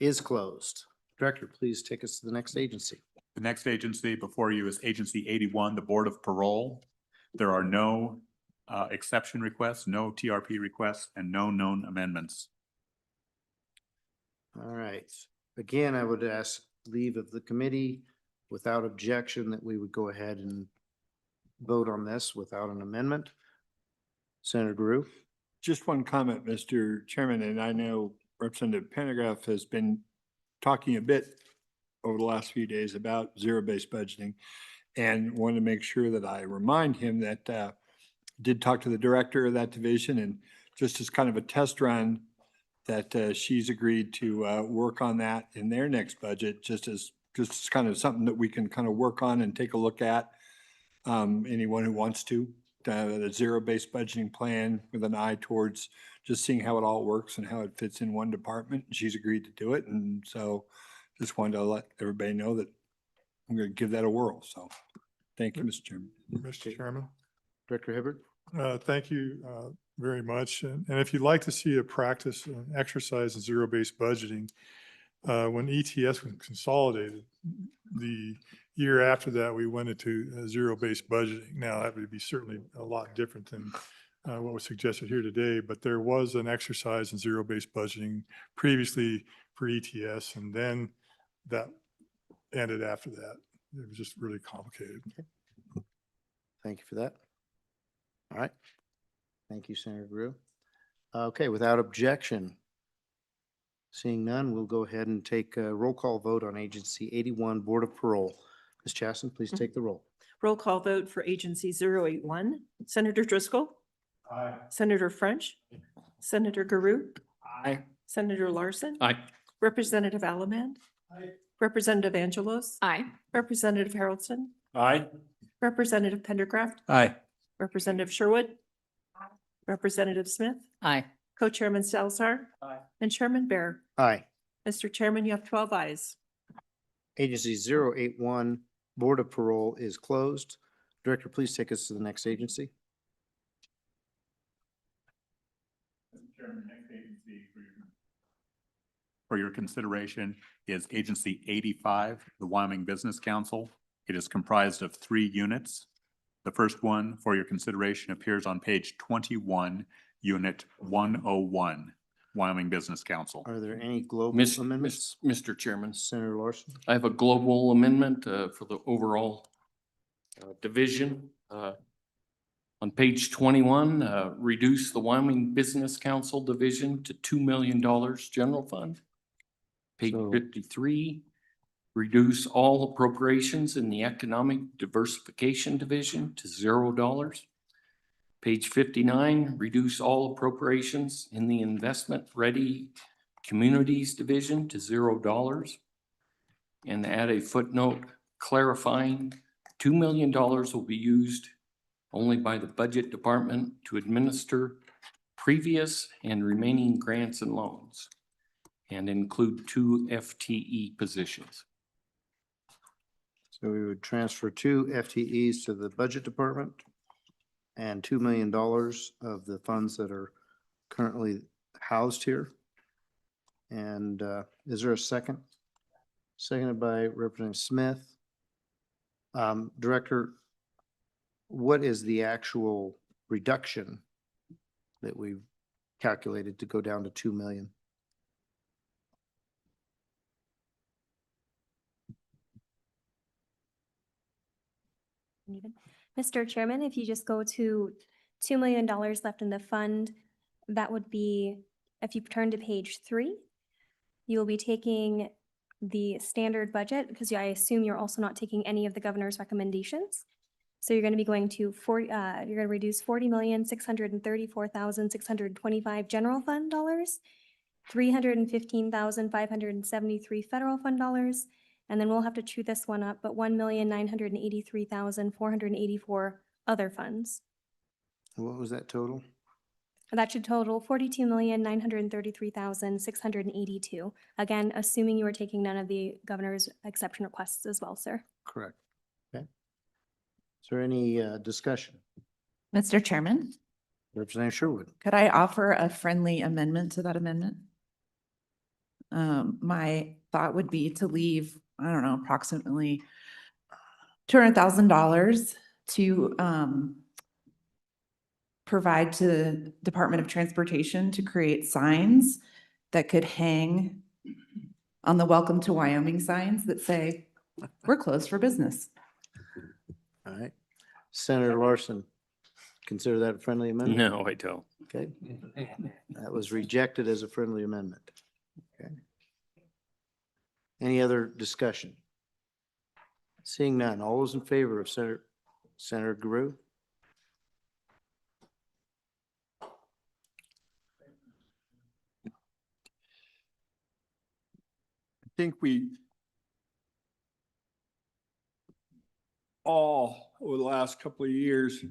is closed. Director, please take us to the next agency. The next agency before you is Agency 81, the Board of Parole. There are no exception requests, no TRP requests, and no known amendments. All right. Again, I would ask leave of the committee without objection that we would go ahead and vote on this without an amendment. Senator Gru? Just one comment, Mr. Chairman, and I know Representative Pendergraph has been talking a bit over the last few days about zero-based budgeting, and want to make sure that I remind him that did talk to the director of that division, and just as kind of a test run, that she's agreed to work on that in their next budget, just as kind of something that we can kind of work on and take a look at. Anyone who wants to, the zero-based budgeting plan with an eye towards just seeing how it all works and how it fits in one department. She's agreed to do it. And so just wanted to let everybody know that I'm going to give that a whirl. So thank you, Mr. Chairman. Mr. Chairman. Director Hibbert? Thank you very much. And if you'd like to see a practice, an exercise in zero-based budgeting, when ETS was consolidated, the year after that, we went into zero-based budgeting. Now, that would be certainly a lot different than what was suggested here today, but there was an exercise in zero-based budgeting previously for ETS, and then that ended after that. It was just really complicated. Thank you for that. All right. Thank you, Senator Gru. Okay, without objection, Seeing none, we'll go ahead and take a roll call vote on Agency 81 Board of Parole. Ms. Chasson, please take the roll. Roll call vote for Agency 081. Senator Driscoll. Aye. Senator French. Senator Garu. Aye. Senator Larson. Aye. Representative Allemand. Representative Angelos. Aye. Representative Haroldson. Aye. Representative Pendergraft. Aye. Representative Sherwood. Representative Smith. Aye. Co-Chairman Salzar. Aye. And Chairman Bear. Aye. Mr. Chairman, you have 12 ayes. Agency 081 Board of Parole is closed. Director, please take us to the next agency. For your consideration is Agency 85, the Wyoming Business Council. It is comprised of 3 units. The first one for your consideration appears on page 21, Unit 101, Wyoming Business Council. Are there any global amendments? Mr. Chairman, Senator Larson? I have a global amendment for the overall division. On page 21, reduce the Wyoming Business Council division to $2 million general fund. Page So- 53, reduce all appropriations in the Economic Diversification Division to $0. Page 59, reduce all appropriations in the Investment Ready Communities Division to $0. And add a footnote clarifying $2 million will be used only by the Budget Department to administer previous and remaining grants and loans and include 2 FTE positions. So we would transfer 2 FTEs to the Budget Department and $2 million of the funds that are currently housed here. And is there a second? Seconded by Representative Smith. Director, what is the actual reduction that we've calculated to go down to 2 million? Mr. Chairman, if you just go to $2 million left in the fund, that would be, if you turn to page 3, you'll be taking the standard budget, because I assume you're also not taking any of the governor's recommendations. So you're going to be going to you're going to reduce $40,634,625 general fund dollars, $315,573 federal fund dollars, and then we'll have to chew this one up, but $1,983,484 other funds. What was that total? That should total $42,933,682. Again, assuming you are taking none of the governor's exception requests as well, sir. Correct. Okay. Is there any discussion? Mr. Chairman, Representative Sherwood? could I offer a friendly amendment to that amendment? My thought would be to leave, I don't know, approximately $200,000 to provide to the Department of Transportation to create signs that could hang on the Welcome to Wyoming signs that say, we're closed for business. All right. Senator Larson, consider that a friendly amendment? No, I don't. Okay. That was rejected as a friendly amendment. Okay. Any other discussion? Seeing none, all those in favor of Senator Garu? I think we all, over the last couple of years,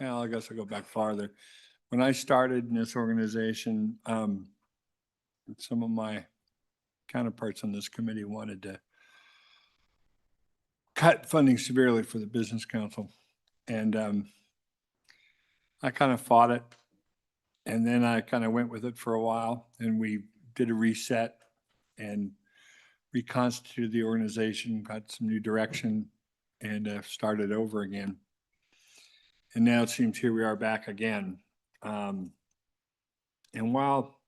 well, I guess I'll go back farther. When I started in this organization, some of my counterparts on this committee wanted to cut funding severely for the Business Council. And I kind of fought it. And then I kind of went with it for a while, and we did a reset and reconstituted the organization, got some new direction, and started over again. And now it seems here we are back again. And while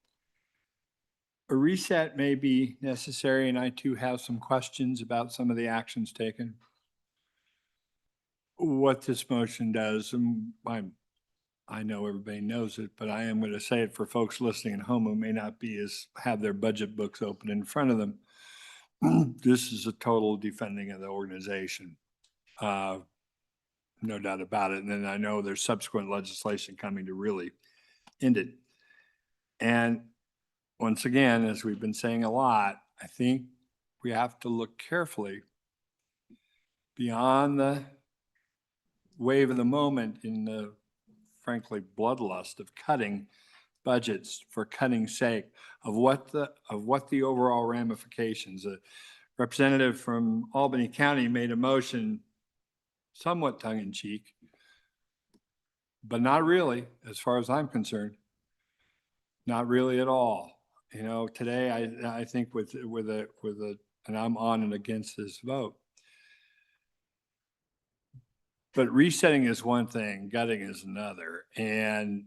a reset may be necessary, and I too have some questions about some of the actions taken, what this motion does, and I'm I know everybody knows it, but I am going to say it for folks listening at home who may not have their budget books open in front of them. This is a total defending of the organization. No doubt about it. And then I know there's subsequent legislation coming to really end it. And once again, as we've been saying a lot, I think we have to look carefully beyond the wave of the moment in the, frankly, bloodlust of cutting budgets for cutting's sake, of what the overall ramifications. A representative from Albany County made a motion somewhat tongue-in-cheek, but not really, as far as I'm concerned. Not really at all. You know, today I think with and I'm on and against this vote. But resetting is one thing, gutting is another. And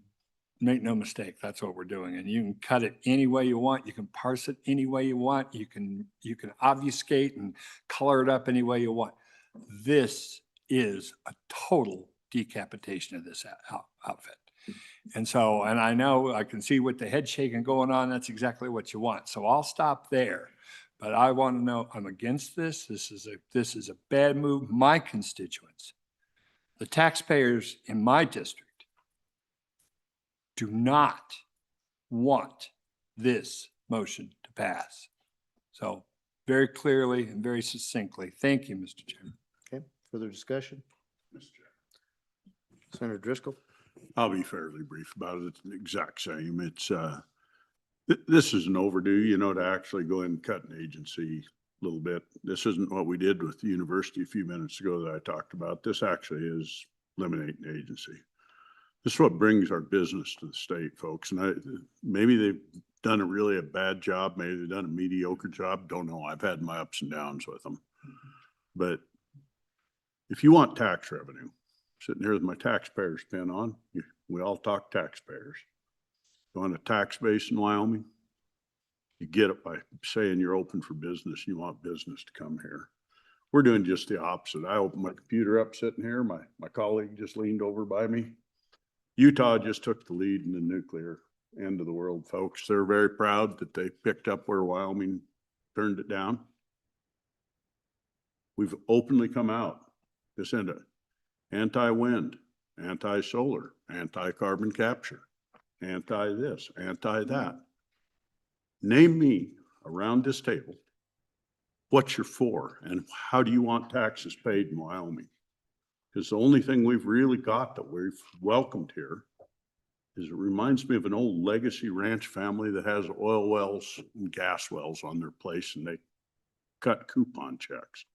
make no mistake, that's what we're doing. And you can cut it any way you want. You can parse it any way you want. You can obfuscate and color it up any way you want. This is a total decapitation of this outfit. And so, and I know I can see with the head shaking going on, that's exactly what you want. So I'll stop there. But I want to know, I'm against this. This is a bad move. My constituents, the taxpayers in my district, do not want this motion to pass. So very clearly and very succinctly, thank you, Mr. Chairman. Okay, further discussion? Senator Driscoll? I'll be fairly brief about it. It's the exact same. It's, this is an overdue, you know, to actually go in and cut an agency a little bit. This isn't what we did with the university a few minutes ago that I talked about. This actually is eliminating the agency. This is what brings our business to the state, folks. And maybe they've done a bad job. Maybe they've done a mediocre job. Don't know. I've had my ups and downs with them. But if you want tax revenue, sitting here with my taxpayers pin on, we all talk taxpayers. You want a tax base in Wyoming? You get it by saying you're open for business. You want business to come here. We're doing just the opposite. I opened my computer up sitting here. My colleague just leaned over by me. Utah just took the lead in the nuclear end of the world, folks. They're very proud that they picked up where Wyoming turned it down. We've openly come out this into anti-wind, anti-solar, anti-carbon capture, anti-this, anti-that. Name me around this table what you're for and how do you want taxes paid in Wyoming? Because the only thing we've really got that we've welcomed here is it reminds me of an old legacy ranch family that has oil wells and gas wells on their place and they cut coupon checks.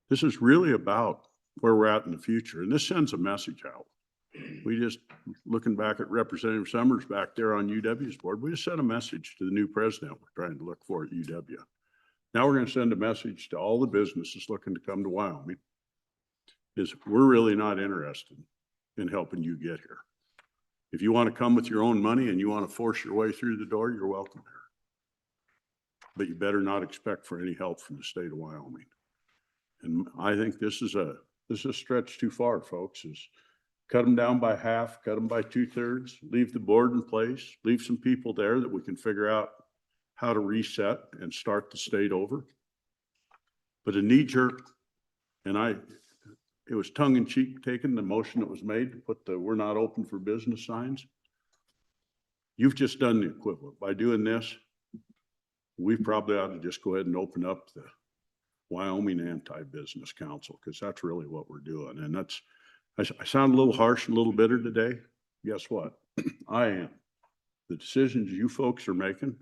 This is really about where we're at in the future. And this sends a message out. We just, looking back at Representative Summers back there on UW's board, we just sent a message to the new president we're trying to look for at UW. Now we're going to send a message to all the businesses looking to come to Wyoming is we're really not interested in helping you get here. If you want to come with your own money and you want to force your way through the door, you're welcome here. But you better not expect for any help from the state of Wyoming. And I think this is a stretch too far, folks, is cut them down by half, cut them by 2/3, leave the board in place, leave some people there that we can figure out how to reset and start the state over. But a knee jerk, and it was tongue in cheek taken, the motion that was made to put the "we're not open for business" signs. You've just done the equivalent. By doing this, we probably ought to just go ahead and open up the Wyoming Anti-Business Council, because that's really what we're doing. And I sound a little harsh and a little bitter today. Guess what? I am. The decisions you folks are making,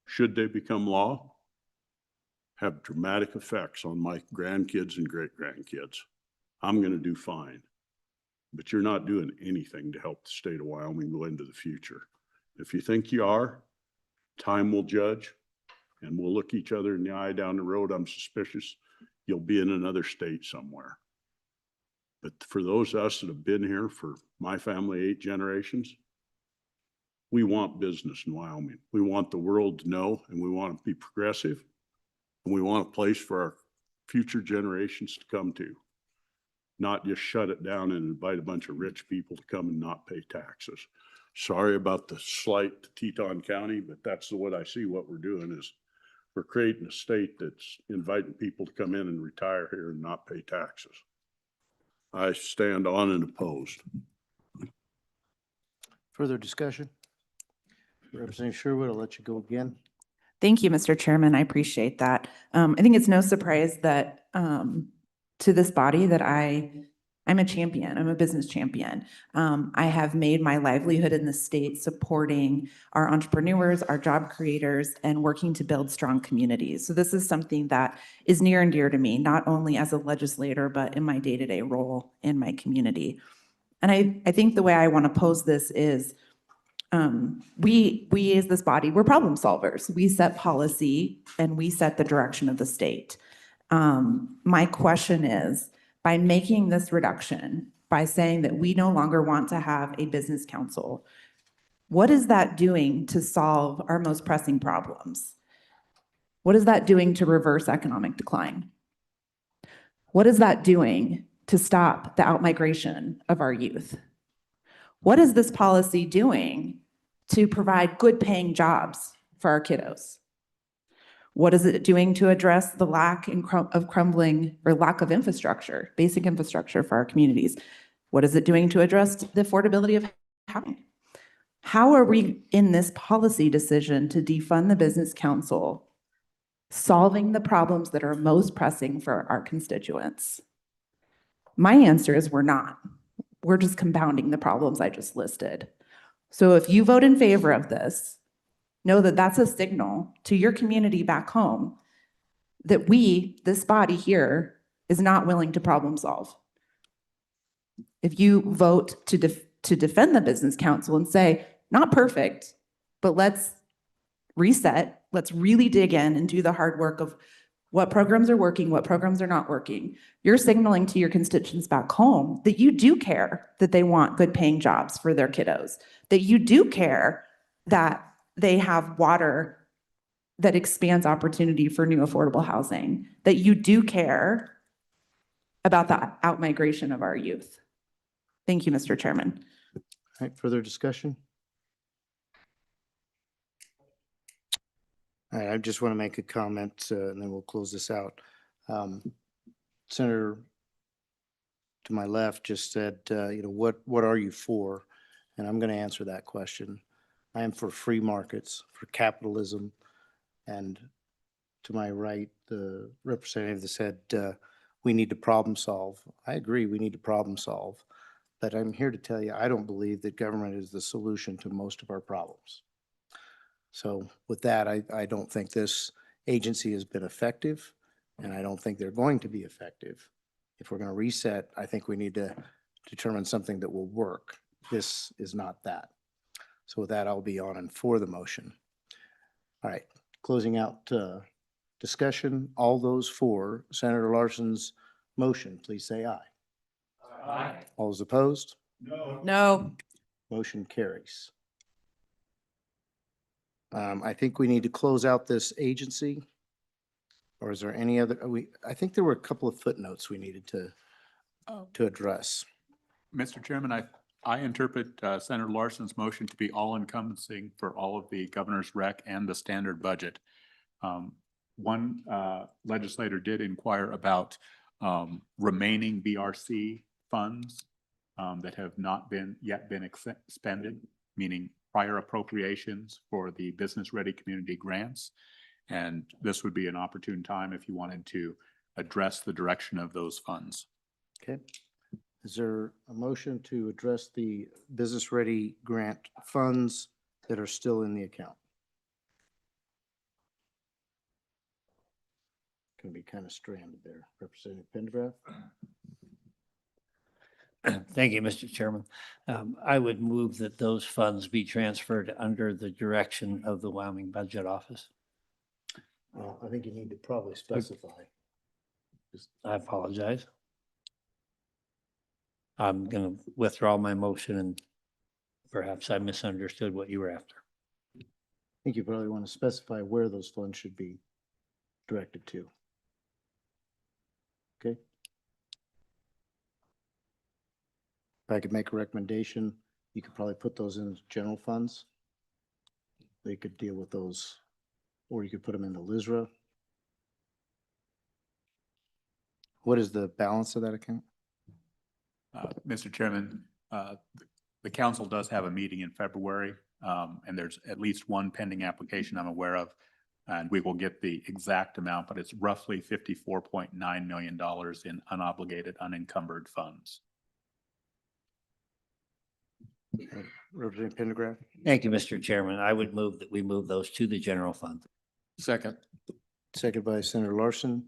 should they become law, have dramatic effects on my grandkids and great-grandkids. I'm going to do fine, but you're not doing anything to help the state of Wyoming go into the future. If you think you are, time will judge, and we'll look each other in the eye down the road. I'm suspicious you'll be in another state somewhere. But for those of us that have been here for my family 8 generations, we want business in Wyoming. We want the world to know, and we want to be progressive, and we want a place for our future generations to come to. not just shut it down and invite a bunch of rich people to come and not pay taxes. Sorry about the slight to Teton County, but that's what I see what we're doing is we're creating a state that's inviting people to come in and retire here and not pay taxes. I stand on and opposed. Further discussion? Representative Sherwood, I'll let you go again. Thank you, Mr. Chairman. I appreciate that. I think it's no surprise that to this body that I'm a champion. I'm a business champion. I have made my livelihood in the state supporting our entrepreneurs, our job creators, and working to build strong communities. So this is something that is near and dear to me, not only as a legislator, but in my day-to-day role in my community. And I think the way I want to pose this is we as this body, we're problem solvers. We set policy and we set the direction of the state. My question is, by making this reduction, by saying that we no longer want to have a business council, what is that doing to solve our most pressing problems? What is that doing to reverse economic decline? What is that doing to stop the outmigration of our youth? What is this policy doing to provide good paying jobs for our kiddos? What is it doing to address the lack of crumbling or lack of infrastructure, basic infrastructure for our communities? What is it doing to address the affordability of housing? How are we in this policy decision to defund the business council solving the problems that are most pressing for our constituents? My answer is we're not. We're just compounding the problems I just listed. So if you vote in favor of this, know that that's a signal to your community back home that we, this body here, is not willing to problem solve. If you vote to defend the business council and say, not perfect, but let's reset, let's really dig in and do the hard work of what programs are working, what programs are not working, you're signaling to your constituents back home that you do care that they want good paying jobs for their kiddos, that you do care that they have water that expands opportunity for new affordable housing, that you do care about the outmigration of our youth. Thank you, Mr. Chairman. All right, further discussion? All right, I just want to make a comment and then we'll close this out. Senator to my left just said, what are you for? And I'm going to answer that question. I am for free markets, for capitalism. And to my right, the representative that said, we need to problem solve. I agree, we need to problem solve. But I'm here to tell you, I don't believe that government is the solution to most of our problems. So with that, I don't think this agency has been effective, and I don't think they're going to be effective. If we're going to reset, I think we need to determine something that will work. This is not that. So with that, I'll be on and for the motion. All right, closing out discussion. All those for Senator Larson's motion, please say aye. Aye. All those opposed? No. Motion carries. I think we need to close out this agency. Or is there any other, I think there were a couple of footnotes we needed to address. Mr. Chairman, I interpret Senator Larson's motion to be all-encompassing for all of the governor's rec and the standard budget. One legislator did inquire about remaining BRC funds that have not yet been expended, meaning prior appropriations for the Business Ready Community Grants. And this would be an opportune time if you wanted to address the direction of those funds. Okay. Is there a motion to address the Business Ready Grant funds that are still in the account? Can be kind of stranded there. Representative Pendergraft? Thank you, Mr. Chairman. I would move that those funds be transferred under the direction of the Wyoming Budget Office. Well, I think you need to probably specify. I apologize. I'm going to withdraw my motion and perhaps I misunderstood what you were after. I think you probably want to specify where those funds should be directed to. Okay. if I could make a recommendation, you could probably put those in general funds. They could deal with those, or you could put them into LISRA. What is the balance of that account? Mr. Chairman, the council does have a meeting in February, and there's at least one pending application I'm aware of. And we will get the exact amount, but it's roughly $54.9 million in unobligated, unencumbered funds. Representative Pendergraft? Thank you, Mr. Chairman. I would move that we move those to the general fund. Second. Second by Senator Larson.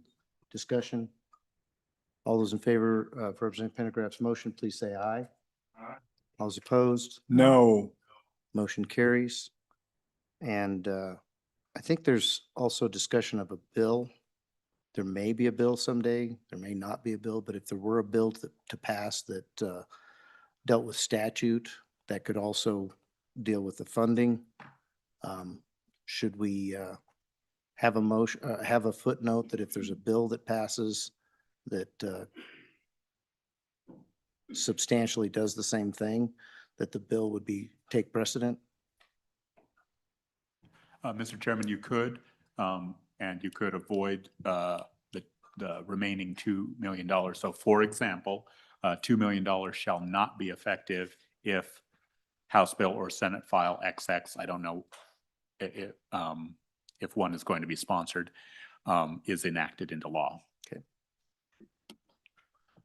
Discussion. All those in favor of Representative Pendergraft's motion, please say aye. Aye. All those opposed? No. Motion carries. And I think there's also discussion of a bill. There may be a bill someday, there may not be a bill, but if there were a bill to pass that dealt with statute, that could also deal with the funding. Should we have a motion, have a footnote that if there's a bill that passes that substantially does the same thing, that the bill would take precedent? Mr. Chairman, you could, and you could avoid the remaining $2 million. So for example, $2 million shall not be effective if House Bill or Senate File XX, I don't know if one is going to be sponsored, is enacted into law. Okay.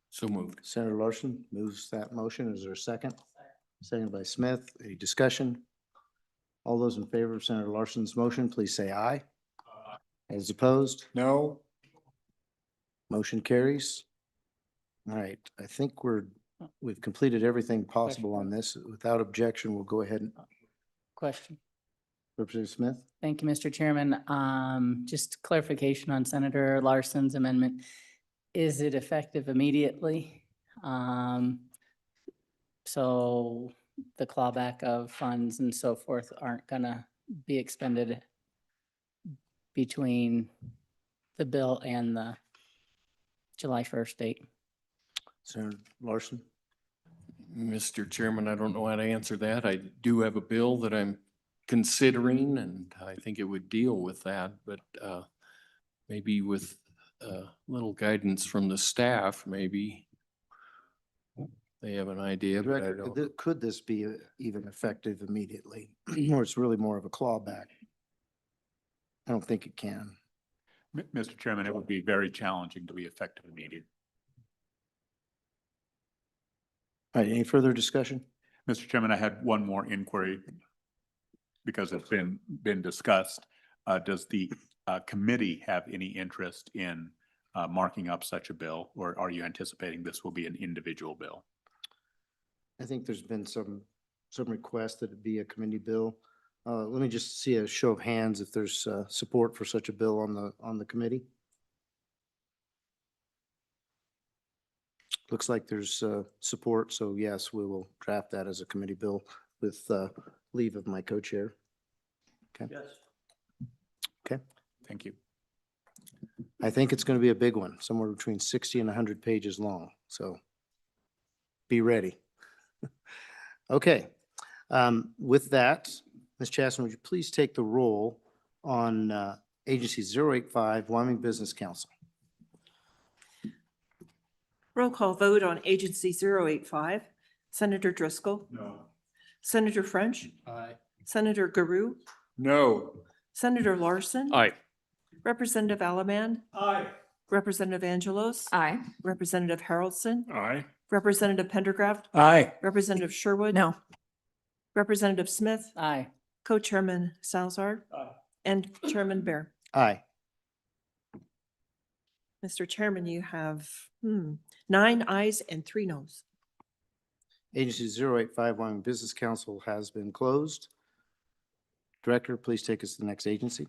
So moved. Senator Larson moves that motion. Is there a second? Second by Smith. Any discussion? All those in favor of Senator Larson's motion, please say aye. Aye. As opposed? No. Motion carries. All right, I think we've completed everything possible on this. Without objection, we'll go ahead and Question. Representative Smith. Thank you, Mr. Chairman. Just clarification on Senator Larson's amendment. Is it effective immediately? So the clawback of funds and so forth aren't gonna be expended between the bill and the July 1st date? Senator Larson. Mr. Chairman, I don't know how to answer that. I do have a bill that I'm considering, and I think it would deal with that, but maybe with little guidance from the staff, maybe they have an idea, but I don't. Could this be even effective immediately? Or it's really more of a clawback? I don't think it can. Mr. Chairman, it would be very challenging to be effective immediately. All right, any further discussion? Mr. Chairman, I had one more inquiry because it's been discussed. Does the committee have any interest in marking up such a bill, or are you anticipating this will be an individual bill? I think there's been some requests that it be a committee bill. Let me just see a show of hands if there's support for such a bill on the committee. Looks like there's support, so yes, we will draft that as a committee bill with leave of my co-chair. Okay. Yes. Okay. Thank you. I think it's going to be a big one, somewhere between 60 and 100 pages long, so be ready. Okay. With that, Ms. Chasson, would you please take the roll on Agency 085, Wyoming Business Council? Roll call vote on Agency 085. Senator Driscoll. No. Senator French. Aye. Senator Garu. No. Senator Larson. Aye. Representative Alaman. Aye. Representative Angelos. Aye. Representative Haroldson. Aye. Representative Pendergraft. Aye. Representative Sherwood. No. Representative Smith. Aye. Co-Chairman Salzar. Aye. And Chairman Bear. Aye. Mr. Chairman, you have 9 ayes and 3 noes. Agency 085, Wyoming Business Council has been closed. Director, please take us to the next agency.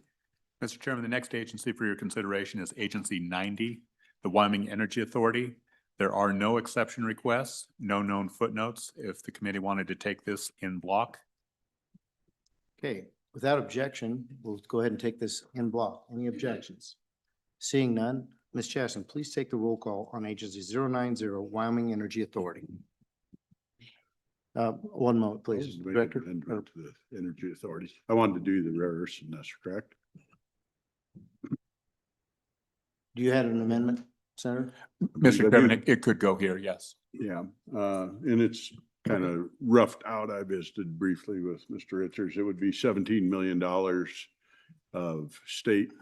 Mr. Chairman, the next agency for your consideration is Agency 90, the Wyoming Energy Authority. There are no exception requests, no known footnotes. If the committee wanted to take this in block. Okay, without objection, we'll go ahead and take this in block. Any objections? Seeing none, Ms. Chasson, please take the roll call on Agency 090, Wyoming Energy Authority. One moment, I wanted please, to make an Director. amendment to the Energy Authority. I wanted to do the rare earths, and that's correct. Do you have an amendment, Senator? Mr. Chairman, it could go here, yes. Yeah, and it's kind of roughed out. I visited briefly with Mr. Richards. It would be $17 million of state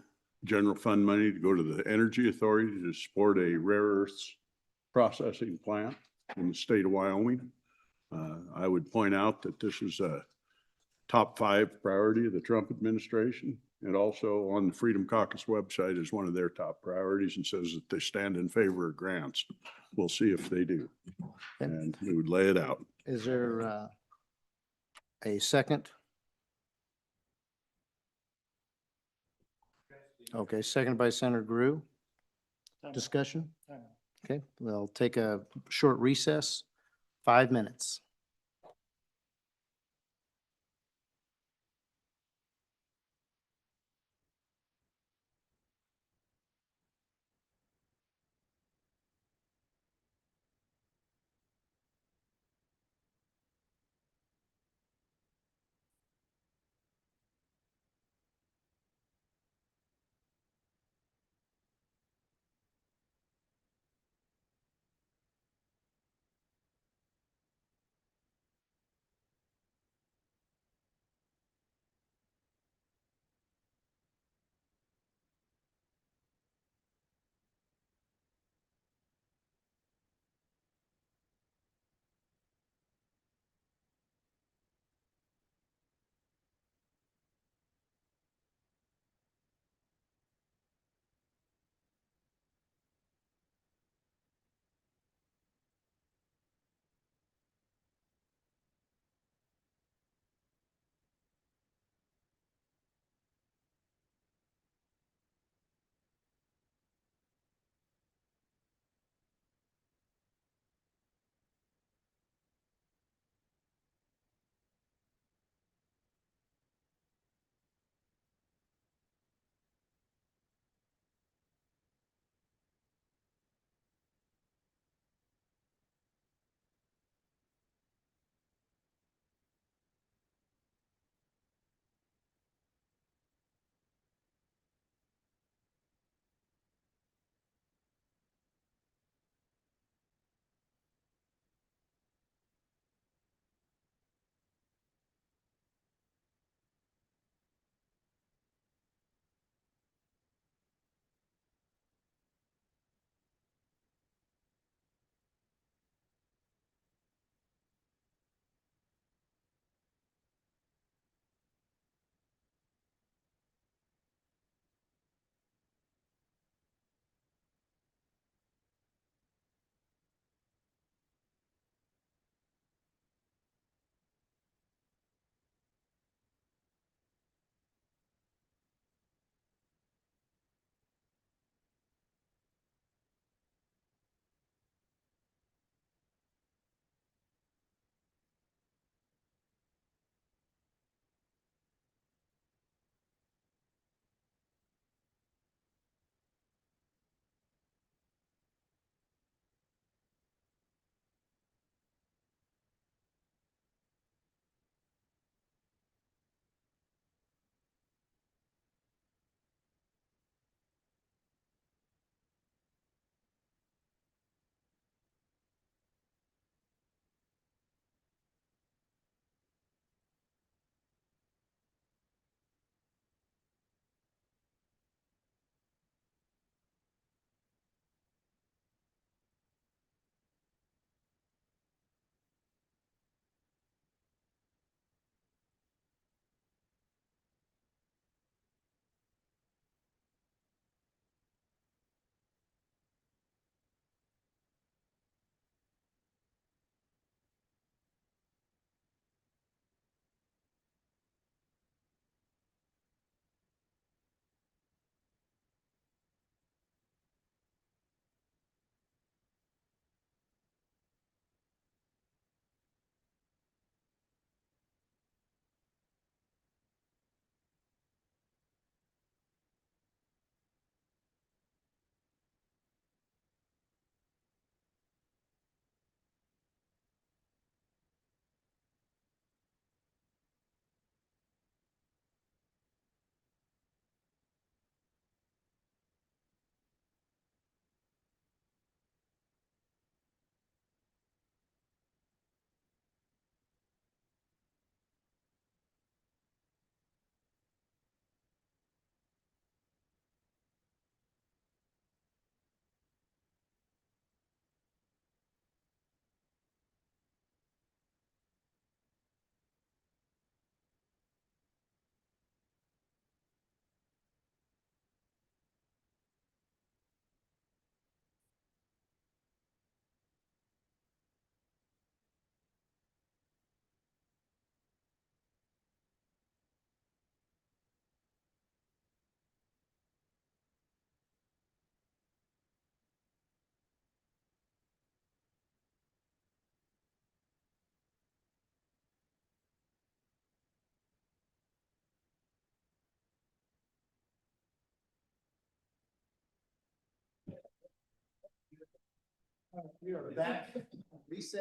general fund money to go to the Energy Authority to support a rare earths processing plant in the state of Wyoming. I would point out that this is a top 5 priority of the Trump administration. And also on the Freedom Caucus website is one of their top priorities and says that they stand in favor of grants. We'll see if they do. And we would lay it out. Is there a second? Okay, second by Senator Grew. Discussion? Okay, we'll take a short recess, 5 minutes.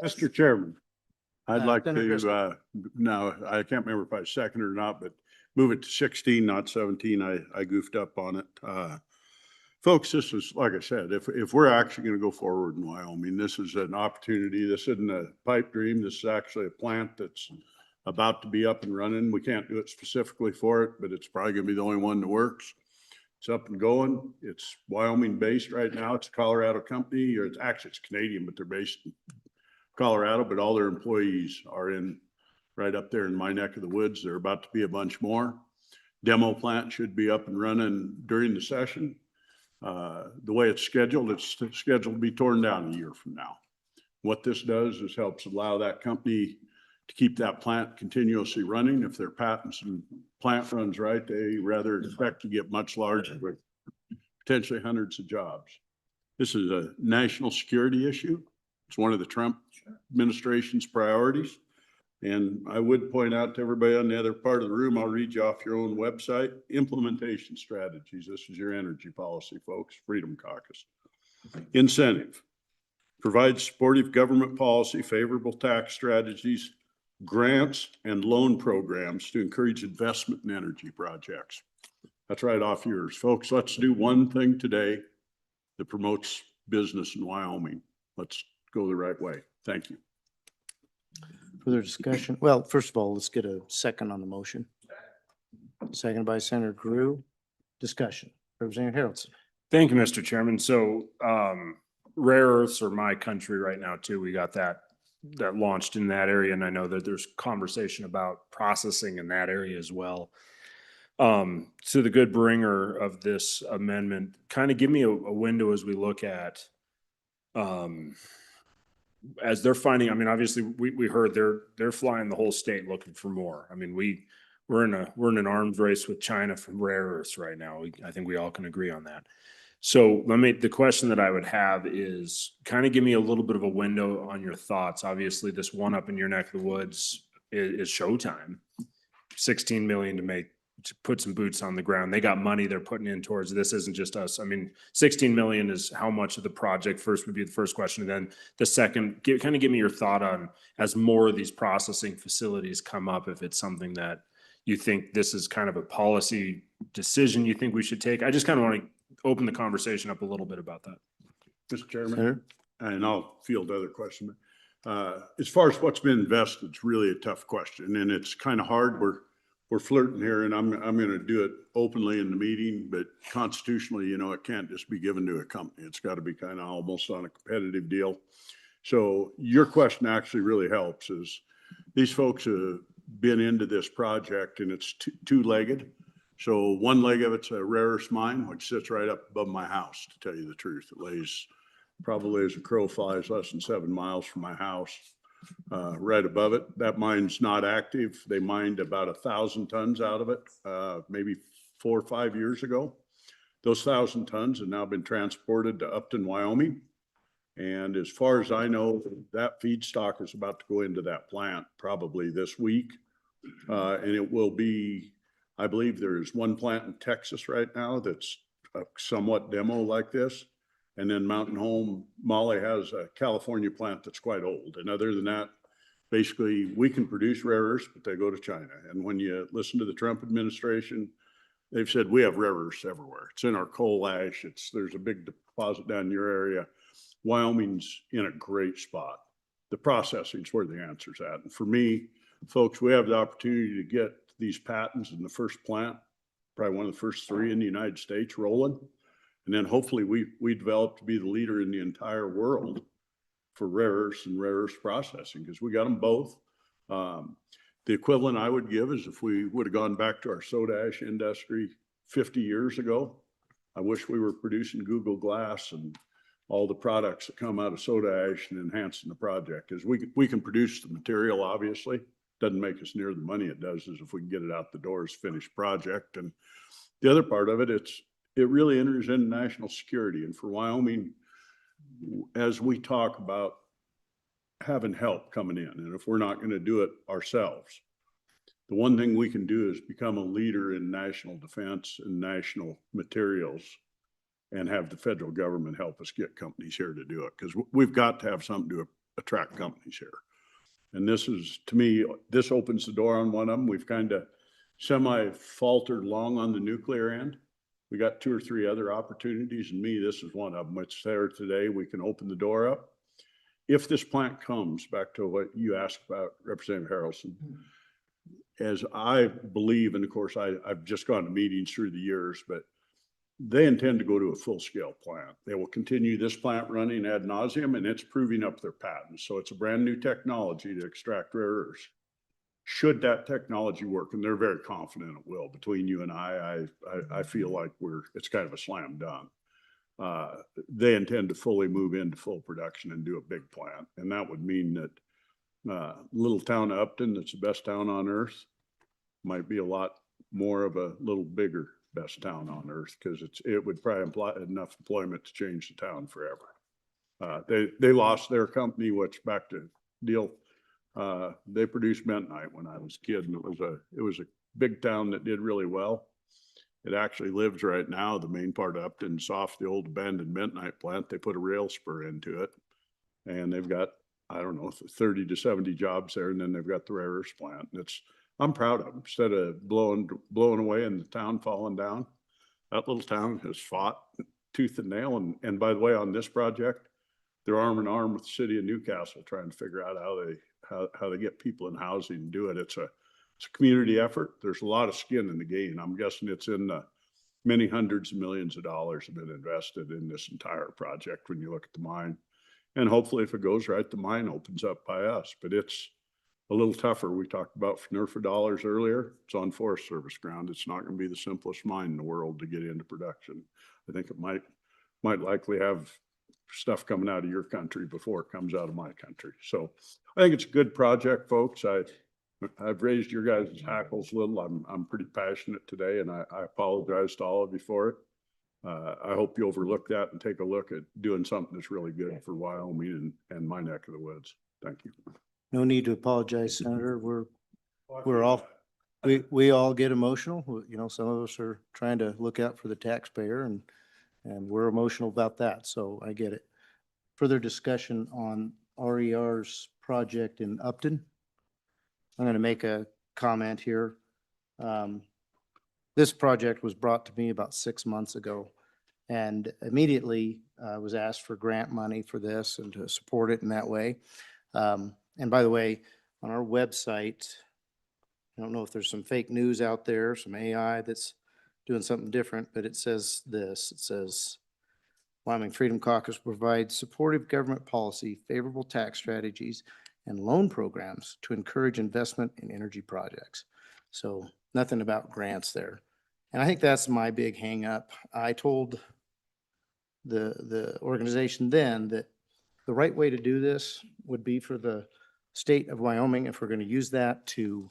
Mr. Chairman, I'd like Senator Driscoll. to, now, I can't remember if I seconded or not, but move it to 16, not 17. I goofed up on it. Folks, this is, like I said, if we're actually going to go forward in Wyoming, this is an opportunity. This isn't a pipe dream. This is actually a plant that's about to be up and running. We can't do it specifically for it, but it's probably going to be the only one that works. It's up and going. It's Wyoming based right now. It's a Colorado company, or it's Canadian, but they're based in Colorado, but all their employees are in right up there in my neck of the woods. There are about to be a bunch more. Demo plant should be up and running during the session. The way it's scheduled to be torn down a year from now. What this does is helps allow that company to keep that plant continuously running. If their patents and plant runs right, they rather expect to get much larger with potentially hundreds of jobs. This is a national security issue. It's one of the Trump administration's priorities. And I would point out to everybody on the other part of the room, I'll read you off your own website, implementation strategies. This is your energy policy, folks, Freedom Caucus. Incentive, provide supportive government policy, favorable tax strategies, grants, and loan programs to encourage investment in energy projects. That's right off yours. Folks, let's do one thing today that promotes business in Wyoming. Let's go the right way. Thank you. Further discussion? Well, first of all, let's get a second on the motion. Second by Senator Grew. Discussion. Representative Harrelson. Thank you, Mr. Chairman. So rare earths are my country right now too. We got that launched in that area. And I know that there's conversation about processing in that area as well. So the good bringer of this amendment, kind of give me a window as we look at as they're finding, I mean, obviously we heard they're flying the whole state looking for more. I mean, we're in an arms race with China for rare earths right now. I think we all can agree on that. So the question that I would have is kind of give me a little bit of a window on your thoughts. Obviously this one up in your neck of the woods is showtime. 16 million to put some boots on the ground. They got money they're putting in towards this. Isn't just us. I mean, 16 million is how much of the project first would be the first question. And then the second, kind of give me your thought on as more of these processing facilities come up, if it's something that you think this is kind of a policy decision you think we should take. I just kind of want to open the conversation up a little bit about that. Mr. Chairman, and I'll field other questions. As far as what's been invested, it's really a tough question, and it's kind of hard. We're flirting here, and I'm going to do it openly in the meeting, but constitutionally, you know, it can't just be given to a company. It's got to be kind of almost on a competitive deal. So your question actually really helps. Is these folks have been into this project, and it's two-legged. So one leg of it's a rare earth mine, which sits right up above my house, to tell you the truth. It lays probably as a crow flies less than 7 miles from my house. Right above it. That mine's not active. They mined about 1,000 tons out of it, maybe 4 or 5 years ago. Those 1,000 tons have now been transported to Upton, Wyoming. And as far as I know, that feedstock is about to go into that plant probably this week. And it will be, I believe there's one plant in Texas right now that's a somewhat demo like this. And then Mountain Home, Molly has a California plant that's quite old. And other than that, basically we can produce rare earths, but they go to China. And when you listen to the Trump administration, they've said we have rare earths everywhere. It's in our coal ash. There's a big deposit down in your area. Wyoming's in a great spot. The processing's where the answer's at. And for me, folks, we have the opportunity to get these patents in the first plant, probably one of the first 3 in the United States rolling. And then hopefully we develop to be the leader in the entire world for rare earths and rare earths processing, because we got them both. The equivalent I would give is if we would have gone back to our soda ash industry 50 years ago, I wish we were producing Google Glass and all the products that come out of soda ash and enhancing the project. Because we can produce the material, obviously. Doesn't make us near the money it does is if we can get it out the door as finished project. And the other part of it, it really enters into national security. And for Wyoming, as we talk about having help coming in, and if we're not going to do it ourselves, the one thing we can do is become a leader in national defense and national materials and have the federal government help us get companies here to do it, because we've got to have something to attract companies here. And this is, to me, this opens the door on one of them. We've kind of semi-faltered long on the nuclear end. We got 2 or 3 other opportunities, and this is one of them. It's there today. We can open the door up. If this plant comes, back to what you asked about, Representative Harrelson, as I believe, and of course, I've just gone to meetings through the years, but they intend to go to a full-scale plant. They will continue this plant running ad nauseum, and it's proving up their patents. So it's a brand new technology to extract rare earths. Should that technology work, and they're very confident it will, between you and I feel like it's kind of a slam dunk. They intend to fully move into full production and do a big plant. And that would mean that little town of Upton, that's the best town on earth, might be a lot more of a little bigger best town on earth, because it would probably imply enough employment to change the town forever. They lost their company, which back to deal, they produced bentonite when I was a kid, and it was a big town that did really well. It actually lives right now. The main part of Upton's off the old abandoned bentonite plant. They put a rail spur into it, and they've got, I don't know, 30 to 70 jobs there. And then they've got the rare earths plant. I'm proud of them. Instead of blowing away and the town falling down, that little town has fought tooth and nail. And by the way, on this project, they're arm in arm with the city of Newcastle trying to figure out how they get people in housing and do it. It's a community effort. There's a lot of skin in the game. I'm guessing it's in the many hundreds of millions of dollars have been invested in this entire project when you look at the mine. And hopefully if it goes right, the mine opens up by us, but it's a little tougher. We talked about NERFA dollars earlier. It's on Forest Service ground. It's not going to be the simplest mine in the world to get into production. I think it might likely have stuff coming out of your country before it comes out of my country. So I think it's a good project, folks. I've raised your guys' hackles a little. I'm pretty passionate today, and I apologize to all of you for it. I hope you overlook that and take a look at doing something that's really good for Wyoming and my neck of the woods. Thank you. No need to apologize, Senator. We all get emotional. Some of us are trying to look out for the taxpayer, and we're emotional about that. So I get it. Further discussion on RER's project in Upton. I'm going to make a comment here. This project was brought to me about 6 months ago, and immediately was asked for grant money for this and to support it in that way. And by the way, on our website, I don't know if there's some fake news out there, some AI that's doing something different, but it says this. It says, Wyoming Freedom Caucus provides supportive government policy, favorable tax strategies, and loan programs to encourage investment in energy projects. So nothing about grants there. And I think that's my big hang up. I told the organization then that the right way to do this would be for the state of Wyoming, if we're going to use that, to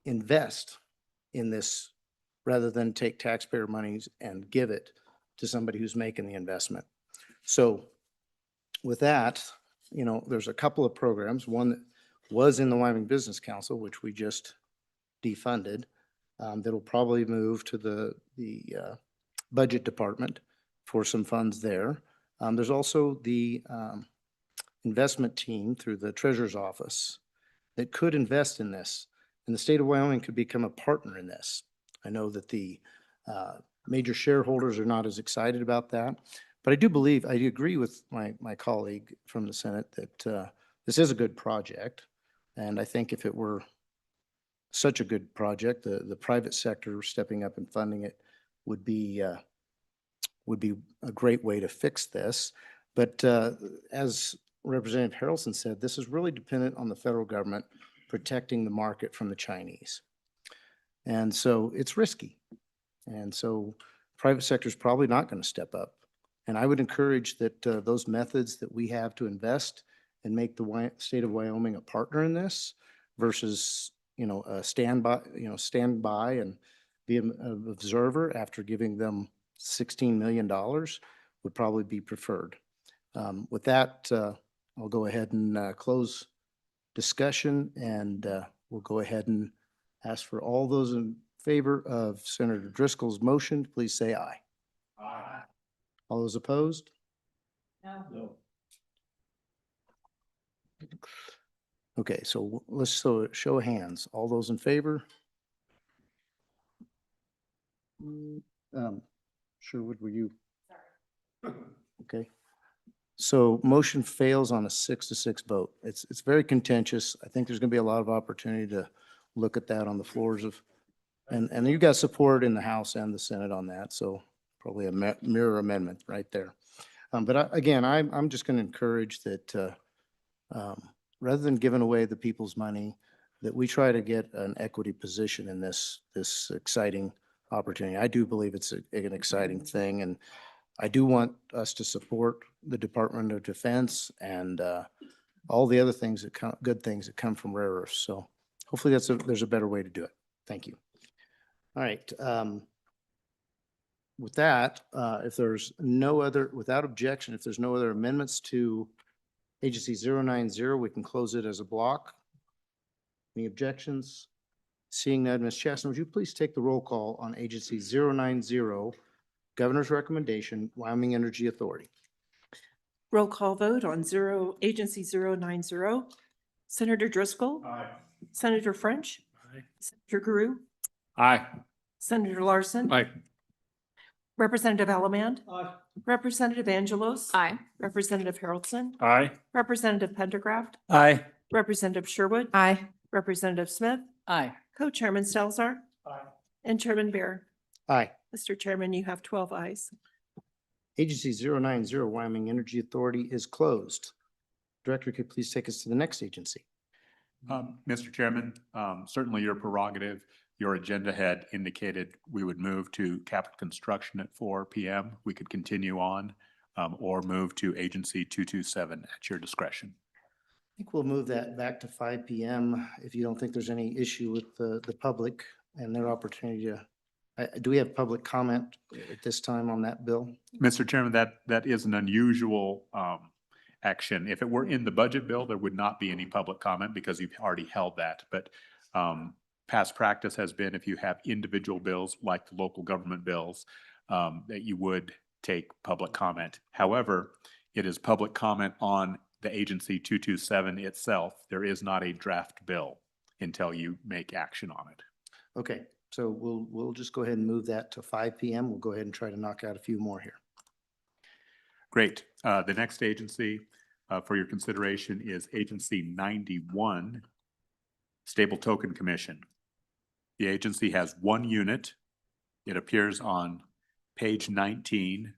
invest in this rather than take taxpayer monies and give it to somebody who's making the investment. So with that, there's a couple of programs. One that was in the Wyoming Business Council, which we just defunded, that'll probably move to the budget department for some funds there. There's also the investment team through the treasurer's office that could invest in this, and the state of Wyoming could become a partner in this. I know that the major shareholders are not as excited about that, but I do agree with my colleague from the Senate that this is a good project. And I think if it were such a good project, the private sector stepping up and funding it would be a great way to fix this. But as Representative Harrelson said, this is really dependent on the federal government protecting the market from the Chinese. And so it's risky. And so private sector is probably not going to step up. And I would encourage that those methods that we have to invest and make the state of Wyoming a partner in this versus, stand by and be an observer after giving them $16 million would probably be preferred. With that, I'll go ahead and close discussion, and we'll go ahead and ask for all those in favor of Senator Driscoll's motion, please say aye. Aye. All those opposed? No. Okay, so let's show of hands. All those in favor? Sherwood, were you? Okay. So motion fails on a 6-6 vote. It's very contentious. I think there's going to be a lot of opportunity to look at that on the floors of, and you got support in the House and the Senate on that, so probably a mirror amendment right there. But again, I'm just going to encourage that rather than giving away the people's money, that we try to get an equity position in this exciting opportunity. I do believe it's an exciting thing, and I do want us to support the Department of Defense and all the other things that come, good things that come from rare earths. So hopefully there's a better way to do it. Thank you. All right. With that, if there's no other, without objection, if there's no other amendments to Agency 090, we can close it as a block. Any objections? Seeing none, Ms. Chaston, would you please take the roll call on Agency 090, Governor's recommendation, Wyoming Energy Authority? Roll call vote on Agency 090. Senator Driscoll. Aye. Senator French. Senator Guru. Aye. Senator Larson. Aye. Representative Allemand. Representative Angelos. Aye. Representative Haroldson. Aye. Representative Pendergraft. Aye. Representative Sherwood. Aye. Representative Smith. Aye. Co-Chairman Salzar. And Chairman Bear. Aye. Mr. Chairman, you have 12 ayes. Agency 090, Wyoming Energy Authority is closed. Director, could you please take us to the next agency? Mr. Chairman, certainly your prerogative. Your agenda had indicated we would move to capital construction at 4 p.m. We could continue on or move to Agency 227 at your discretion. I think we'll move that back to 5 p.m. if you don't think there's any issue with the public and their opportunity to. Do we have public comment at this time on that bill? Mr. Chairman, that is an unusual action. If it were in the budget bill, there would not be any public comment because you've already held that. But past practice has been if you have individual bills like the local government bills, that you would take public comment. However, it is public comment on the Agency 227 itself. There is not a draft bill until you make action on it. Okay, so we'll just go ahead and move that to 5 p.m. We'll go ahead and try to knock out a few more here. Great. The next agency for your consideration is Agency 91, Stable Token Commission. The agency has one unit. It appears on page 19,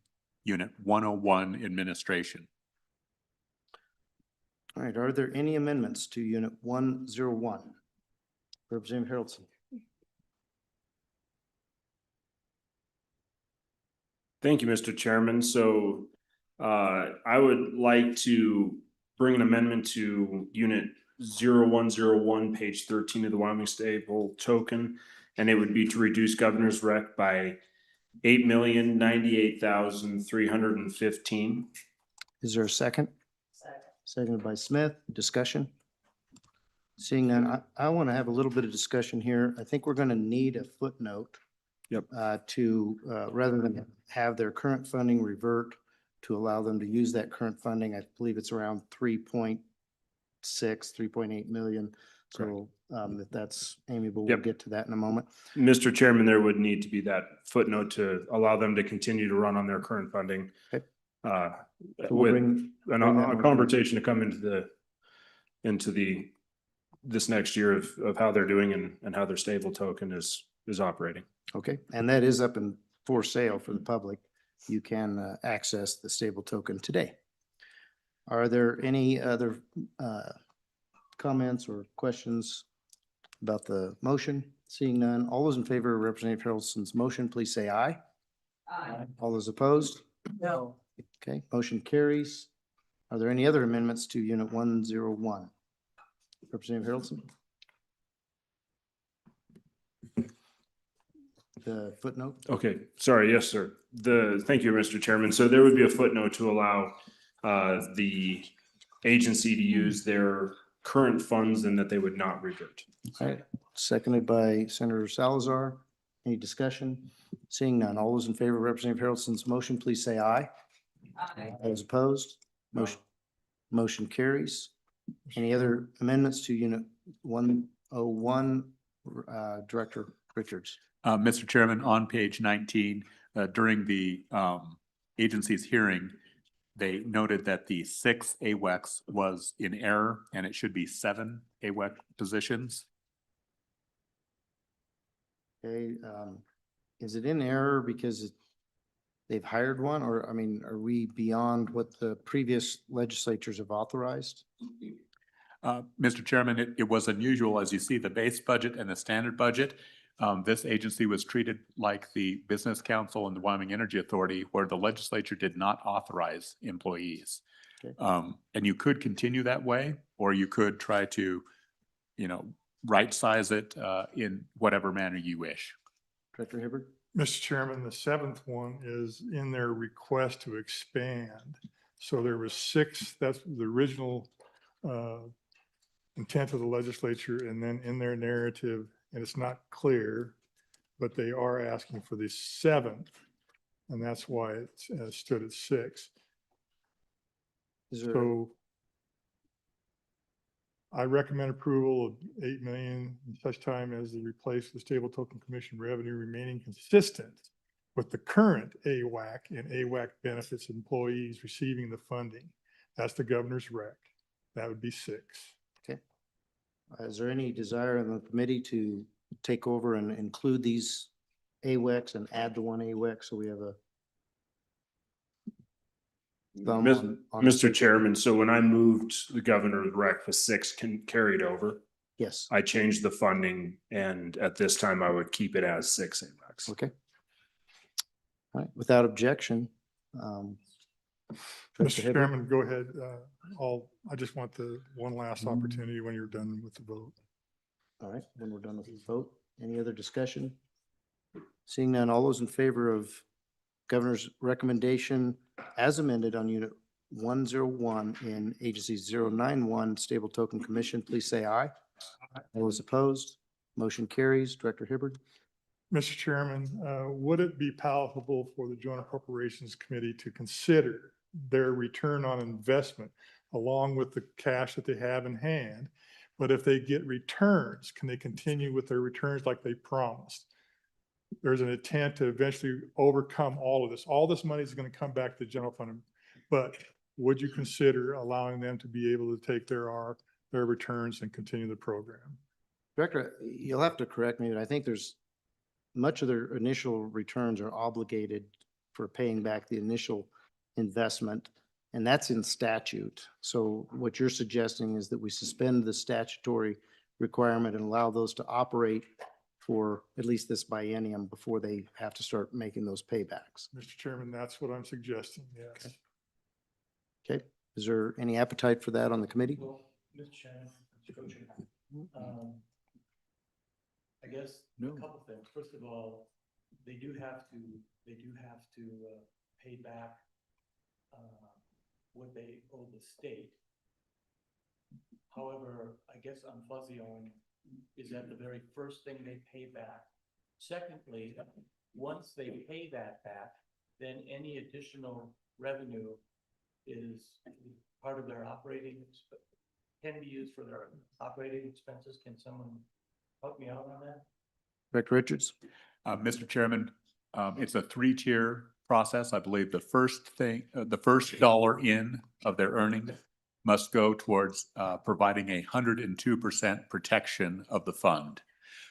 Unit 101, Administration. All right, are there any amendments to Unit 101? Representative Haroldson. Thank you, Mr. Chairman. So I would like to bring an amendment to Unit 0101, page 13 of the Wyoming Stable Token, and it would be to reduce Governor's Rec by $8,098,315. Is there a second? Seconded by Smith. Discussion? Seeing none, I want to have a little bit of discussion here. I think we're going to need a footnote. Yep. Rather than have their current funding revert, to allow them to use that current funding. I believe it's around 3.6, 3.8 million. So if that's amiable, we'll Yep. get to that in a moment. Mr. Chairman, there would need to be that footnote to allow them to continue to run on their current funding. Okay. Uh, So we'll with bring that a more- conversation to come into this next year of how they're doing and how their stable token is operating. Okay, and that is up and for sale for the public. You can access the stable token today. Are there any other comments or questions about the motion? Seeing none, all those in favor of Representative Harrelson's motion, please say aye. Aye. All those opposed? No. Okay, motion carries. Are there any other amendments to Unit 101? Representative Harrelson? The footnote? Okay, sorry, yes, sir. Thank you, Mr. Chairman. So there would be a footnote to allow the agency to use their current funds and that they would not revert. All right, seconded by Senator Salazar. Any discussion? Seeing none. All those in favor of Representative Harrelson's motion, please say aye. Aye. Those opposed? Motion carries. Any other amendments to Unit 101, Director Richards? Mr. Chairman, on page 19, during the agency's hearing, they noted that the 6 AWECs was in error and it should be 7 AWEC positions. Okay, is it in error because they've hired one, or, I mean, are we beyond what the previous legislatures have authorized? Mr. Chairman, it was unusual, as you see the base budget and the standard budget. This agency was treated like the Business Council and the Wyoming Energy Authority, where the legislature did not authorize employees. Okay. And you could continue that way, or you could try to, right size it in whatever manner you wish. Director Hibbert? Mr. Chairman, the 7th one is in their request to expand. So there was 6, that's the original intent of the legislature, and then in their narrative, and it's not clear, but they are asking for the 7th, and that's why it stood at 6. Is there, So I recommend approval of 8 million in such time as they replace the stable token commission revenue remaining consistent with the current AWAC and AWAC benefits employees receiving the funding. That's the governor's rec. That would be 6. okay. Is there any desire in the committee to take over and include these AWECs and add to one AWEC so we have a thumb on Mr. Chairman, so when I moved the governor's rec, the 6 carried over. Yes, I changed the funding, and at this time I would keep it as 6 AWACS. okay. All right, without objection. Director Mr. Hibbert? Chairman, go ahead. I just want the one last opportunity when you're done with the vote. All right, when we're done with the vote, any other discussion? Seeing none, all those in favor of governor's recommendation as amended on Unit 101 in Agency 091 Stable Token Commission, please say aye. All those opposed, motion carries. Director Hibbert? Mr. Chairman, would it be palatable for the Joint Appropriations Committee to consider their return on investment along with the cash that they have in hand? But if they get returns, can they continue with their returns like they promised? There's an intent to eventually overcome all of this. All this money is going to come back to the general fund. But would you consider allowing them to be able to take their returns and continue the program? Director, you'll have to correct me, but I think there's much of their initial returns are obligated for paying back the initial investment, and that's in statute. So what you're suggesting is that we suspend the statutory requirement and allow those to operate for at least this biennium before they have to start making those paybacks. Mr. Chairman, that's what I'm suggesting, yes. Okay, is there any appetite for that on the committee? Well, Mr. Chairman, Mr. Coach, I guess a couple things. First of all, they do have to pay back what they owe the state. However, I guess I'm fuzzy on, is that the very first thing they pay back? Secondly, once they pay that back, then any additional revenue is part of their can be used for their operating expenses. Can someone help me out on that? Director Richards? Mr. Chairman, it's a 3-tier process. I believe the first dollar in of their earnings must go towards providing 102% protection of the fund.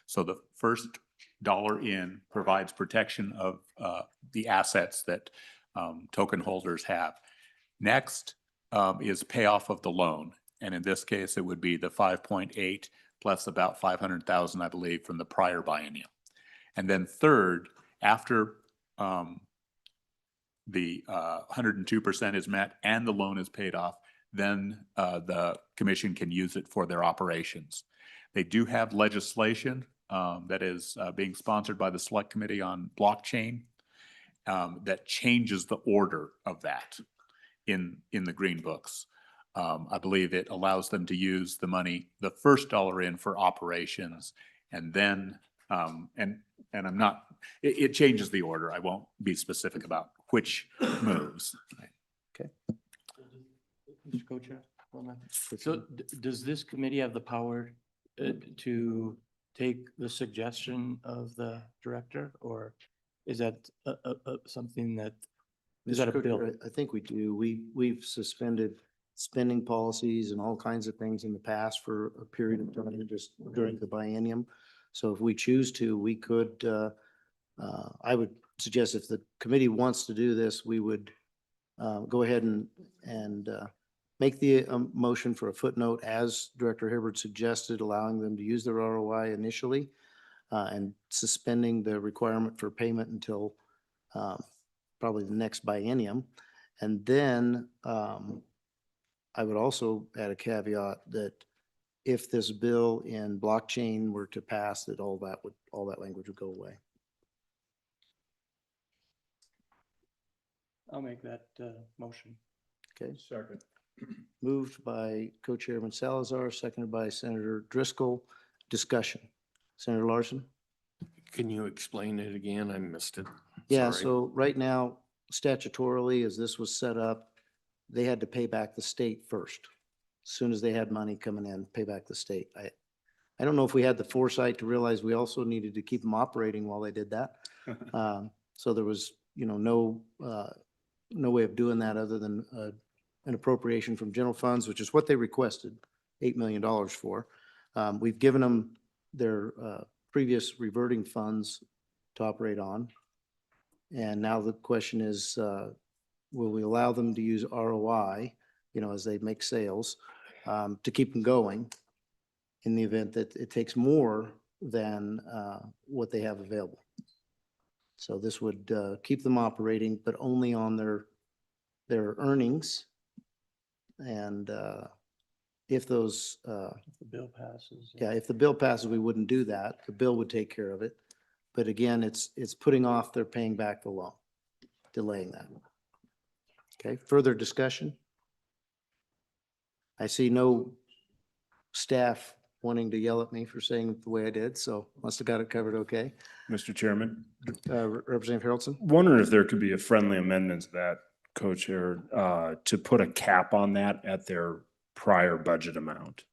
So the first dollar in provides protection of the assets that token holders have. Next is payoff of the loan. And in this case, it would be the 5.8 plus about 500,000, I believe, from the prior biennium. And then third, after the 102% is met and the loan is paid off, then the commission can use it for their operations. They do have legislation that is being sponsored by the Select Committee on Blockchain that changes the order of that in the Green Books. I believe it allows them to use the money, the first dollar in for operations, and then, and and I'm not, it changes the order. I won't be specific about which moves. Mr. Co-Chair, one minute. So does this committee have the power to take the suggestion of the director, or is that something that, is that a Mr. bill? Coker, I think we do. We've suspended spending policies and all kinds of things in the past for a period of time, just during the biennium. So if we choose to, we could, I would suggest if the committee wants to do this, we would go ahead and make the motion for a footnote as Director Hibbert suggested, allowing them to use their ROI initially and suspending the requirement for payment until probably the next biennium. And then I would also add a caveat that if this bill in blockchain were to pass, that all that language would go away. I'll make that motion. Okay, Second. moved by Co-Chairman Salazar, seconded by Senator Driscoll. Discussion. Senator Larson? Can you explain it again? I missed it. Yeah, Sorry. so right now, statutorily, as this was set up, they had to pay back the state first. As soon as they had money coming in, pay back the state. I don't know if we had the foresight to realize we also needed to keep them operating while they did that. So there was, no way of doing that other than an appropriation from general funds, which is what they requested $8 million for. We've given them their previous reverting funds to operate on. And now the question is, will we allow them to use ROI, as they make sales, to keep them going in the event that it takes more than what they have available? So this would keep them operating, but only on their earnings. And if those, The bill passes. yeah, if the bill passes, we wouldn't do that. The bill would take care of it. But again, it's putting off their paying back the loan, delaying that. Okay, further discussion? I see no staff wanting to yell at me for saying it the way I did, so must have got it covered okay. Mr. Chairman, Representative Haroldson? wondering if there could be a friendly amendment to that, Co-Chair, to put a cap on that at their prior budget amount.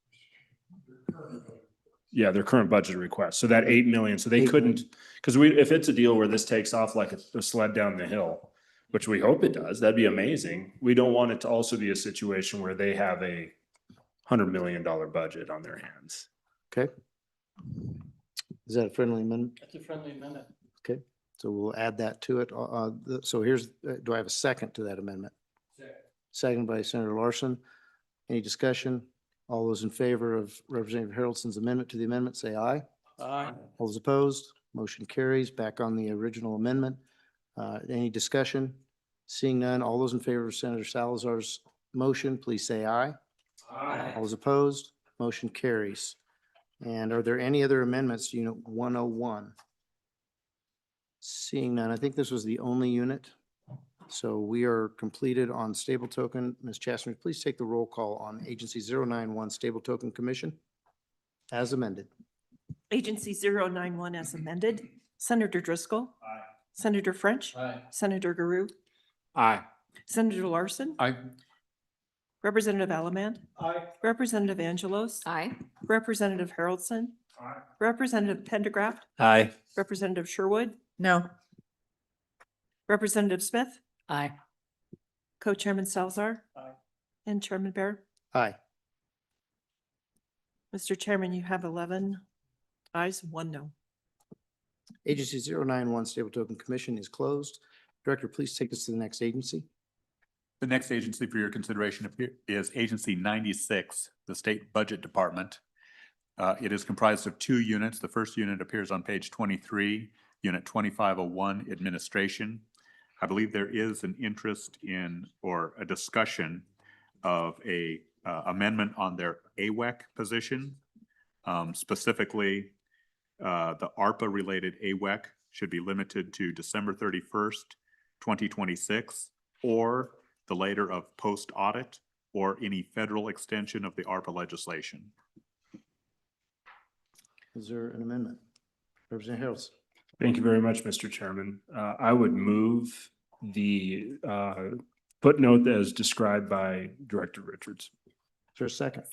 Yeah, their current budget request. So that 8 million, so they 8 couldn't, because if it's a deal where this takes off like a sled down the hill, which we hope it does, that'd be amazing. We don't want it to also be a situation where they have a $100 million budget on their hands. Okay. Is that a friendly amendment? That's a friendly amendment. Okay, so we'll add that to it. So here's, do I have a second to that amendment? Second by Senator Larson. Any discussion? All those in favor of Representative Haroldson's amendment to the amendment, say aye. Aye. All those opposed, motion carries. Back on the original amendment. Any discussion? Seeing none, all those in favor of Senator Salazar's motion, please say aye. Aye. All those opposed, motion carries. And are there any other amendments to Unit 101? Seeing none, I think this was the only unit. So we are completed on stable token. Ms. Chastner, please take the roll call on Agency 091 Stable Token Commission as amended. Agency 091 as amended. Senator Driscoll. Aye. Senator French. Aye. Senator Guru. Aye. Senator Larson. Aye. Representative Allemand. Aye. Representative Angelos. Aye. Representative Haroldson. Aye. Representative Pendergraft. Aye. Representative Sherwood. No. Representative Smith. Aye. Co-Chairman Salzar. Aye. And Chairman Bear. Aye. Mr. Chairman, you have 11 ayes, 1 no. Agency 091 Stable Token Commission is closed. Director, please take us to the next agency. The next agency for your consideration is Agency 96, the State Budget Department. It is comprised of 2 units. The first unit appears on page 23, Unit 2501, Administration. I believe there is an interest in, or a discussion of a amendment on their AWEC position. Specifically, the ARPA-related AWEC should be limited to December 31st, 2026, or the later of post-audit, or any federal extension of the ARPA legislation. Is there an amendment? Representative Harrelson. Thank you very much, Mr. Chairman. I would move the footnote as described by Director Richards. Is there a second?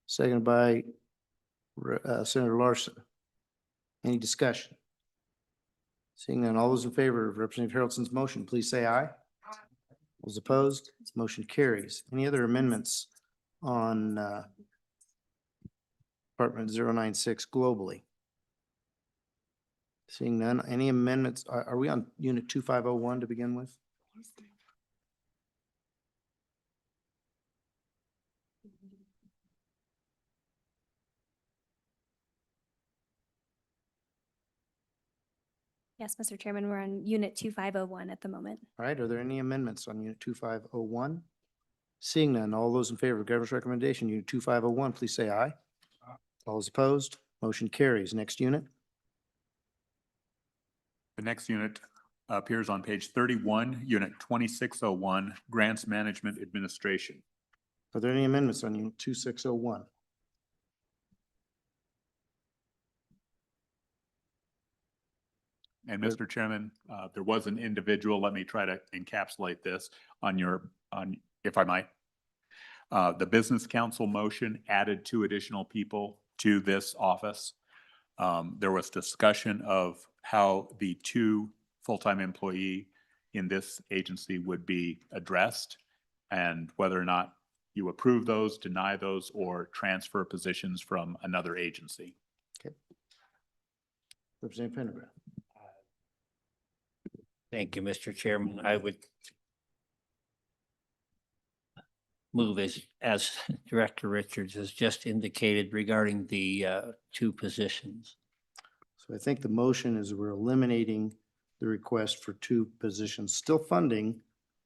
Second by Senator Larson. Any discussion? Seeing none, all those in favor of Representative Harrelson's motion, please say aye. Those opposed, motion carries. Any other amendments on Department 096 globally? Seeing none, any amendments, are we on Unit 2501 to begin with? Yes, Mr. Chairman, we're on Unit 2501 at the moment. All right, are there any amendments on Unit 2501? Seeing none, all those in favor of governor's recommendation, Unit 2501, please say aye. All those opposed, motion carries. Next unit. The next unit appears on page 31, Unit 2601, Grants Management Administration. Are there any amendments on Unit 2601? And Mr. Chairman, there was an individual, let me try to encapsulate this if I might. The Business Council motion added 2 additional people to this office. There was discussion of how the 2 full-time employee in this agency would be addressed and whether or not you approve those, deny those, or transfer positions from another agency. Okay. Representative Pendergraft. Thank you, Mr. Chairman. I would move as Director Richards has just indicated regarding the 2 positions. So I think the motion is we're eliminating the request for 2 positions, still funding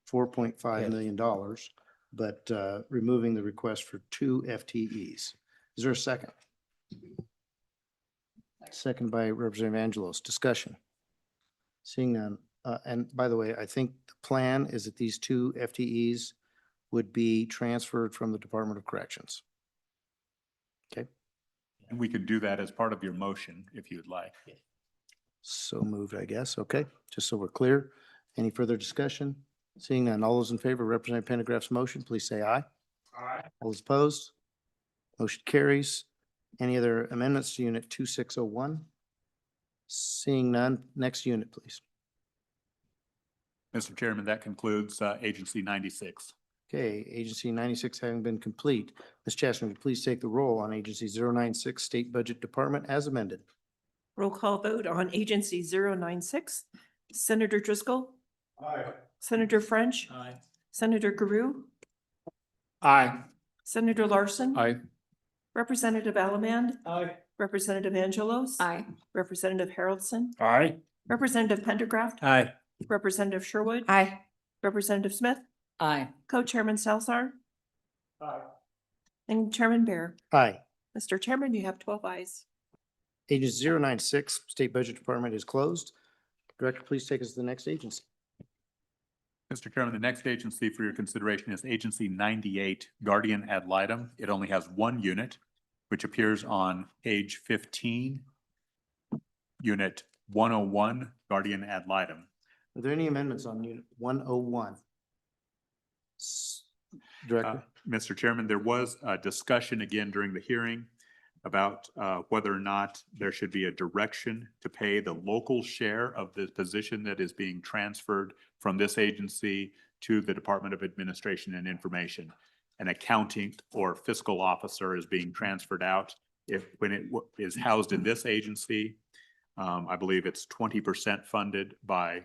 $4.5 million, but removing the request for 2 FTEs. Is there a second? Second by Representative Angelos. Discussion. Seeing none. And by the way, I think the plan is that these 2 FTEs would be transferred from the Department of Corrections. Okay. And we could do that as part of your motion if you'd like. So moved, I guess. Okay, just so we're clear. Any further discussion? Seeing none, all those in favor of Representative Pendergraft's motion, please say aye. Aye. All those opposed? Motion carries. Any other amendments to Unit 2601? Seeing none, next unit, please. Mr. Chairman, that concludes Agency 96. Okay, Agency 96 having been complete. Ms. Chastner, would you please take the roll on Agency 096 State Budget Department as amended? Roll call vote on Agency 096. Senator Driscoll. Aye. Senator French. Aye. Senator Guru. Aye. Senator Larson. Aye. Representative Allemand. Aye. Representative Angelos. Aye. Representative Harrelson. Aye. Representative Pendergraft. Aye. Representative Sherwood. Aye. Representative Smith. Aye. Co-Chairman Salzar. Aye. And Chairman Bear. Aye. Mr. Chairman, you have 12 ayes. Agency 096 State Budget Department is closed. Director, please take us to the next agency. Mr. Chairman, the next agency for your consideration is Agency 98, Guardian Ad Litem. It only has 1 unit, which appears on page 15, Unit 101, Guardian Ad Litem. Are there any amendments on Unit 101? Director? Mr. Chairman, there was a discussion again during the hearing about whether or not there should be a direction to pay the local share of the position that is being transferred from this agency to the Department of Administration and Information. An accounting or fiscal officer is being transferred out. When it is housed in this agency, I believe it's 20% funded by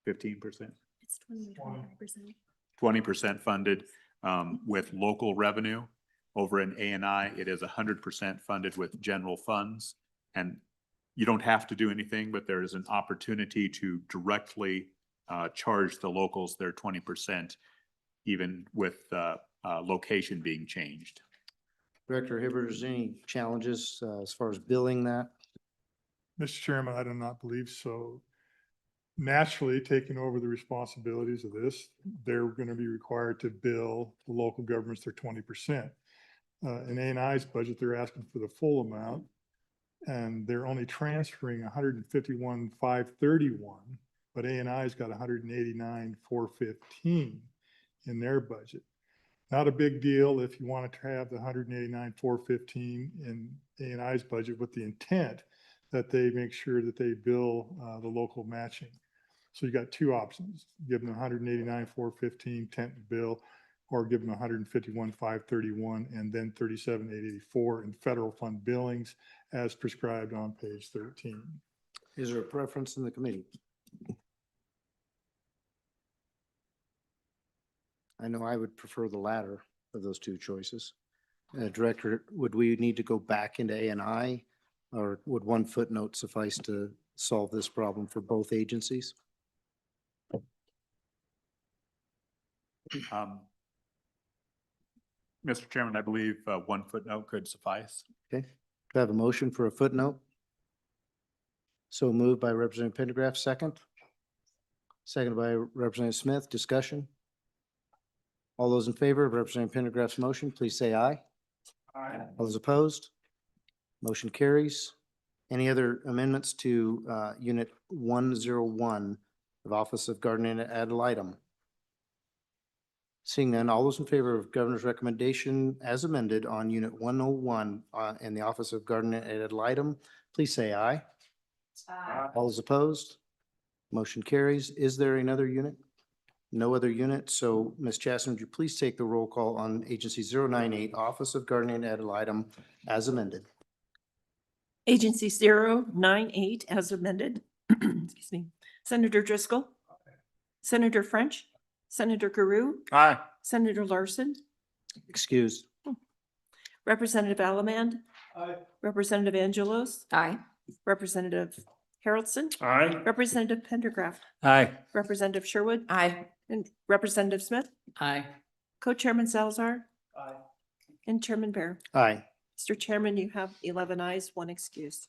15%. It's 20%. 20% funded with local revenue. Over in A&I, it is 100% funded with general funds. And you don't have to do anything, but there is an opportunity to directly charge the locals their 20%, even with location being changed. Director Hibbert, is there any challenges as far as billing that? Mr. Chairman, I do not believe so. Naturally, taking over the responsibilities of this, they're going to be required to bill the local governments their 20%. In A&I's budget, they're asking for the full amount. And they're only transferring 151,531, but A&I's got 189,415 in their budget. Not a big deal if you wanted to have the 189,415 in A&I's budget with the intent that they make sure that they bill the local matching. So you got two options: give them 189,415 tent bill, or give them 151,531 and then 37,884 in federal fund billings as prescribed on page 13. Is there a preference in the committee? I know I would prefer the latter of those two choices. Director, would we need to go back into A&I, or would one footnote suffice to solve this problem for both agencies? Mr. Chairman, I believe one footnote could suffice. Okay, do I have a motion for a footnote? So moved by Representative Pendergraph, second. Seconded by Representative Smith. Discussion? All those in favor of Representative Pendergraph's motion, please say aye. Aye. All those opposed? Motion carries. Any other amendments to Unit 101 of Office of Guardian Ad Litem? Seeing none, all those in favor of Governor's recommendation as amended on Unit 101 in the Office of Guardian Ad Litem, please say aye. Aye. All those opposed? Motion carries. Is there another unit? No other unit. So Ms. Chasson, would you please take the roll call on Agency 098, Office of Guardian Ad Litem as amended? Agency 098 as amended. Excuse me. Senator Driscoll. Senator French. Senator Guru. Aye. Senator Larson. Excused. Representative Allemand. Aye. Representative Angelos. Aye. Representative Haroldson. Aye. Representative Pendergraft. Aye. Representative Sherwood. Aye. And Representative Smith. Aye. Co-Chairman Salazar. Aye. And Chairman Bear. Aye. Mr. Chairman, you have 11 ayes, 1 excused.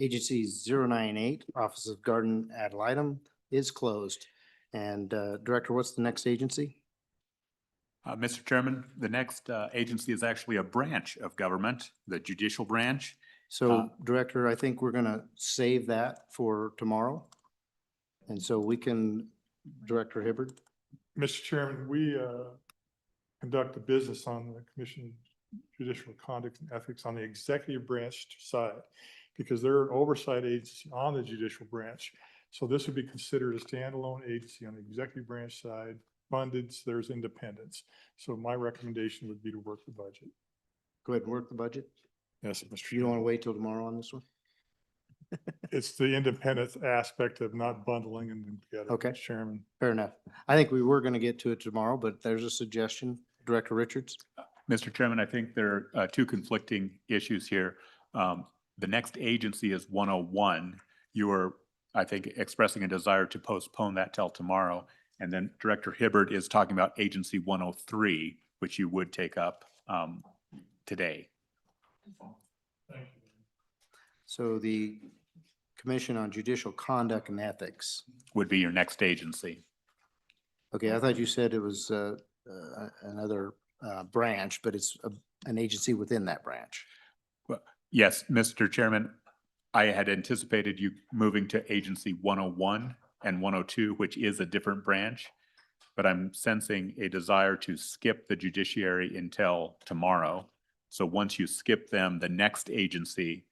Agency 098, Office of Guardian Ad Litem is closed. And Director, what's the next agency? Mr. Chairman, the next agency is actually a branch of government, the judicial branch. So Director, I think we're going to save that for tomorrow. And so we can, Director Hibbard. Mr. Chairman, we conduct a business on the Commission on Judicial Conduct and Ethics on the executive branch side, because they're an oversight agency on the judicial branch. So this would be considered a standalone agency on the executive branch side, funded, so there's independence. So my recommendation would be to work the budget. Go ahead and work the budget. Yes, Mr. You don't want to wait till tomorrow on this one? It's the independence aspect of not bundling them together. Okay. Mr. Chairman. Fair enough. I think we were going to get to it tomorrow, but there's a suggestion. Director Richards? Mr. Chairman, I think there are two conflicting issues here. The next agency is 101. You are, I think, expressing a desire to postpone that till tomorrow. And then Director Hibbard is talking about Agency 103, which you would take up today. So the Commission on Judicial Conduct and Ethics. Would be your next agency. Okay, I thought you said it was another branch, but it's an agency within that branch. Well, yes, Mr. Chairman, I had anticipated you moving to Agency 101 and 102, which is a different branch, but I'm sensing a desire to skip the judiciary until tomorrow. So once you skip them, the next agency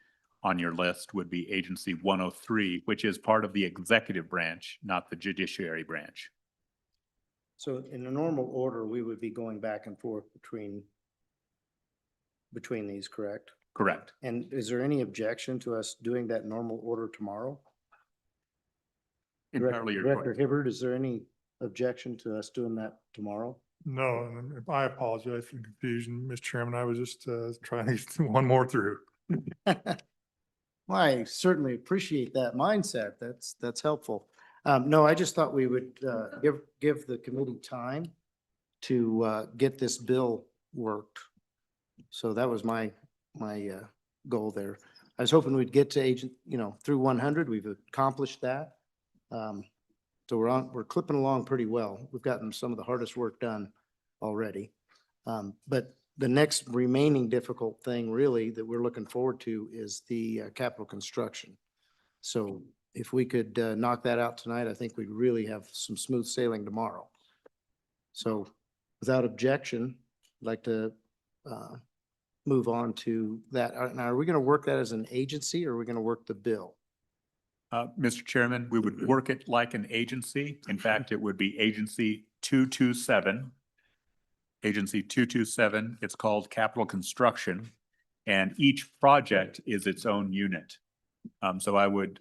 on your list would be Agency 103, which is part of the executive branch, not the judiciary branch. So in a normal order, we would be going back and forth between these, correct? Correct. And is there any objection to us doing that normal order tomorrow? Entirely your Director choice. Hibbard, is there any objection to us doing that tomorrow? No, and I apologize for the confusion, Mr. Chairman. I was just trying to get one more through. Well, I certainly appreciate that mindset. That's helpful. No, I just thought we would give the committee time to get this bill worked. So that was my goal there. I was hoping we'd get to through 100. We've accomplished that. So we're clipping along pretty well. We've gotten some of the hardest work done already. But the next remaining difficult thing really that we're looking forward to is the capital construction. So if we could knock that out tonight, I think we'd really have some smooth sailing tomorrow. So without objection, I'd like to move on to that. Now, are we going to work that as an agency or are we going to work the bill? Mr. Chairman, we would work it like an agency. In fact, it would be Agency 227. Agency 227, it's called Capital Construction, and each project is its own unit. So I would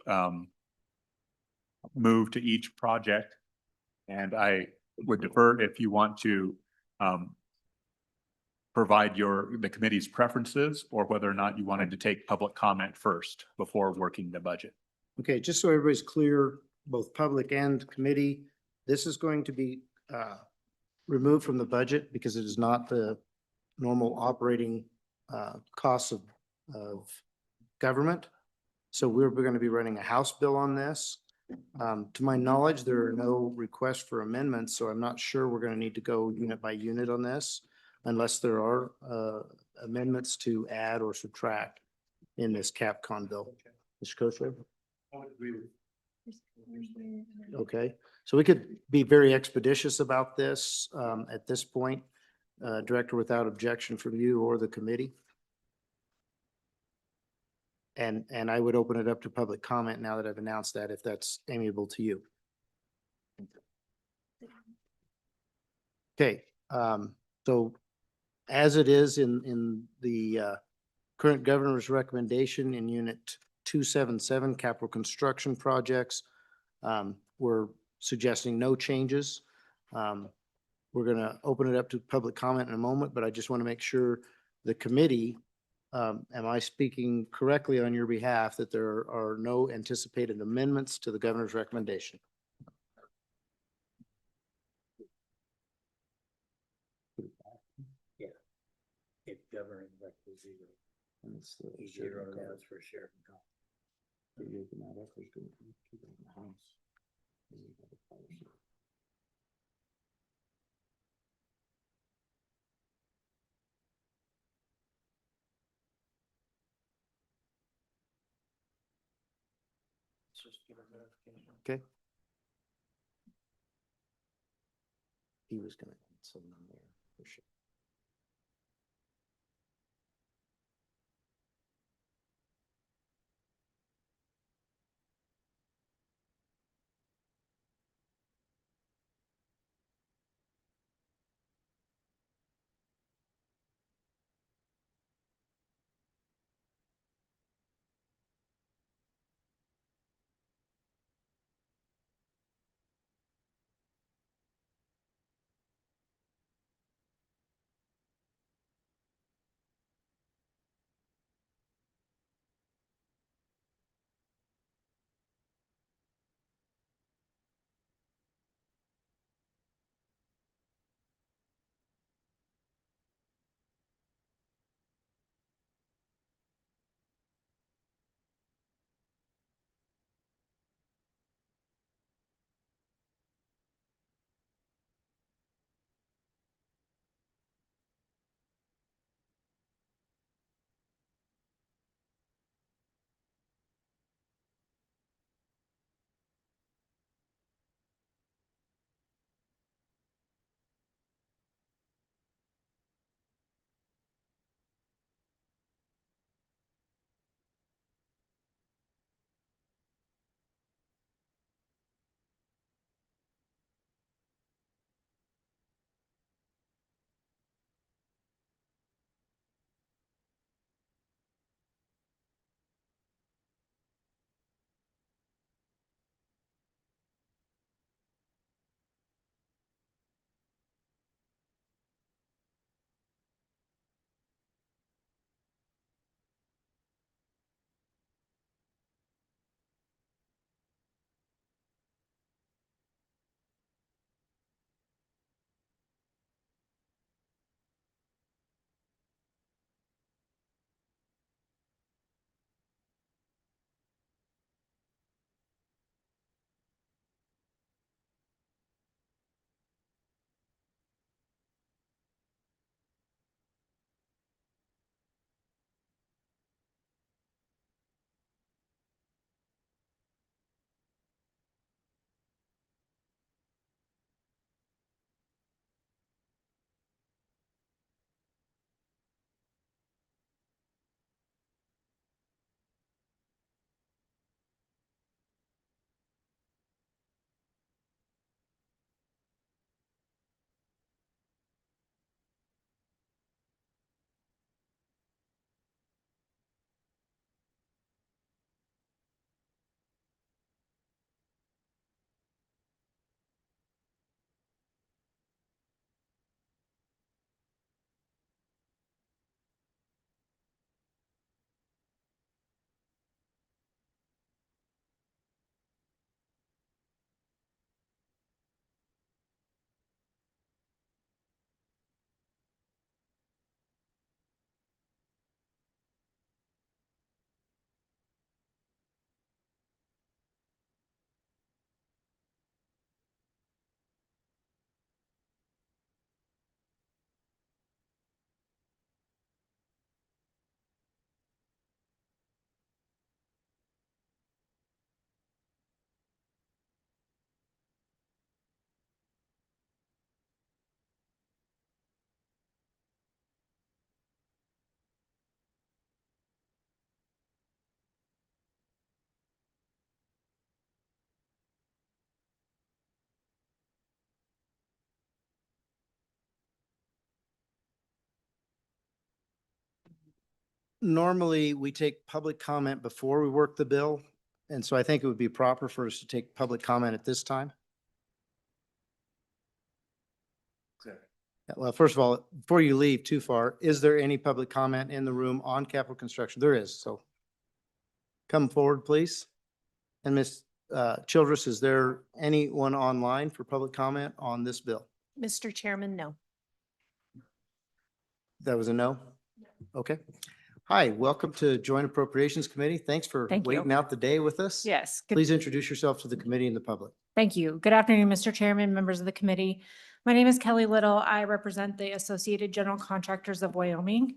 move to each project, and I would defer if you want to provide the committee's preferences or whether or not you wanted to take public comment first before working the budget. Okay, just so everybody's clear, both public and committee, this is going to be removed from the budget because it is not the normal operating costs of government. So we're going to be running a House bill on this. To my knowledge, there are no requests for amendments, so I'm not sure we're going to need to go unit by unit on this unless there are amendments to add or subtract in this CapCon bill. Mr. Kosler? Okay, so we could be very expeditious about this at this point. Director, without objection from you or the committee. And I would open it up to public comment now that I've announced that, if that's amiable to you. Okay, so as it is in the current governor's recommendation in Unit 277, capital construction projects, we're suggesting no changes. We're going to open it up to public comment in a moment, but I just want to make sure the committee, am I speaking correctly on your behalf that there are no anticipated amendments to the governor's recommendation? Yeah. If governing rec is zero. And it's the Zero, that's for sure. Okay. He was going to add some on there for sure. normally we take public comment before we work the bill. And so I think it would be proper for us to take public comment at this time. Well, first of all, before you leave too far, is there any public comment in the room on capital construction? There is, so come forward, please. And Ms. Childress, is there anyone online for public comment on this bill? Mr. Chairman, no. That was a no? Okay. Hi, welcome to Joint Appropriations Committee. Thanks for Thank you. waiting out the day with us. Yes. Good. Please introduce yourself to the committee and the public. Thank you. Good afternoon, Mr. Chairman, members of the committee. My name is Kelly Little. I represent the Associated General Contractors of Wyoming.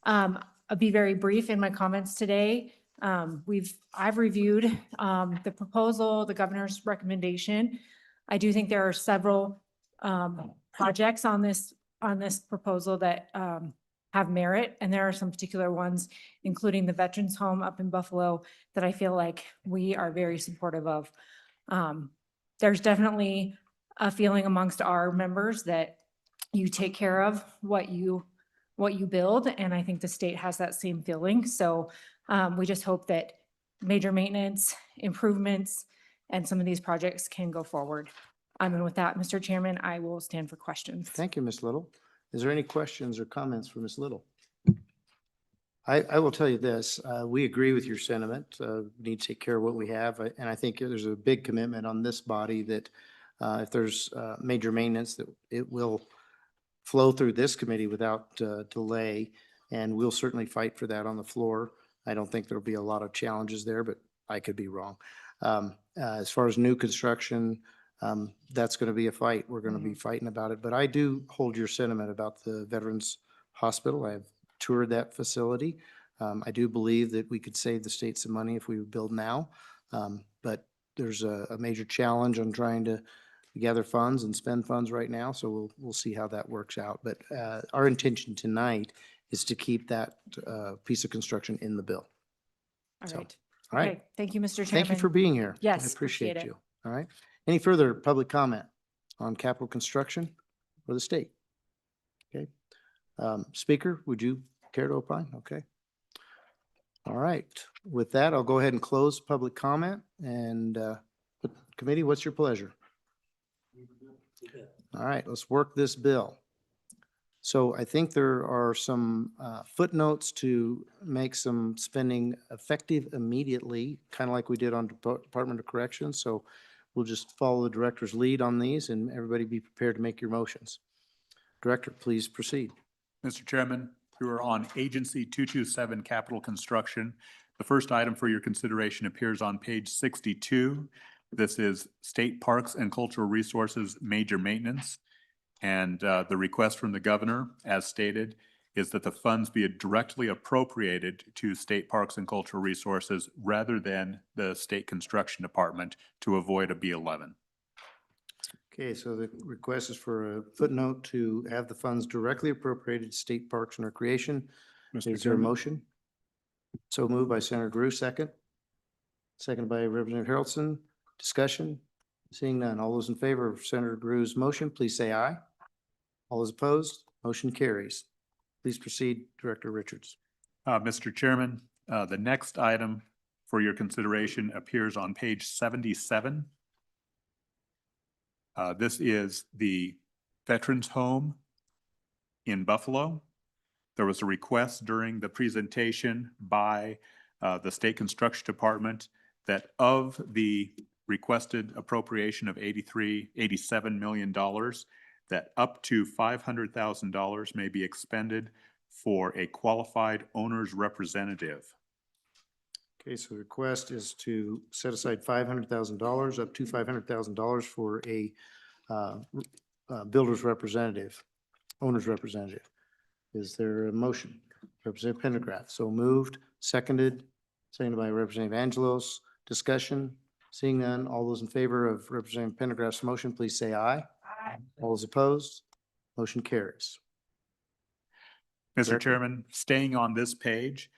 I'll be very brief in my comments today. I've reviewed the proposal, the governor's recommendation. I do think there are several projects on this proposal that have merit, and there are some particular ones, including the Veterans Home up in Buffalo, that I feel like we are very supportive of. There's definitely a feeling amongst our members that you take care of what you build, and I think the state has that same feeling. So we just hope that major maintenance, improvements, and some of these projects can go forward. And with that, Mr. Chairman, I will stand for questions. Thank you, Ms. Little. Is there any questions or comments for Ms. Little? I will tell you this, we agree with your sentiment. We need to take care of what we have. And I think there's a big commitment on this body that if there's major maintenance, that it will flow through this committee without delay. And we'll certainly fight for that on the floor. I don't think there'll be a lot of challenges there, but I could be wrong. As far as new construction, that's going to be a fight. We're going to be fighting about it. But I do hold your sentiment about the Veterans Hospital. I have toured that facility. I do believe that we could save the state some money if we would build now. But there's a major challenge on trying to gather funds and spend funds right now. So we'll see how that works out. But our intention tonight is to keep that piece of construction in the bill. All So, right. all right. Okay. Thank you, Mr. Chairman. Thank you for being here. Yes, I appreciate appreciate it. you. All right. Any further public comment on capital construction for the state? Okay. Speaker, would you care to opine? Okay. All right. With that, I'll go ahead and close public comment. And committee, what's your pleasure? All right, let's work this bill. So I think there are some footnotes to make some spending effective immediately, kind of like we did on Department of Corrections. So we'll just follow the director's lead on these, and everybody be prepared to make your motions. Director, please proceed. Mr. Chairman, we are on Agency 227 Capital Construction. The first item for your consideration appears on page 62. This is State Parks and Cultural Resources Major Maintenance. And the request from the governor, as stated, is that the funds be directly appropriated to State Parks and Cultural Resources rather than the State Construction Department to avoid a B11. Okay, so the request is for a footnote to have the funds directly appropriated to State Parks and Recreation. Is there a Chairman. motion? So moved by Senator Drew, second. Seconded by Representative Harrelson. Discussion? Seeing none. All those in favor of Senator Drew's motion, please say aye. All those opposed, motion carries. Please proceed, Director Richards. Mr. Chairman, the next item for your consideration appears on page 77. This is the Veterans Home in Buffalo. There was a request during the presentation by the State Construction Department that of the requested appropriation of $87 million, that up to $500,000 may be expended for a qualified owner's representative. Okay, so the request is to set aside $500,000, up to $500,000 for a builder's representative, owner's representative. Is there a motion? Representative Pendergraft, so moved, seconded by Representative Angelos. Discussion? Seeing none, all those in favor of Representative Pendergraft's motion, please say aye. Aye. All those opposed, motion carries. Mr. Chairman, staying on this page,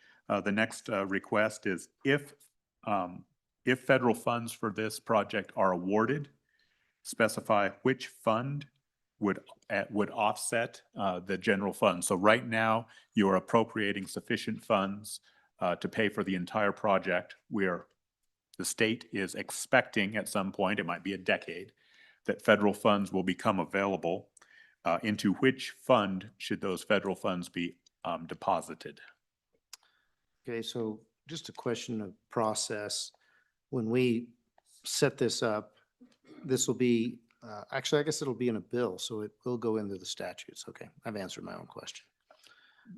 the next request is if federal funds for this project are awarded, specify which fund would offset the general fund. So right now, you're appropriating sufficient funds to pay for the entire project, where the state is expecting at some point, it might be a decade, that federal funds will become available. Into which fund should those federal funds be deposited? Okay, so just a question of process. When we set this up, this will be, actually, I guess it'll be in a bill, so it will go into the statutes. Okay, I've answered my own question.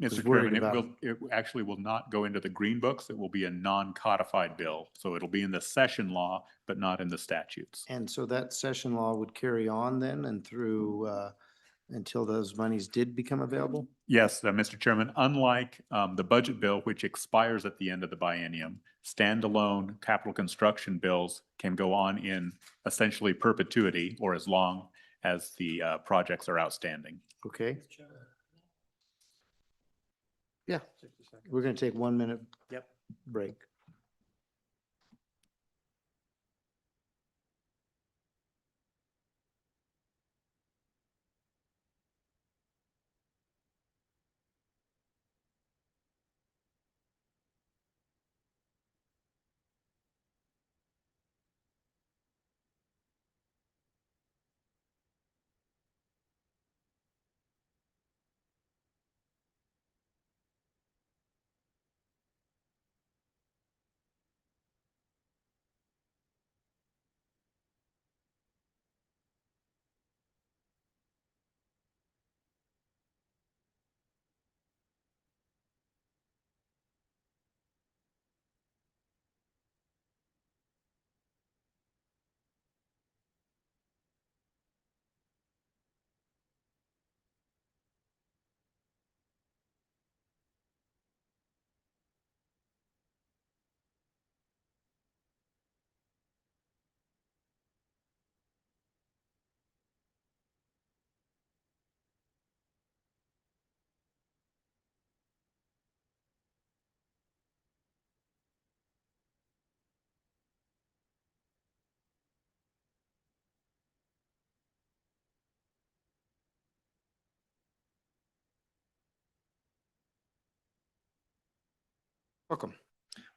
Was Mr. worried Chairman, about- it actually will not go into the green books. It will be a non-codified bill. So it'll be in the session law, but not in the statutes. And so that session law would carry on then and through, until those monies did become available? Yes, Mr. Chairman, unlike the budget bill, which expires at the end of the biennium, standalone capital construction bills can go on in essentially perpetuity or as long as the projects are outstanding. Okay. Yeah, we're going to take 1 minute break. Welcome.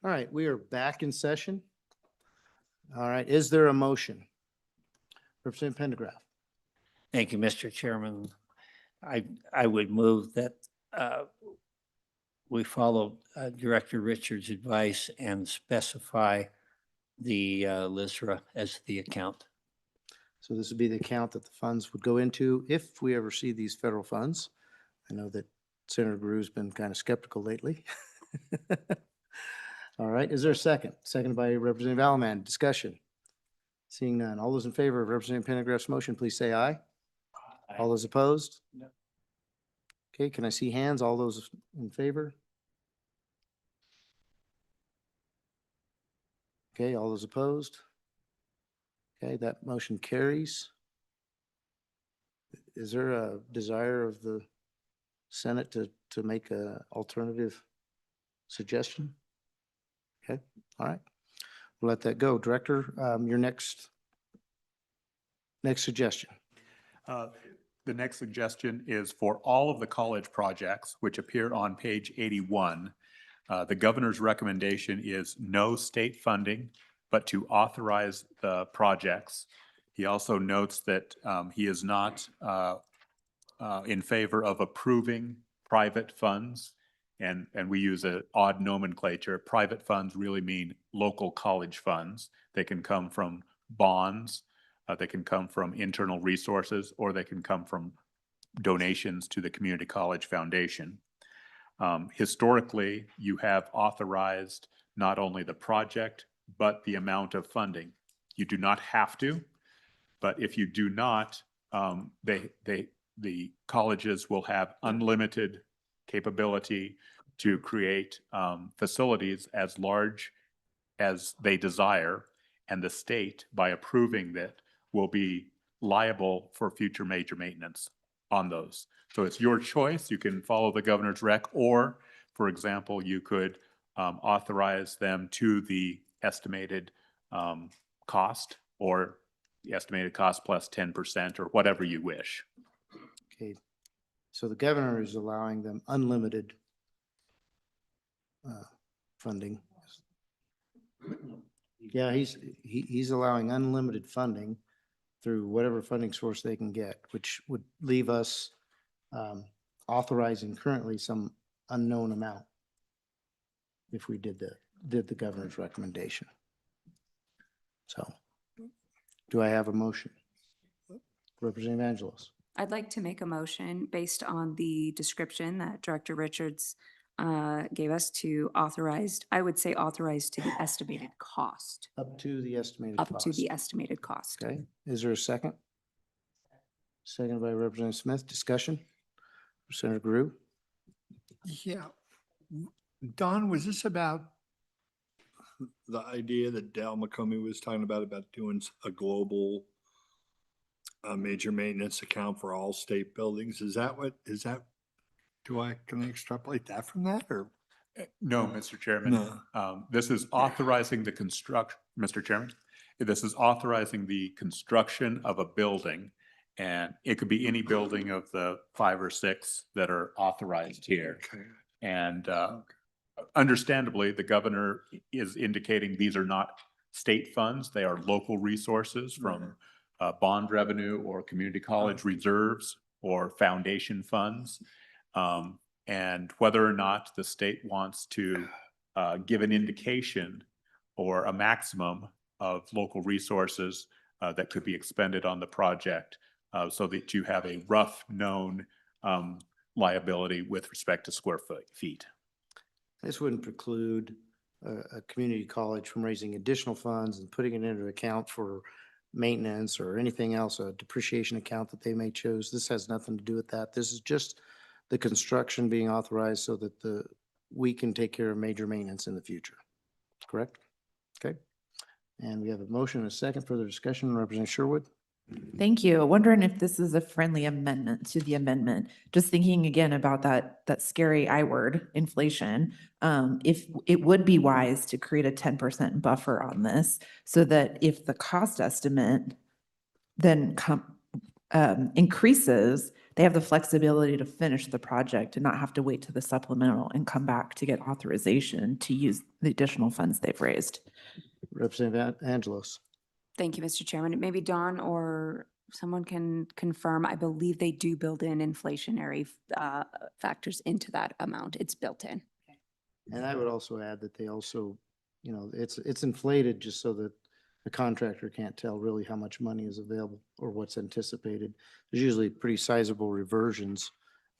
All right, we are back in session. All right, is there a motion? Representative Pendergraft. Thank you, Mr. Chairman. I would move that we follow Director Richards' advice and specify the LISRA as the account. So this would be the account that the funds would go into if we ever see these federal funds. I know that Senator Gru's been kind of skeptical lately. All right, is there a second? Seconded by Representative Alaman. Discussion. Seeing none. All those in favor of Representative Pendergraft's motion, please say aye. All those opposed? No. Okay, can I see hands? All those in favor? Okay, all those opposed? Okay, that motion carries. Is there a desire of the Senate to make a alternative suggestion? Okay, all right. We'll let that go. Director, your next suggestion. The next suggestion is for all of the college projects, which appear on page 81. The governor's recommendation is no state funding, but to authorize the projects. He also notes that he is not in favor of approving private funds. And we use an odd nomenclature. Private funds really mean local college funds. They can come from bonds, they can come from internal resources, or they can come from donations to the Community College Foundation. Historically, you have authorized not only the project, but the amount of funding. You do not have to, but if you do not, the colleges will have unlimited capability to create facilities as large as they desire, and the state, by approving that, will be liable for future major maintenance on those. So it's your choice. You can follow the governor's rec, or, for example, you could authorize them to the estimated cost, or the estimated cost plus 10%, or whatever you wish. Okay, so the governor is allowing them unlimited funding. Yeah, he's allowing unlimited funding through whatever funding source they can get, which would leave us authorizing currently some unknown amount if we did the governor's recommendation. So do I have a motion? Representative Angelos. I'd like to make a motion based on the description that Director Richards gave us to authorized, I would say authorized to the estimated cost. Up to the estimated Up cost. to the estimated cost. Okay, is there a second? Second by Representative Smith. Discussion? Senator Grew? Yeah. Don, was this about the idea that Dal McComey was talking about doing a global major maintenance account for all state buildings? Is that can I extrapolate that from that or? No, Mr. Chairman. No. This is authorizing the construction, Mr. Chairman. This is authorizing the construction of a building, and it could be any building of the 5 or 6 that are authorized here. Okay. And understandably, the governor is indicating these are not state funds. They are local resources from bond revenue or community college reserves or foundation funds. And whether or not the state wants to give an indication or a maximum of local resources that could be expended on the project so that you have a rough known liability with respect to square feet. This wouldn't preclude a community college from raising additional funds and putting it into account for maintenance or anything else, a depreciation account that they may choose. This has nothing to do with that. This is just the construction being authorized so that we can take care of major maintenance in the future. Correct? Okay. And we have a motion and a second. Further discussion. Representative Sherwood? Thank you. Wondering if this is a friendly amendment to the amendment. Just thinking again about that scary I word, inflation. If it would be wise to create a 10% buffer on this so that if the cost estimate then increases, they have the flexibility to finish the project and not have to wait to the supplemental and come back to get authorization to use the additional funds they've raised. Representative Angelos? Thank you, Mr. Chairman. Maybe Don or someone can confirm. I believe they do build in inflationary factors into that amount. It's built in. And I would also add that they also, it's inflated just so that the contractor can't tell really how much money is available or what's anticipated. There's usually pretty sizable reversions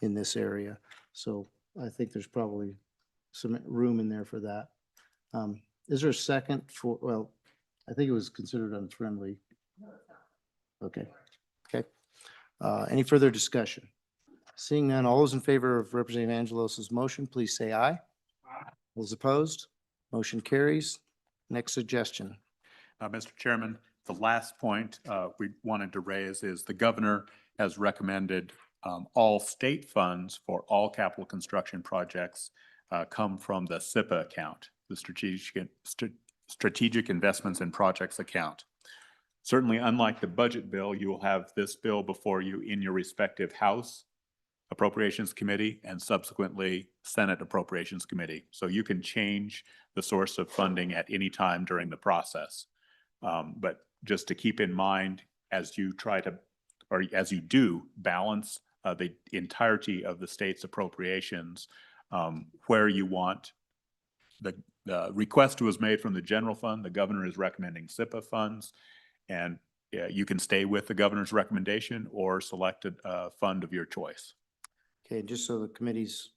in this area. So I think there's probably some room in there for that. Is there a second for, well, I think it was considered unfriendly. Okay. Okay. Any further discussion? Seeing none, all those in favor of Representative Angelos's motion, please say aye. Aye. Those opposed? Motion carries. Next suggestion. Mr. Chairman, the last point we wanted to raise is the governor has recommended all state funds for all capital construction projects come from the SIPA account, the Strategic Investments in Projects account. Certainly, unlike the budget bill, you will have this bill before you in your respective House Appropriations Committee and subsequently Senate Appropriations Committee. So you can change the source of funding at any time during the process. But just to keep in mind as you try to, or as you do balance the entirety of the state's appropriations, where you want the request was made from the general fund. The governor is recommending SIPA funds, and you can stay with the governor's recommendation or select a fund of your choice. Okay, just so the committee's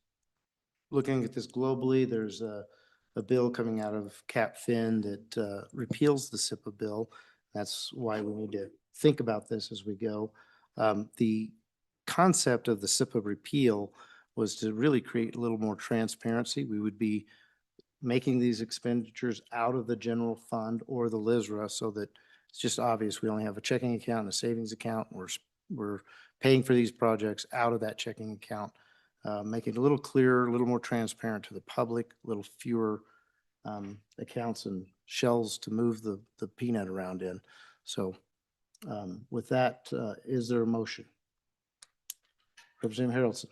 looking at this globally, there's a bill coming out of CapFin that repeals the SIPA bill. That's why we need to think about this as we go. The concept of the SIPA repeal was to really create a little more transparency. We would be making these expenditures out of the general fund or the LISRA so that it's just obvious we only have a checking account and a savings account. We're paying for these projects out of that checking account, making it a little clearer, a little more transparent to the public, a little fewer accounts and shells to move the peanut around in. So with that, is there a motion? Representative Harrelson.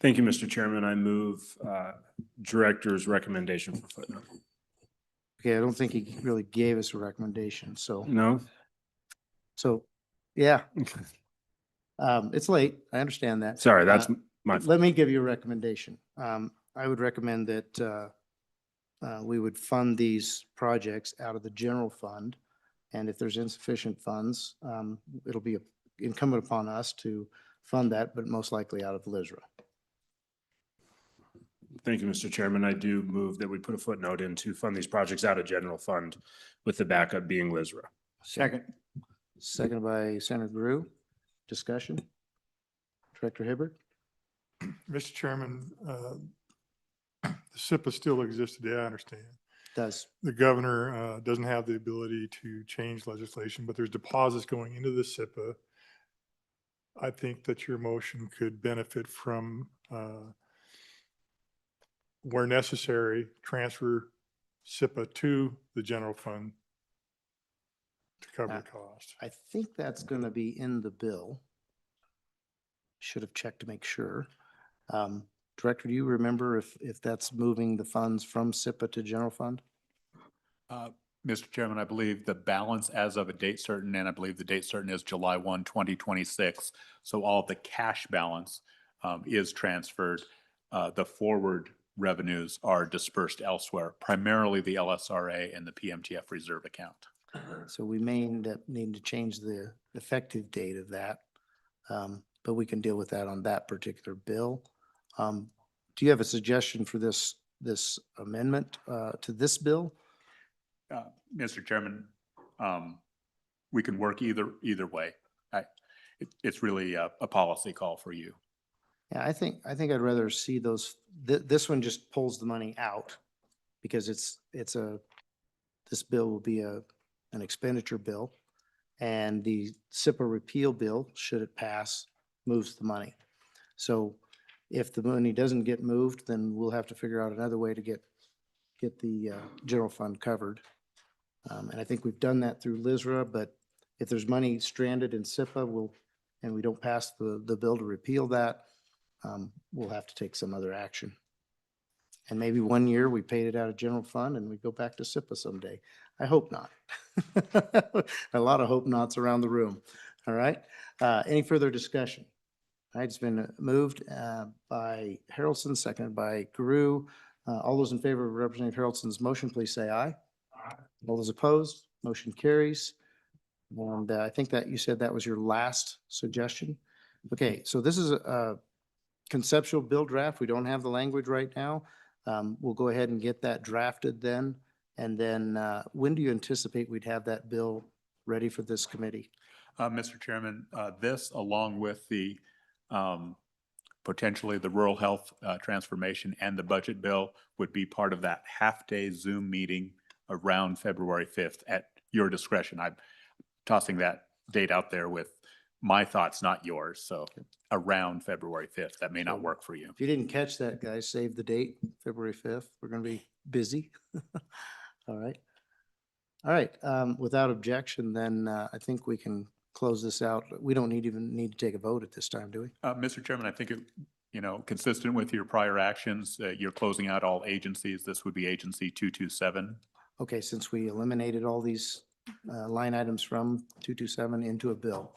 Thank you, Mr. Chairman. I move director's recommendation for footnote. Okay, I don't think he really gave us a recommendation, so, No? yeah. It's late. I understand that. Sorry, that's Uh, my fault. Let me give you a recommendation. I would recommend that we would fund these projects out of the general fund. And if there's insufficient funds, it'll be incumbent upon us to fund that, but most likely out of LISRA. Thank you, Mr. Chairman. I do move that we put a footnote in to fund these projects out of general fund with the backup being LISRA. Second. Seconded by Senator Grew. Discussion? Director Hibbert? Mr. Chairman, the SIPA still exists today, I understand. Does. The governor doesn't have the ability to change legislation, but there's deposits going into the SIPA. I think that your motion could benefit from, where necessary, transfer SIPA to the general fund to cover the cost. I think that's going to be in the bill. Should have checked to make sure. Director, do you remember if that's moving the funds from SIPA to general fund? Mr. Chairman, I believe the balance as of a date certain, and I believe the date certain is July 1, 2026. So all of the cash balance is transferred. The forward revenues are dispersed elsewhere, primarily the LSRA and the PMTF reserve account. So we may end up needing to change the effective date of that. But we can deal with that on that particular bill. Do you have a suggestion for this amendment to this bill? Mr. Chairman, we can work either way. It's really a policy call for you. Yeah, I think I'd rather see those, this one just pulls the money out because this bill will be an expenditure bill. And the SIPA repeal bill, should it pass, moves the money. So if the money doesn't get moved, then we'll have to figure out another way to get the general fund covered. And I think we've done that through LISRA, but if there's money stranded in SIPA, and we don't pass the bill to repeal that, we'll have to take some other action. And maybe one year we paid it out of general fund and we go back to SIPA someday. I hope not. A lot of hope nots around the room. All right. Any further discussion? All right, it's been moved by Harrelson, seconded by Guru. All those in favor of Representative Harrelson's motion, please say aye. Aye. All those opposed, motion carries. And I think that you said that was your last suggestion. Okay, so this is a conceptual bill draft. We don't have the language right now. We'll go ahead and get that drafted then. And then when do you anticipate we'd have that bill ready for this committee? Mr. Chairman, this along with the potentially the rural health transformation and the budget bill would be part of that half-day Zoom meeting around February 5th at your discretion. I'm tossing that date out there with my thoughts, not yours. So around February 5th, that may not work for you. If you didn't catch that, guys, save the date, February 5th. We're going to be busy. All right. All right. Without objection, then I think we can close this out. We don't even need to take a vote at this time, do we? Mr. Chairman, I think, consistent with your prior actions, you're closing out all agencies. This would be agency 227. Okay, since we eliminated all these line items from 227 into a bill.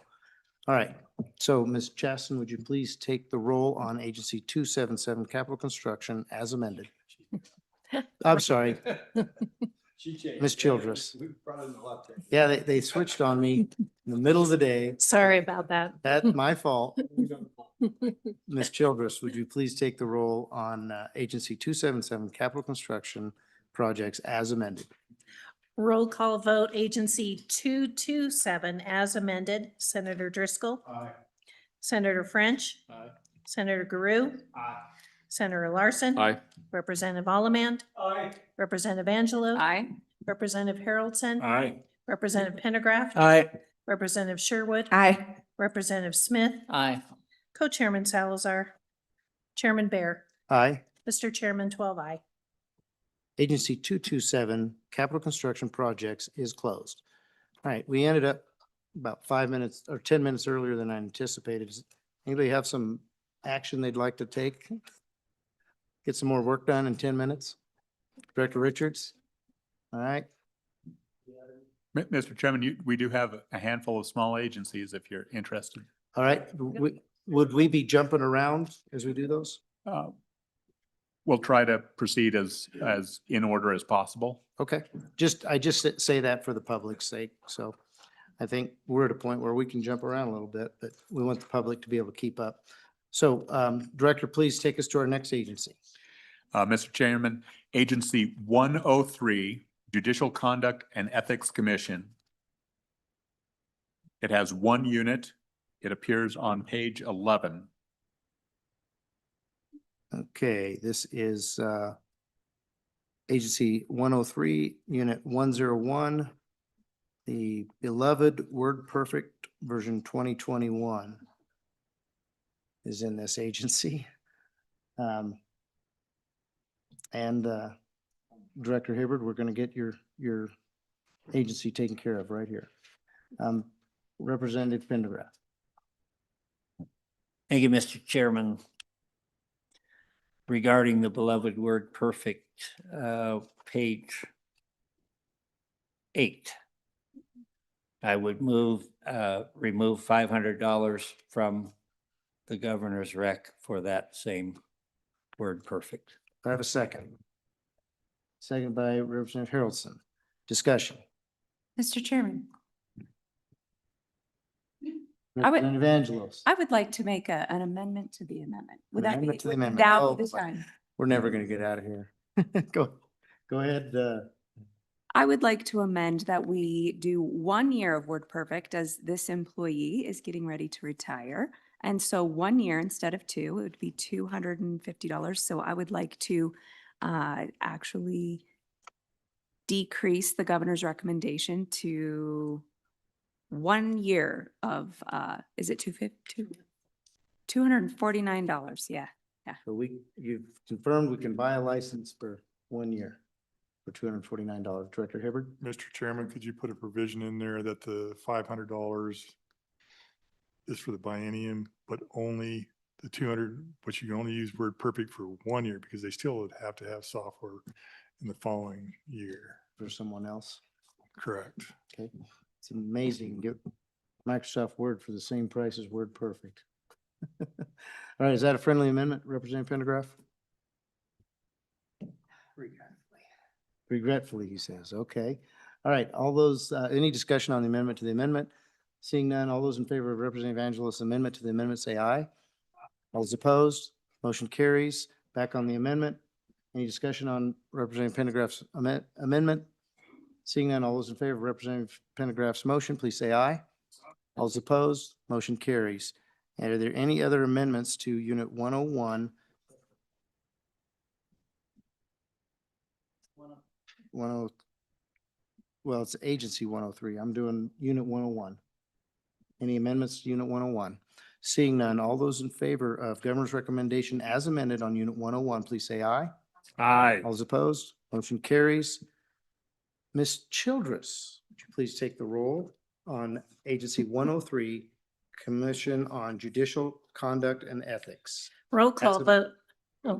All right, so Ms. Chaston, would you please take the roll on agency 277 capital construction as amended? I'm sorry. Ms. Childress. Yeah, they switched on me in the middle of the day. Sorry about that. That's my fault. Ms. Childress, would you please take the roll on agency 277 capital construction projects as amended? Roll call vote, agency 227 as amended. Senator Driscoll. Aye. Senator French. Aye. Senator Guru. Aye. Senator Larson. Aye. Representative Allamand. Aye. Representative Angelo. Aye. Representative Haroldson. Aye. Representative Pendergraft. Aye. Representative Sherwood. Aye. Representative Smith. Aye. Co-Chairman Salazar. Chairman Bear. Aye. Mr. Chairman, 12 aye. Agency 227 capital construction projects is closed. All right, we ended up about 5 minutes or 10 minutes earlier than I anticipated. Does anybody have some action they'd like to take? Get some more work done in 10 minutes? Director Richards? All right. Mr. Chairman, we do have a handful of small agencies if you're interested. All right. Would we be jumping around as we do those? We'll try to proceed as in order as possible. Okay, I just say that for the public's sake. So I think we're at a point where we can jump around a little bit, but we want the public to be able to keep up. So Director, please take us to our next agency. Mr. Chairman, Agency 103, Judicial Conduct and Ethics Commission. It has 1 unit. It appears on page 11. Okay, this is Agency 103, Unit 101, the beloved WordPerfect version 2021 is in this agency. And Director Hibbard, we're going to get your agency taken care of right here. Representative Pendergraft. Thank you, Mr. Chairman. Regarding the beloved WordPerfect, page 8, I would remove $500 from the governor's rec for that same WordPerfect. I have a second. Second by Representative Harrelson. Discussion. Mr. Chairman, I would- Representative Angelos. I would like to make an amendment to the amendment. Would that be, Amendment to the would amendment. that Oh, be the time? We're never going to get out of here. Go ahead. I would like to amend that we do 1 year of WordPerfect as this employee is getting ready to retire. And so 1 year instead of 2, it would be $250. So I would like to actually decrease the governor's recommendation to 1 year of, is it $249? Yeah. So you've confirmed we can buy a license for 1 year for $249. Director Hibbard? Mr. Chairman, could you put a provision in there that the $500 is for the biennium, but only the 200, but you can only use WordPerfect for 1 year because they still would have to have software in the following year. For someone else? Correct. Okay. It's amazing. Get Microsoft Word for the same price as WordPerfect. All right, is that a friendly amendment, Representative Pendergraft? Regretfully, he says. Okay. All right, all those, any discussion on the amendment to the amendment? Seeing none, all those in favor of Representative Angelos' amendment to the amendment, say aye. All those opposed, motion carries. Back on the amendment. Any discussion on Representative Pendergraft's amendment? Seeing none, all those in favor of Representative Pendergraft's motion, please say aye. All those opposed, motion carries. And are there any other amendments to Unit 101? Well, it's Agency 103. I'm doing Unit 101. Any amendments to Unit 101? Seeing none, all those in favor of Governor's recommendation as amended on Unit 101, please say aye. Aye. All those opposed, motion carries. Ms. Childress, would you please take the roll on Agency 103, Commission on Judicial Conduct and Ethics? Roll call That's vote.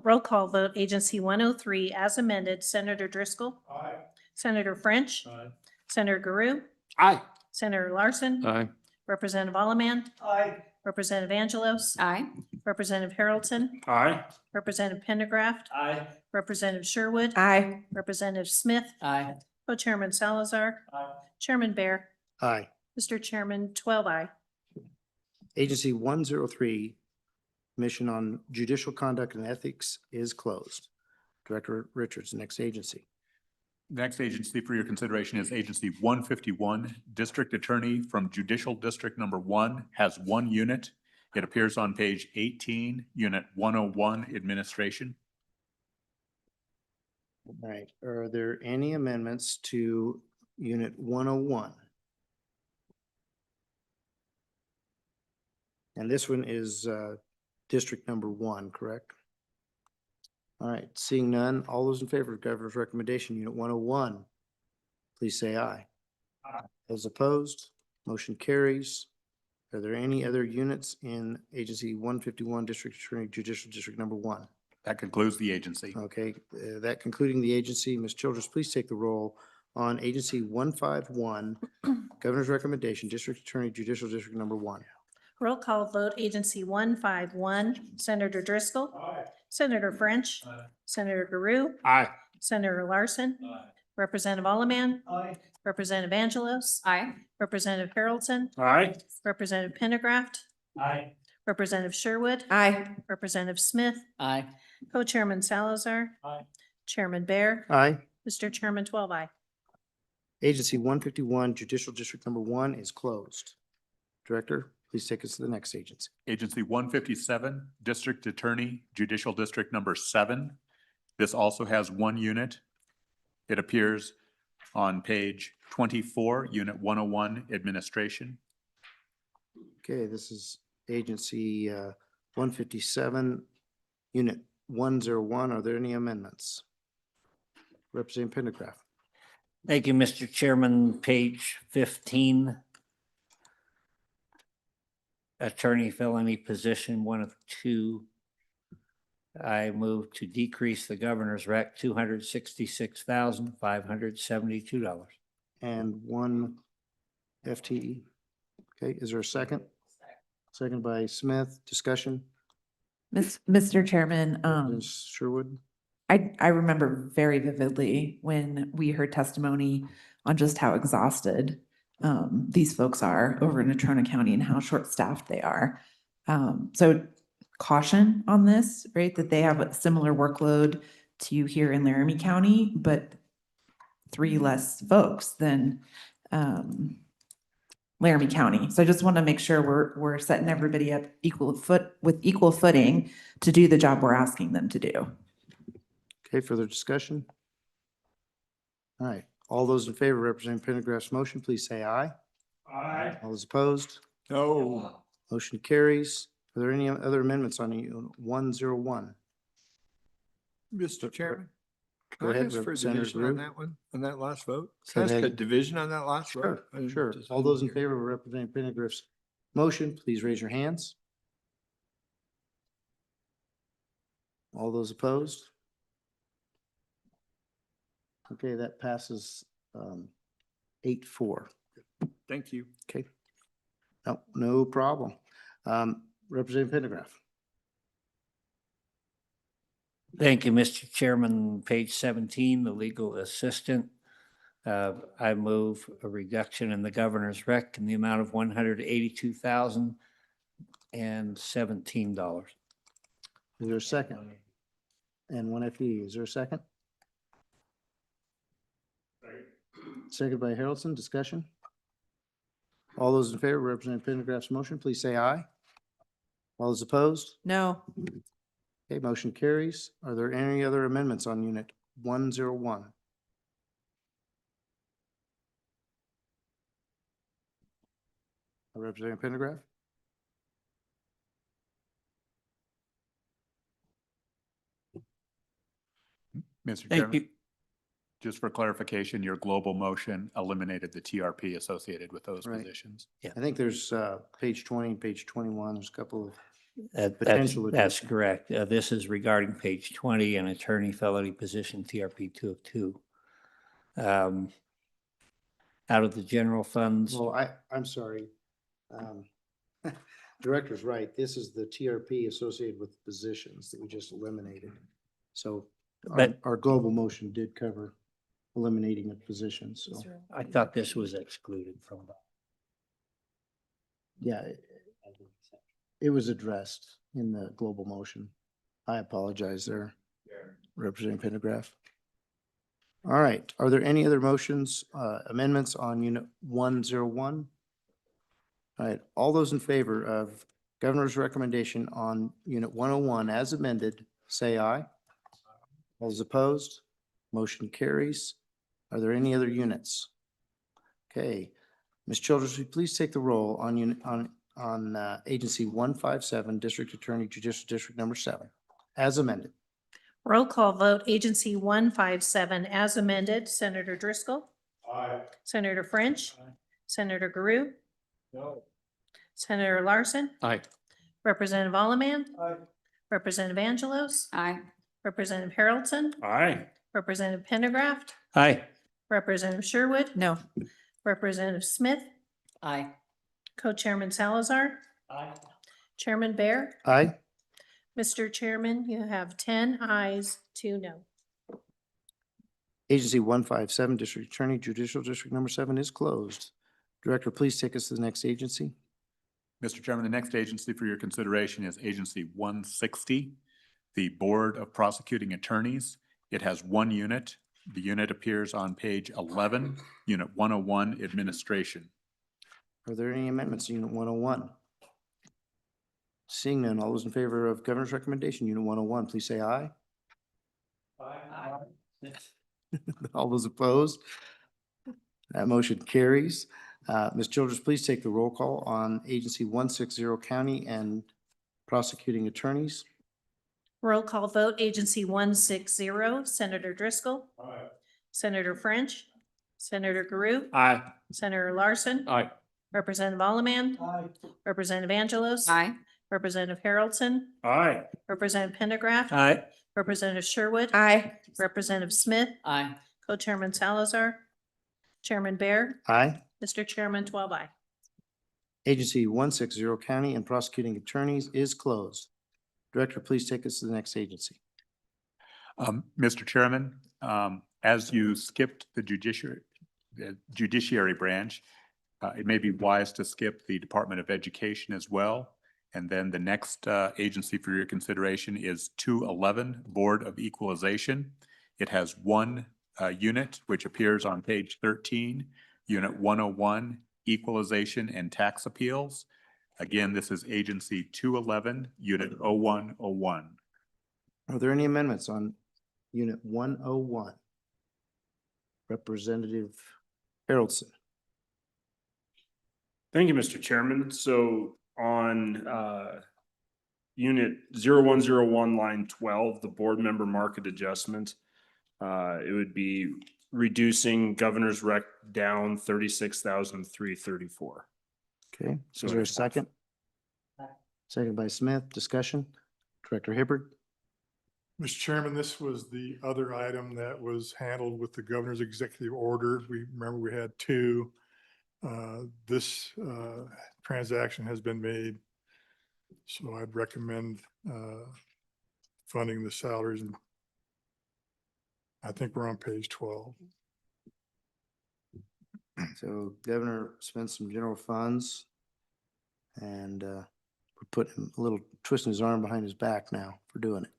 Roll call vote, Agency 103 as amended. Senator Driscoll. Aye. Senator French. Aye. Senator Guru. Aye. Senator Larson. Aye. Representative Allemand. Aye. Representative Angelos. Aye. Representative Harrelson. Aye. Representative Pendergraft. Aye. Representative Sherwood. Aye. Representative Smith. Aye. Co-Chairman Salazar. Chairman Bear. Aye. Mr. Chairman, 12 aye. Agency 103, Commission on Judicial Conduct and Ethics is closed. Director Richards, next agency. Next agency for your consideration is Agency 151, District Attorney from Judicial District Number 1, has 1 unit. It appears on page 18, Unit 101, Administration. All right, are there any amendments to Unit 101? And this one is District Number 1, correct? All right, seeing none, all those in favor of Governor's recommendation, Unit 101, please say aye. Aye. Those opposed, motion carries. Are there any other units in Agency 151, District Attorney, Judicial District Number 1? That concludes the agency. Okay, that concluding the agency, Ms. Childers, please take the roll on Agency 151, Governor's Recommendation, District Attorney, Judicial District Number 1. Roll call vote, Agency 151, Senator Driscoll. Senator French. Senator Guru. Aye. Senator Larson. Representative Allemand. Representative Angelos. Aye. Representative Haroldson. Aye. Representative Pendergraft. Aye. Representative Sherwood. Aye. Representative Smith. Aye. Co-Chairman Salazar. Aye. Chairman Bear. Aye. Mr. Chairman, 12 aye. Agency 151, Judicial District Number 1 is closed. Director, please take us to the next agency. Agency 157, District Attorney, Judicial District Number 7. This also has one unit. It appears on page 24, Unit 101, Administration. Okay, this is Agency 157, Unit 101. Are there any amendments? Representative Pendergraft. Thank you, Mr. Chairman. Page 15. Attorney felony position 1 of 2. I move to decrease the governor's rec $266,572. And 1 FTE. Okay, is there a second? Second by Smith. Discussion? Mr. Chairman, Ms. Sherwood? I remember very vividly when we heard testimony on just how exhausted these folks are over in Natrona County and how short-staffed they are. So caution on this, right? That they have a similar workload to you here in Laramie County, but 3 less folks than Laramie County. So I just want to make sure we're setting everybody up with equal footing to do the job we're asking them to do. Okay, further discussion? All right, all those in favor of Representative Pendergraft's motion, please say aye. Aye. All those opposed? No. Motion carries. Are there any other amendments on 101? Mr. Chairman, Go can I ahead, ask for a Representative division on Rue. that one, on that last vote? Go Can I ask a ahead. division on that last vote? Sure, I sure. just All those in didn't hear. favor of Representative Pendergraft's motion, please raise your hands. All those opposed? Okay, that passes 8-4. Thank you. Okay. No, no problem. Representative Pendergraft. Thank you, Mr. Chairman. Page 17, the legal assistant. I move a reduction in the governor's rec in the amount of $182,017. Is there a second? And 1 FTE. Is there a second? Second by Haroldson. Discussion? All those in favor of Representative Pendergraft's motion, please say aye. All those opposed? No. Okay, motion carries. Are there any other amendments on Unit 101? Representative Pendergraft? Mr. Thank Chairman, you. just for clarification, your global motion eliminated the TRP associated with those Right. positions. I think there's page 20, page 21, there's a couple of, That's Potential addition. correct. This is regarding page 20, an attorney felony position, TRP 2 of 2. Out of the general funds, well, I'm sorry. Director's right. This is the TRP associated with positions that we just eliminated. So But- our global motion did cover eliminating of positions, so, I thought this was excluded from that. yeah. It was addressed in the global motion. I apologize there, Representative Pendergraft. All right, are there any other motions, amendments on Unit 101? All right, all those in favor of Governor's recommendation on Unit 101 as amended, say aye. All those opposed? Motion carries. Are there any other units? Okay, Ms. Childers, will you please take the roll on Agency 157, District Attorney, Judicial District Number 7, as amended? Roll call vote, Agency 157 as amended, Senator Driscoll. Aye. Senator French. Senator Guru. No. Senator Larson, Aye. Representative Allemand. Representative Angelos, Aye. Representative Harrelson, Aye. Representative Pendergraft, Aye. Representative Sherwood, No. Representative Smith, Aye. Co-Chairman Salazar, Aye. Chairman Bear. Aye. Mr. Chairman, you have 10 ayes, 2 no. Agency 157, District Attorney, Judicial District Number 7 is closed. Director, please take us to the next agency. Mr. Chairman, the next agency for your consideration is Agency 160, the Board of Prosecuting Attorneys. It has one unit. The unit appears on page 11, Unit 101, Administration. Are there any amendments to Unit 101? Seeing none, all those in favor of Governor's recommendation, Unit 101, please say aye. All those opposed? That motion carries. Ms. Childers, please take the roll call on Agency 160 County and Prosecuting Attorneys. Roll call vote, Agency 160, Senator Driscoll. Senator French. Senator Guru. Aye. Senator Larson. Aye. Representative Allemand. Representative Angelos. Aye. Representative Harrelson. Aye. Representative Pendergraft. Aye. Representative Sherwood. Aye. Representative Smith. Aye. Co-Chairman Salazar. Chairman Bear. Aye. Mr. Chairman, 12 aye. Agency 160 County and Prosecuting Attorneys is closed. Director, please take us to the next agency. Mr. Chairman, as you skipped the judiciary branch, it may be wise to skip the Department of Education as well. And then the next agency for your consideration is 211, Board of Equalization. It has one unit, which appears on page 13, Unit 101, Equalization and Tax Appeals. Again, this is Agency 211, Unit 0101. Are there any amendments on Unit 101? Representative Harrelson. Thank you, Mr. Chairman. So on Unit 0101, line 12, the board member market adjustment, it would be reducing governor's rec down 36,334. Okay, So is there a it's- second? Second by Smith. Discussion. Director Hibbard. Mr. Chairman, this was the other item that was handled with the governor's executive order. We had two. This transaction has been made. So I'd recommend funding the salaries. And I think we're on page 12. So Governor spent some general funds and we're putting a little twist in his arm behind his back now for doing it.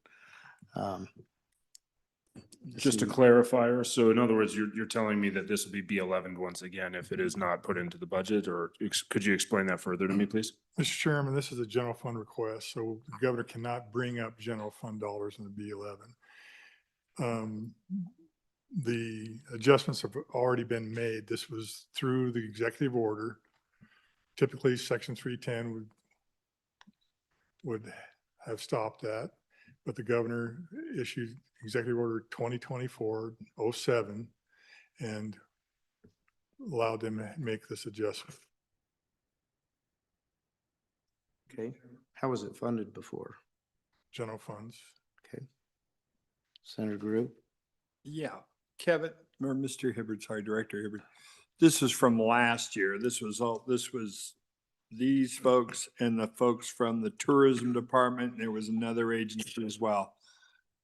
Just to clarify, so in other words, you're telling me that this will be B11 once again if it is not put into the budget, or could you explain that further to me, please? Mr. Chairman, this is a general fund request, so the governor cannot bring up general fund dollars in the B11. The adjustments have already been made. This was through the executive order. Typically, Section 310 would have stopped that, but the governor issued Executive Order 2024-07 and allowed them to make this adjustment. Okay, how was it funded before? General funds. Okay. Senator Guru. Yeah, Kevin, or Mr. Hibbard, sorry, Director Hibbard. This is from last year. This was these folks and the folks from the tourism department. And there was another agency as well.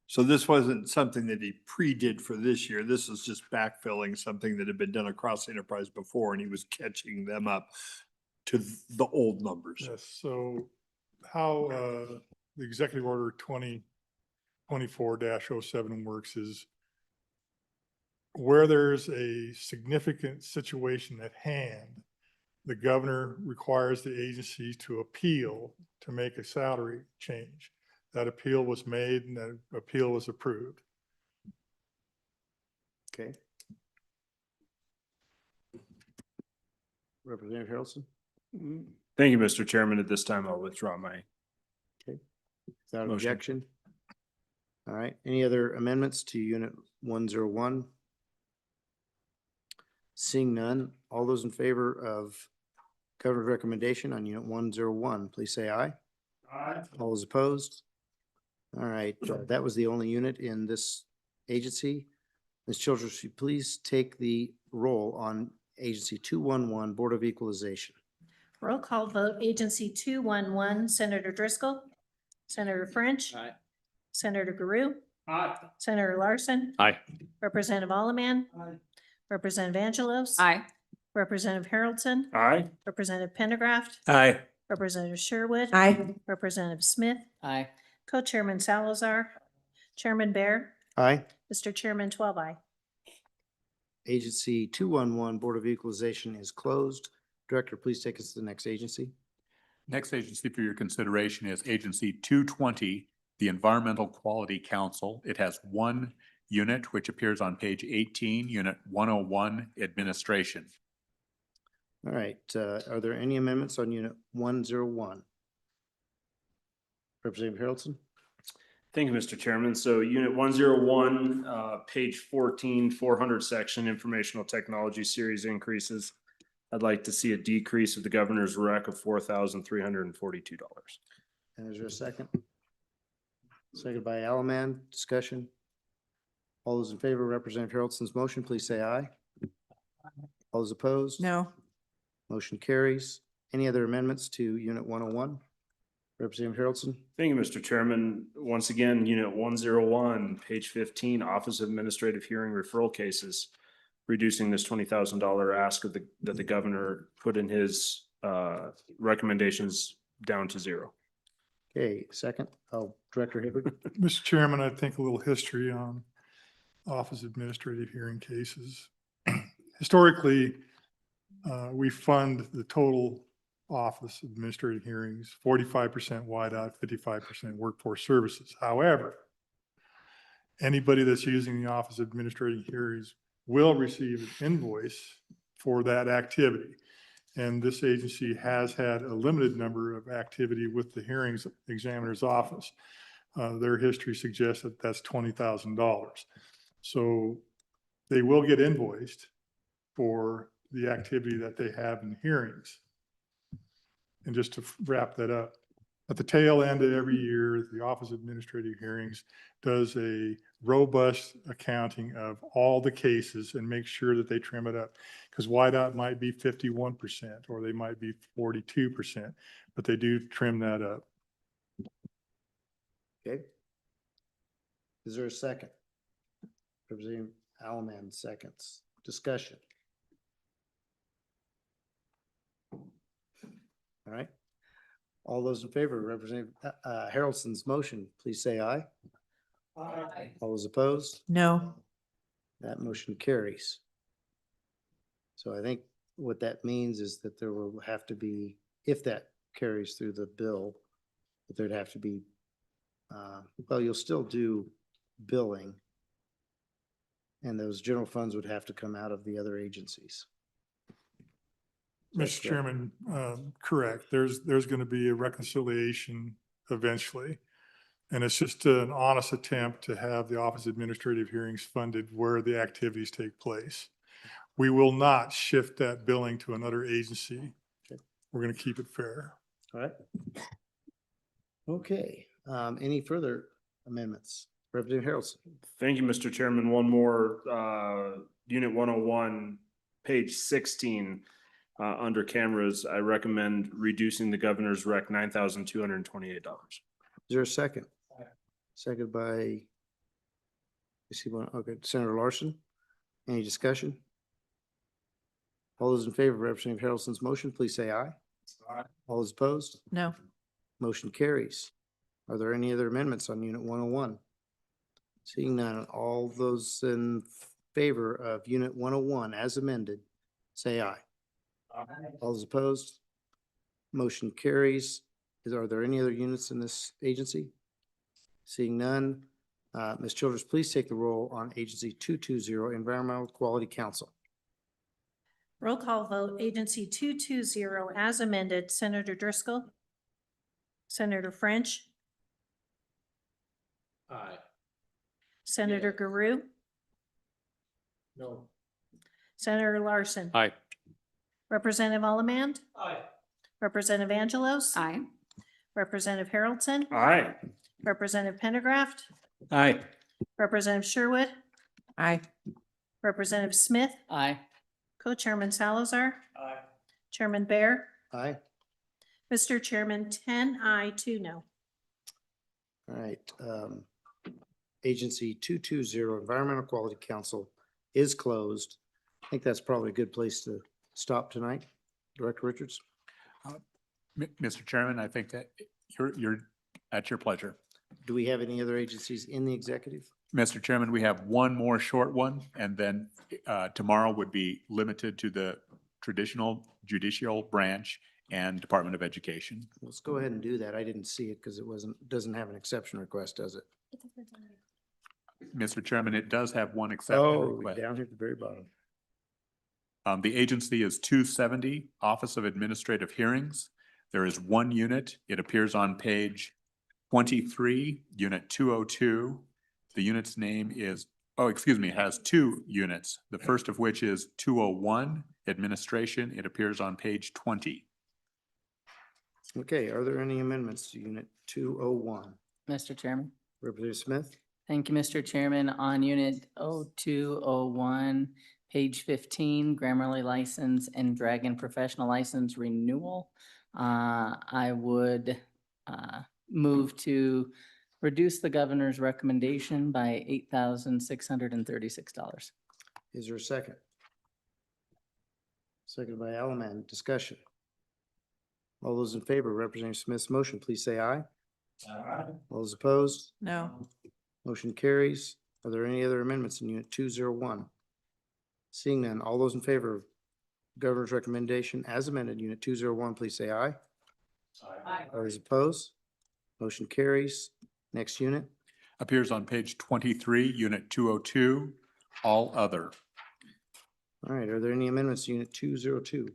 So this wasn't something that he pre-did for this year. This is just backfilling something that had been done across the enterprise before, and he was catching them up to the old numbers. Yes, so how the Executive Order 2024-07 works is where there's a significant situation at hand, the governor requires the agency to appeal to make a salary change. That appeal was made and that appeal was approved. Okay. Representative Harrelson. Thank you, Mr. Chairman. At this time, I'll withdraw my Without motion. objection. All right, any other amendments to Unit 101? Seeing none, all those in favor of governor's recommendation on Unit 101, please say aye. Aye. All those opposed? All right, that was the only unit in this agency. Ms. Childers, would you please take the roll on Agency 211, Board of Equalization? Roll call vote, Agency 211, Senator Driscoll. Senator French. Aye. Senator Guru. Aye. Senator Larson. Aye. Representative Allemand. Aye. Representative Angelos. Aye. Representative Haroldson. Aye. Representative Pendergraft. Aye. Representative Sherwood. Aye. Representative Smith. Aye. Co-Chairman Salazar. Chairman Bear. Aye. Mr. Chairman, 12 aye. Agency 211, Board of Equalization is closed. Director, please take us to the next agency. Next agency for your consideration is Agency 220, the Environmental Quality Council. It has one unit, which appears on page 18, Unit 101, Administration. All right, are there any amendments on Unit 101? Representative Haroldson? Thank you, Mr. Chairman. So Unit 101, page 14, 400 section, Informational Technology Series increases. I'd like to see a decrease of the governor's rec of $4,342. And is there a second? Second by Allemand. Discussion. All those in favor of Representative Haroldson motion, please say aye. All those opposed? No. Motion carries. Any other amendments to Unit 101? Representative Haroldson? Thank you, Mr. Chairman. Once again, Unit 101, page 15, Office of Administrative Hearing Referral Cases, reducing this $20,000 ask of that the governor put in his recommendations down to zero. Okay, second. Oh, Director Hibbert. Mr. Chairman, I think a little history on Office of Administrative Hearing Cases. Historically, we fund the total Office of Administrative Hearings, 45% wideout, 55% workforce services. However, anybody that's using the Office of Administrative Hearings will receive an invoice for that activity. And this agency has had a limited number of activity with the hearings examiner's office. Their history suggests that that's $20,000. So they will get invoiced for the activity that they have in hearings. And just to wrap that up, at the tail end of every year, the Office of Administrative Hearings does a robust accounting of all the cases and make sure that they trim it up. Because wideout might be 51% or they might be 42%, but they do trim that up. Okay. Is there a second? Representative Allemand seconds. Discussion. All right. All those in favor of Representative Harrelson's motion, please say aye. Aye. All those opposed? No. That motion carries. So I think what that means is that there will have to be, if that carries through the bill, that there'd have to be, well, you'll still do billing. And those general funds would have to come out of the other agencies. Mr. Chairman, correct. There's going to be a reconciliation eventually. And it's just an honest attempt to have the Office of Administrative Hearings funded where the activities take place. We will not shift that billing to another agency. Okay. We're going to keep it fair. All right. Okay. Any further amendments? Representative Harrelson. Thank you, Mr. Chairman. One more, Unit 101, page 16, under cameras, I recommend reducing the governor's rec $9,228. Is there a second? Second by, you see one, okay, Senator Larson. Any discussion? All those in favor of Representative Harrelson's motion, please say aye. Aye. All those opposed? No. Motion carries. Are there any other amendments on Unit 101? Seeing none, all those in favor of Unit 101 as amended, say aye. Aye. All those opposed? Motion carries. Are there any other units in this agency? Seeing none, Ms. Childers, please take the roll on Agency 220, Environmental Quality Council. Roll call vote, Agency 220 as amended, Senator Driscoll. Senator French. Aye. Senator Guru. No. Senator Larson. Aye. Representative Allemand. Aye. Representative Angelos. Aye. Representative Haroldson. Aye. Representative Pendergraft. Aye. Representative Sherwood. Aye. Representative Smith. Aye. Co-Chairman Salazar. Aye. Chairman Bear. Aye. Mr. Chairman, 10 aye, 2 no. All right. Agency 220, Environmental Quality Council is closed. I think that's probably a good place to stop tonight. Director Richards? Mr. Chairman, I think that you're at your pleasure. Do we have any other agencies in the executive? Mr. Chairman, we have one more short one, and then tomorrow would be limited to the traditional judicial branch and Department of Education. Let's go ahead and do that. I didn't see it because it doesn't have an exception request, does it? Mr. Chairman, it does have one exception Oh, request. down here at the very bottom. The agency is 270, Office of Administrative Hearings. There is one unit. It appears on page 23, Unit 202. The unit's name is, it has two units. The first of which is 201, Administration. It appears on page 20. Okay, are there any amendments to Unit 201? Mr. Chairman. Representative Smith? Thank you, Mr. Chairman. On Unit 0201, page 15, Grammarly License and Dragon Professional License Renewal. I would move to reduce the governor's recommendation by $8,636. Is there a second? Second by Alaman. Discussion. All those in favor of Representative Smith's motion, please say aye. Aye. All those opposed? No. Motion carries. Are there any other amendments in Unit 201? Seeing none, all those in favor of Governor's recommendation as amended, Unit 201, please say aye. Aye. All those opposed? Motion carries. Next unit. Appears on page 23, Unit 202, All Other. All right, are there any amendments to Unit 202?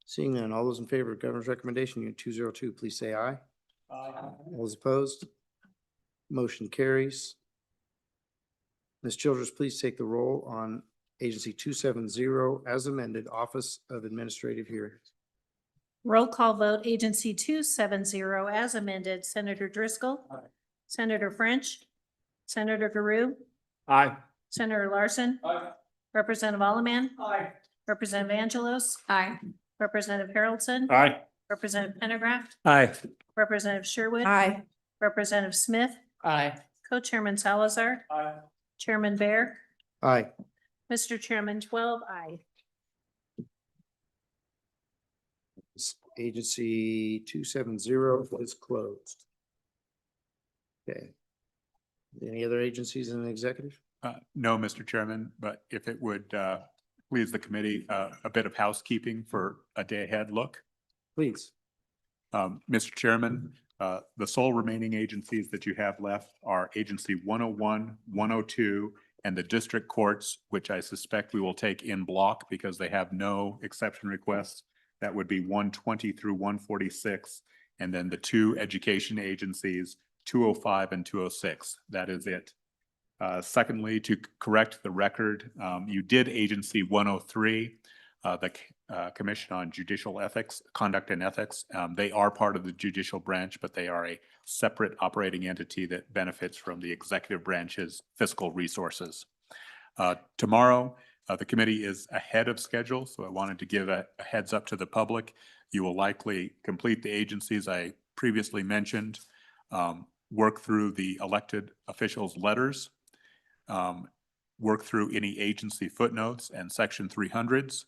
Seeing none, all those in favor of Governor's recommendation, Unit 202, please say aye. Aye. All those opposed? Motion carries. Ms. Childers, please take the roll on Agency 270 as amended, Office of Administrative Hearings. Roll call vote, Agency 270 as amended. Senator Driscoll. Aye. Senator French. Senator Garu. Aye. Senator Larson. Aye. Representative Alaman. Aye. Representative Angelos. Aye. Representative Haroldson. Aye. Representative Pendergraft. Aye. Representative Sherwood. Aye. Representative Smith. Aye. Co-Chairman Salazar. Aye. Chairman Bear. Aye. Mr. Chairman, 12 aye. Agency 270 is closed. Okay. Any other agencies in the executive? No, Mr. Chairman, but if it would please the committee, a bit of housekeeping for a day ahead look. Please. Mr. Chairman, the sole remaining agencies that you have left are Agency 101, 102, and the district courts, which I suspect we will take in block because they have no exception requests. That would be 120 through 146, and then the two education agencies, 205 and 206. That is it. Secondly, to correct the record, you did Agency 103, the Commission on Judicial Ethics, Conduct and Ethics. They are part of the judicial branch, but they are a separate operating entity that benefits from the executive branch's fiscal resources. Tomorrow, the committee is ahead of schedule, so I wanted to give a heads up to the public. You will likely complete the agencies I previously mentioned, work through the elected officials' letters, work through any agency footnotes and Section 300s,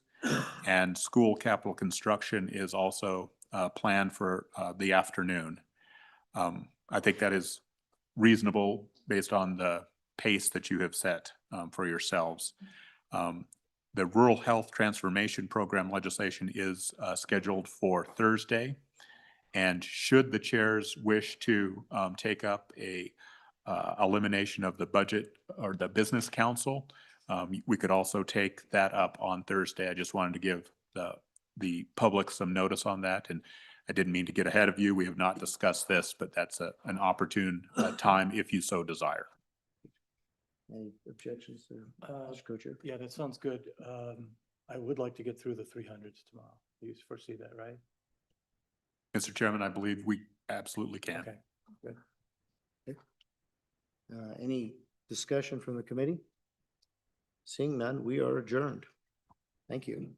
and school capital construction is also planned for the afternoon. I think that is reasonable based on the pace that you have set for yourselves. The Rural Health Transformation Program legislation is scheduled for Thursday. And should the chairs wish to take up a elimination of the budget or the business council, we could also take that up on Thursday. I just wanted to give the public some notice on that. And I didn't mean to get ahead of you. We have not discussed this, but that's an opportune time if you so desire. Any objections there? Mr. Co-Chair? Yeah, that sounds good. I would like to get through the 300s tomorrow. You foresee that, right? Mr. Chairman, I believe we absolutely can. Okay, good. Okay. Any discussion from the committee? Seeing none, we are adjourned. Thank you.